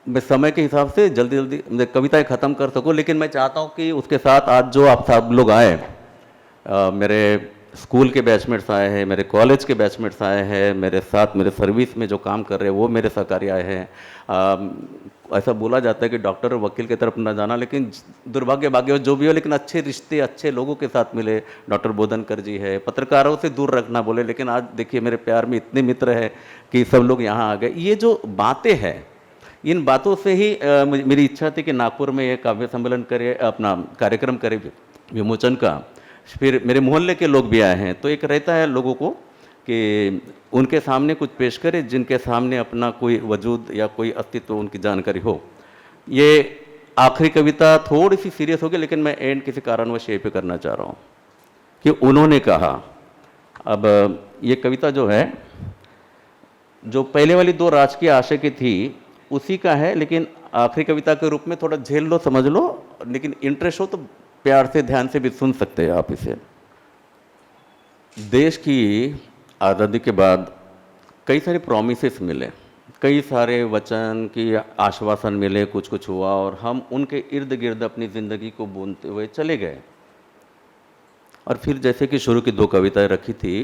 मैं समय के हिसाब से जल्दी जल्दी कविताएं ख़त्म कर सकूँ, लेकिन मैं चाहता हूँ कि उसके साथ आज जो आप सब लोग आए, मेरे स्कूल के बैचमेट्स आए हैं, मेरे कॉलेज के बैचमेट्स आए हैं, मेरे साथ मेरे सर्विस में जो काम कर रहे हैं वो मेरे सहकारी आए हैं। ऐसा बोला जाता है कि डॉक्टर और वकील की तरफ न जाना, लेकिन दुर्भाग्य भाग्य जो भी हो, लेकिन अच्छे रिश्ते अच्छे लोगों के साथ मिले। डॉक्टर बोधनकर जी है, पत्रकारों से दूर रखना बोले, लेकिन आज देखिए मेरे प्यार में इतने मित्र हैं कि सब लोग यहाँ आ गए। ये जो बातें हैं, इन बातों से ही मेरी इच्छा थी कि नागपुर में ये काव्य सम्मेलन करे, अपना कार्यक्रम करे विमोचन का। फिर मेरे मोहल्ले के लोग भी आए हैं, तो एक रहता है लोगों को कि उनके सामने कुछ पेश करे जिनके सामने अपना कोई वजूद या कोई अस्तित्व उनकी जानकारी हो। ये आखिरी कविता थोड़ी सी सीरियस होगी, लेकिन मैं एंड किसी कारणवश यहीं पे करना चाह रहा हूँ कि उन्होंने कहा। अब ये कविता जो है, जो पहले वाली दो राजकीय आशय की थी उसी का है, लेकिन आखिरी कविता के रूप में थोड़ा झेल लो, समझ लो, लेकिन इंटरेस्ट हो तो प्यार से ध्यान से भी सुन सकते हैं आप इसे। देश की आज़ादी के बाद कई सारे प्रॉमिसेस मिले, कई सारे वचन की आश्वासन मिले, कुछ कुछ हुआ और हम उनके इर्द गिर्द अपनी ज़िंदगी को बुनते हुए चले गए। और फिर जैसे कि शुरू की दो कविताएं रखी थी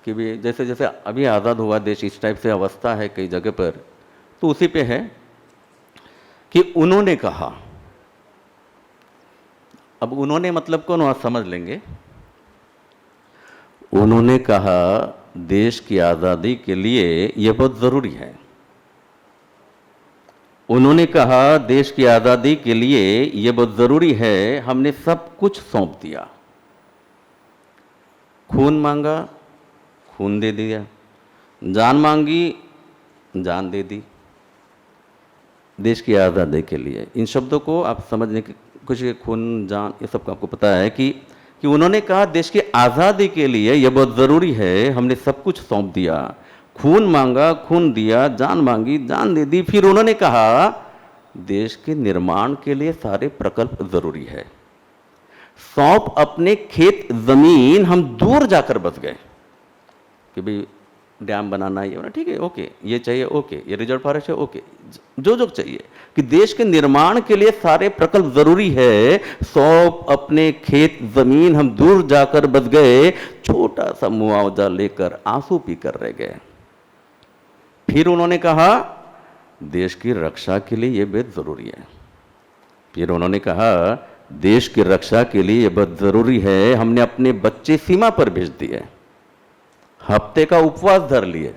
कि भी जैसे जैसे अभी आज़ाद हुआ देश, इस टाइप से अवस्था है कई जगह पर, तो उसी पे है कि उन्होंने कहा। अब उन्होंने मतलब कौन, आप समझ लेंगे। उन्होंने कहा देश की आज़ादी के लिए यह बहुत ज़रूरी है। उन्होंने कहा देश की आज़ादी के लिए यह बहुत ज़रूरी है, हमने सब कुछ सौंप दिया। खून मांगा, खून दे दिया, जान मांगी, जान दे दी, देश की आज़ादी के लिए। इन शब्दों को आप समझने की कुछ, खून जान ये सब आपको पता है कि उन्होंने कहा देश की आज़ादी के लिए यह बहुत ज़रूरी है, हमने सब कुछ सौंप दिया। खून मांगा, खून दिया, जान मांगी, जान दे दी। फिर उन्होंने कहा देश के निर्माण के लिए सारे प्रकल्प ज़रूरी है। सौंप अपने खेत ज़मीन हम दूर जाकर बस गए कि भाई डैम बनाना, ये ठीक है, ओके, ये चाहिए, ओके, ये रिजर्व फॉरेस्ट है, ओके, जो चाहिए, कि देश के निर्माण के लिए सारे प्रकल्प जरूरी है। सौंप अपने खेत जमीन हम दूर जाकर बस गए, छोटा सा मुआवजा लेकर आंसू पीकर रह गए। फिर उन्होंने कहा देश की रक्षा के लिए यह बेहद जरूरी है। फिर उन्होंने कहा देश की रक्षा के लिए यह बहुत जरूरी है, हमने अपने बच्चे सीमा पर भेज दिए, हफ्ते का उपवास धर लिए।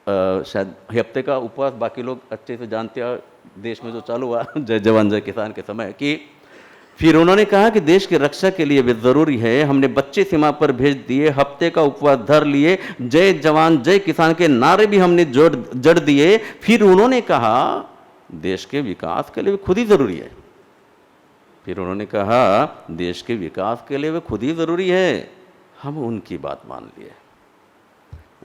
शायद हफ्ते का उपवास बाकी लोग अच्छे से जानते हैं, देश में जो चालू हुआ जय जवान जय किसान के समय कि फिर उन्होंने कहा कि देश की रक्षा के लिए भी जरूरी है, हमने बच्चे सीमा पर भेज दिए, हफ्ते का उपवास धर लिए, जय जवान जय किसान के नारे भी हमने जड़ दिए। फिर उन्होंने कहा देश के विकास के लिए भी खुद ही जरूरी है। फिर उन्होंने कहा देश के विकास के लिए भी खुद ही जरूरी है, हम उनकी बात मान लिए।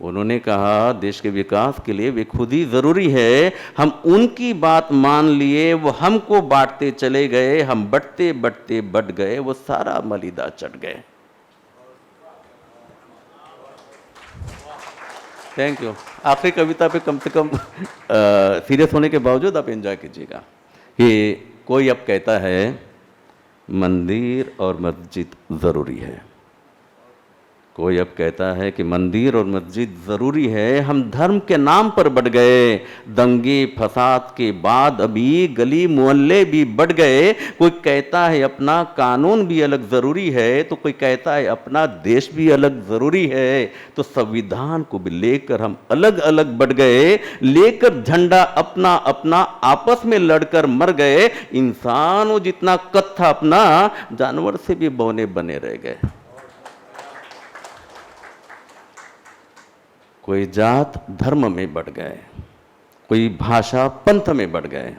उन्होंने कहा देश के विकास के लिए वे खुद ही जरूरी है, हम उनकी बात मान लिए, वो हमको बांटते चले गए, हम बढ़ते बढ़ते बढ़ गए, वो सारा मलिदा चढ़ गए। Thank you. आखिरी कविता पे कम से कम सीरियस होने के बावजूद आप एंजॉय कीजिएगा कि कोई अब कहता है मंदिर और मस्जिद जरूरी है, कोई अब कहता है कि मंदिर और मस्जिद ज़रूरी है, हम धर्म के नाम पर बढ़ गए, दंगे फसाद के बाद अभी गली मोहल्ले भी बढ़ गए। कोई कहता है अपना कानून भी अलग ज़रूरी है, तो कोई कहता है अपना देश भी अलग ज़रूरी है। तो संविधान को भी लेकर हम अलग अलग बढ़ गए, लेकर झंडा अपना अपना आपस में लड़कर मर गए। इंसान वो जितना कद था अपना, जानवर से भी बौने बने रह गए। कोई जात धर्म में बढ़ गए, कोई भाषा पंथ में बढ़ गए,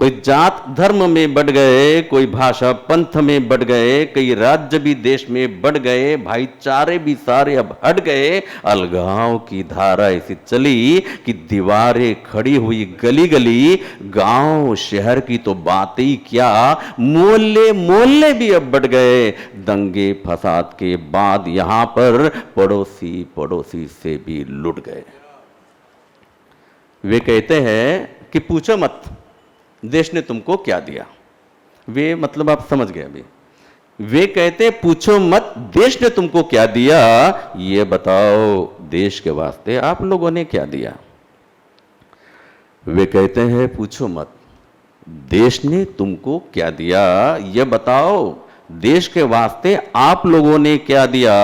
कोई जात धर्म में बढ़ गए, कोई भाषा पंथ में बढ़ गए, कई राज्य भी देश में बढ़ गए, भाईचारे भी सारे अब हट गए। अलगाव की धारा ऐसी चली कि दीवारें खड़ी हुई गली गली, गांव शहर की तो बातें ही क्या, मोहल्ले मोहल्ले भी अब बढ़ गए। दंगे फसाद के बाद यहां पर पड़ोसी पड़ोसी से भी लुट गए। वे कहते हैं कि पूछो मत देश ने तुमको क्या दिया। वे मतलब आप समझ गए अभी। वे कहते हैं पूछो मत देश ने तुमको क्या दिया, ये बताओ देश के वास्ते आप लोगों ने क्या दिया। वे कहते हैं पूछो मत देश ने तुमको क्या दिया, ये बताओ देश के वास्ते आप लोगों ने क्या दिया।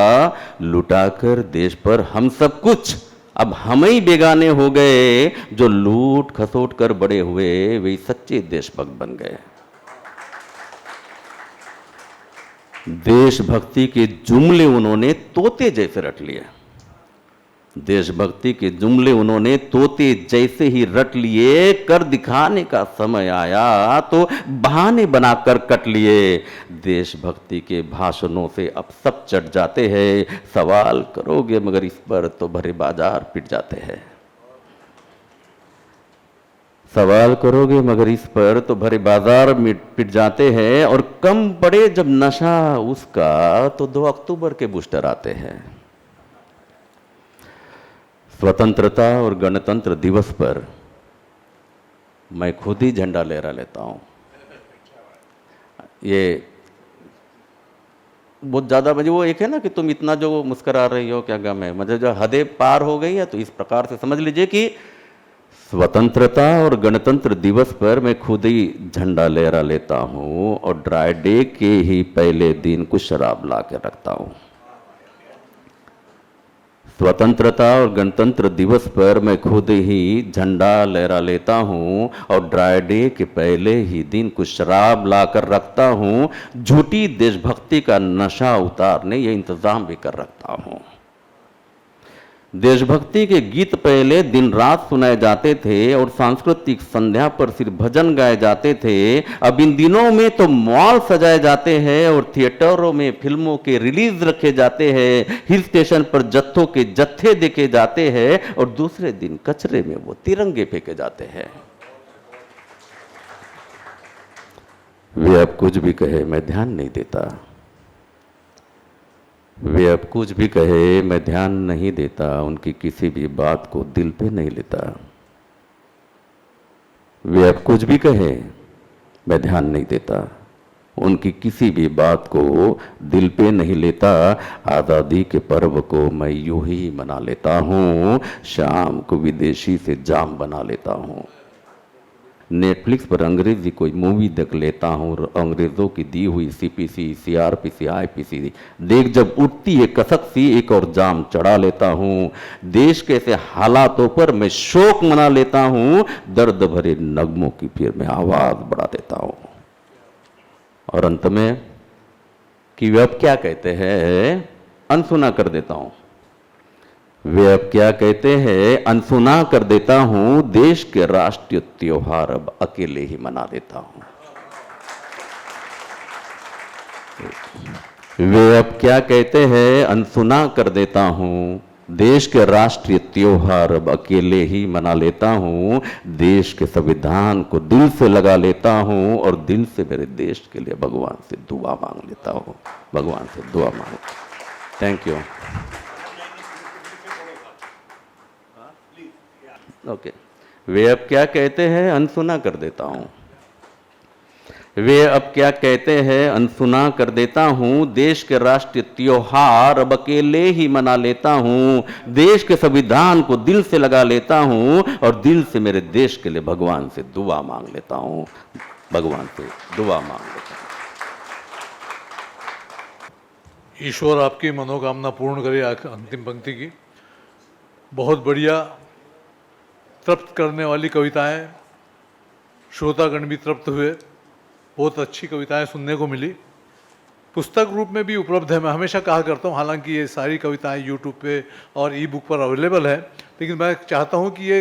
लुटाकर देश पर हम सब कुछ, अब हम ही बेगाने हो गए। जो लूट खसोट कर बड़े हुए वे सच्चे देशभक्त बन गए। देशभक्ति के जुमले उन्होंने तोते जैसे रट लिए। देशभक्ति के जुमले उन्होंने तोते जैसे ही रट लिए। कर दिखाने का समय आया तो बहाने बनाकर कट लिए। देशभक्ति के भाषणों से अब सब चट जाते हैं। सवाल करोगे मगर इस पर तो भरे बाजार पिट जाते हैं। सवाल करोगे मगर इस पर तो भरे बाजार पिट जाते हैं। और कम पड़े जब नशा उसका तो 2 अक्टूबर के बूस्टर आते हैं। स्वतंत्रता और गणतंत्र दिवस पर मैं खुद ही झंडा लहरा लेता हूं। ये बहुत ज़्यादा मुझे वो एक है ना कि तुम इतना जो मुस्करा रही हो क्या गम है, मुझे जो हदें पार हो गई है। तो इस प्रकार से समझ लीजिए कि स्वतंत्रता और गणतंत्र दिवस पर मैं खुद ही झंडा लहरा लेता हूं और ड्राई डे के ही पहले दिन कुछ शराब ला के रखता हूं। स्वतंत्रता और गणतंत्र दिवस पर मैं खुद ही झंडा लहरा लेता हूं और ड्राई डे के पहले ही दिन कुछ शराब लाकर रखता हूं। झूठी देशभक्ति का नशा उतारने ये इंतजाम भी कर रखता हूं। देशभक्ति के गीत पहले दिन रात सुनाए जाते थे और सांस्कृतिक संध्या पर सिर्फ भजन गाए जाते थे। अब इन दिनों में तो मॉल सजाए जाते हैं और थिएटरों में फिल्मों के रिलीज रखे जाते हैं। हिल स्टेशन पर जत्थों के जत्थे देखे जाते हैं और दूसरे दिन कचरे में वो तिरंगे फेंके जाते हैं। वे अब कुछ भी कहे मैं ध्यान नहीं देता। वे अब कुछ भी कहे मैं ध्यान नहीं देता। उनकी किसी भी बात को दिल पे नहीं लेता। वे अब कुछ भी कहे मैं ध्यान नहीं देता। उनकी किसी भी बात को दिल पे नहीं लेता। आज़ादी के पर्व को मैं यूं ही मना लेता हूँ। शाम को विदेशी से जाम बना लेता हूँ। नेटफ्लिक्स पर अंग्रेजी कोई मूवी देख लेता हूँ और अंग्रेज़ों की दी हुई CPC, CRPC, IPC देख जब उठती है कसक सी एक और जाम चढ़ा लेता हूँ। देश के ऐसे हालातों पर मैं शोक मना लेता हूँ। दर्द भरे नगमों की फिर मैं आवाज़ बढ़ा देता हूँ। और अंत में कि वे अब क्या कहते हैं अनसुना कर देता हूँ। वे अब क्या कहते हैं अनसुना कर देता हूं। देश के राष्ट्रीय त्योहार अब अकेले ही मना देता हूं। वे अब क्या कहते हैं अनसुना कर देता हूं। देश के राष्ट्रीय त्योहार अब अकेले ही मना लेता हूं। देश के संविधान को दिल से लगा लेता हूं और दिल से मेरे देश के लिए भगवान से दुआ मांग लेता हूं। भगवान से दुआ मांग। Thank you. ओके। वे अब क्या कहते हैं अनसुना कर देता हूं। वे अब क्या कहते हैं अनसुना कर देता हूं। देश के राष्ट्रीय त्योहार अब अकेले ही मना लेता हूं। देश के संविधान को दिल से लगा लेता हूं और दिल से मेरे देश के लिए भगवान से दुआ मांग लेता हूं। भगवान से दुआ मांग लेता हूं। ईश्वर आपकी मनोकामना पूर्ण करे। अंतिम पंक्ति की बहुत बढ़िया तृप्त करने वाली कविताएं, श्रोतागण भी तृप्त हुए। बहुत अच्छी कविताएं सुनने को मिली। पुस्तक रूप में भी उपलब्ध है। मैं हमेशा कहा करता हूँ, हालांकि ये सारी कविताएं यूट्यूब पे और ई-बुक पर अवेलेबल है, लेकिन मैं चाहता हूँ कि ये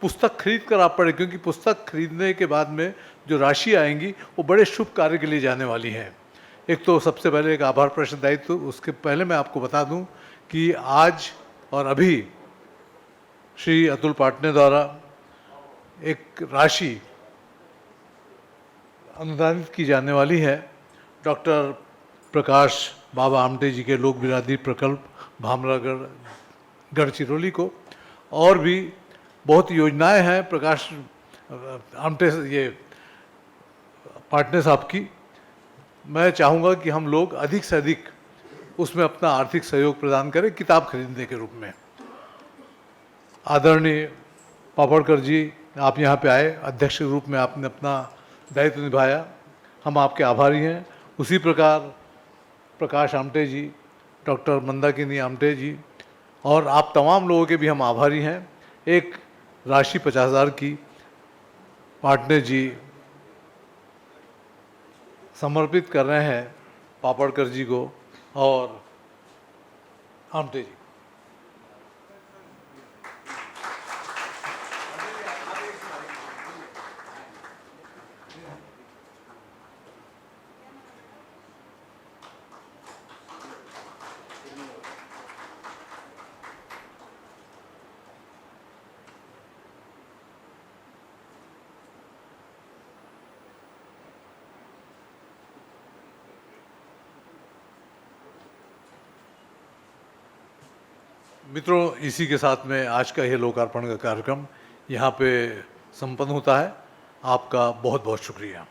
पुस्तक खरीद कर आप पढ़ें, क्योंकि पुस्तक खरीदने के बाद में जो राशि आएंगी वो बड़े शुभ कार्य के लिए जाने वाली हैं। एक तो सबसे पहले एक आभार प्रश्न दायित्व, उसके पहले मैं आपको बता दूं कि आज और अभी श्री अतुल पाटने द्वारा एक राशि अनुदानित की जाने वाली है डॉक्टर प्रकाश बाबा आमटे जी के लोक बिरादरी प्रकल्प भामरागढ़ गढ़चिरौली को। और भी बहुत योजनाएं हैं प्रकाश आमटे ये पाटने साहब की। मैं चाहूँगा कि हम लोग अधिक से अधिक उसमें अपना आर्थिक सहयोग प्रदान करें किताब खरीदने के रूप में। आदरणीय पापड़कर जी, आप यहाँ पे आए, अध्यक्ष के रूप में आपने अपना दायित्व निभाया, हम आपके आभारी हैं। उसी प्रकार प्रकाश आमटे जी, डॉक्टर मंदाकिनी आमटे जी और आप तमाम लोगों के भी हम आभारी हैं। एक राशि 50,000 की पाटने जी समर्पित कर रहे हैं पापड़कर जी को और आमटे जी। मित्रों, इसी के साथ में आज का यह लोकार्पण का कार्यक्रम यहाँ पे संपन्न होता है। आपका बहुत बहुत शुक्रिया।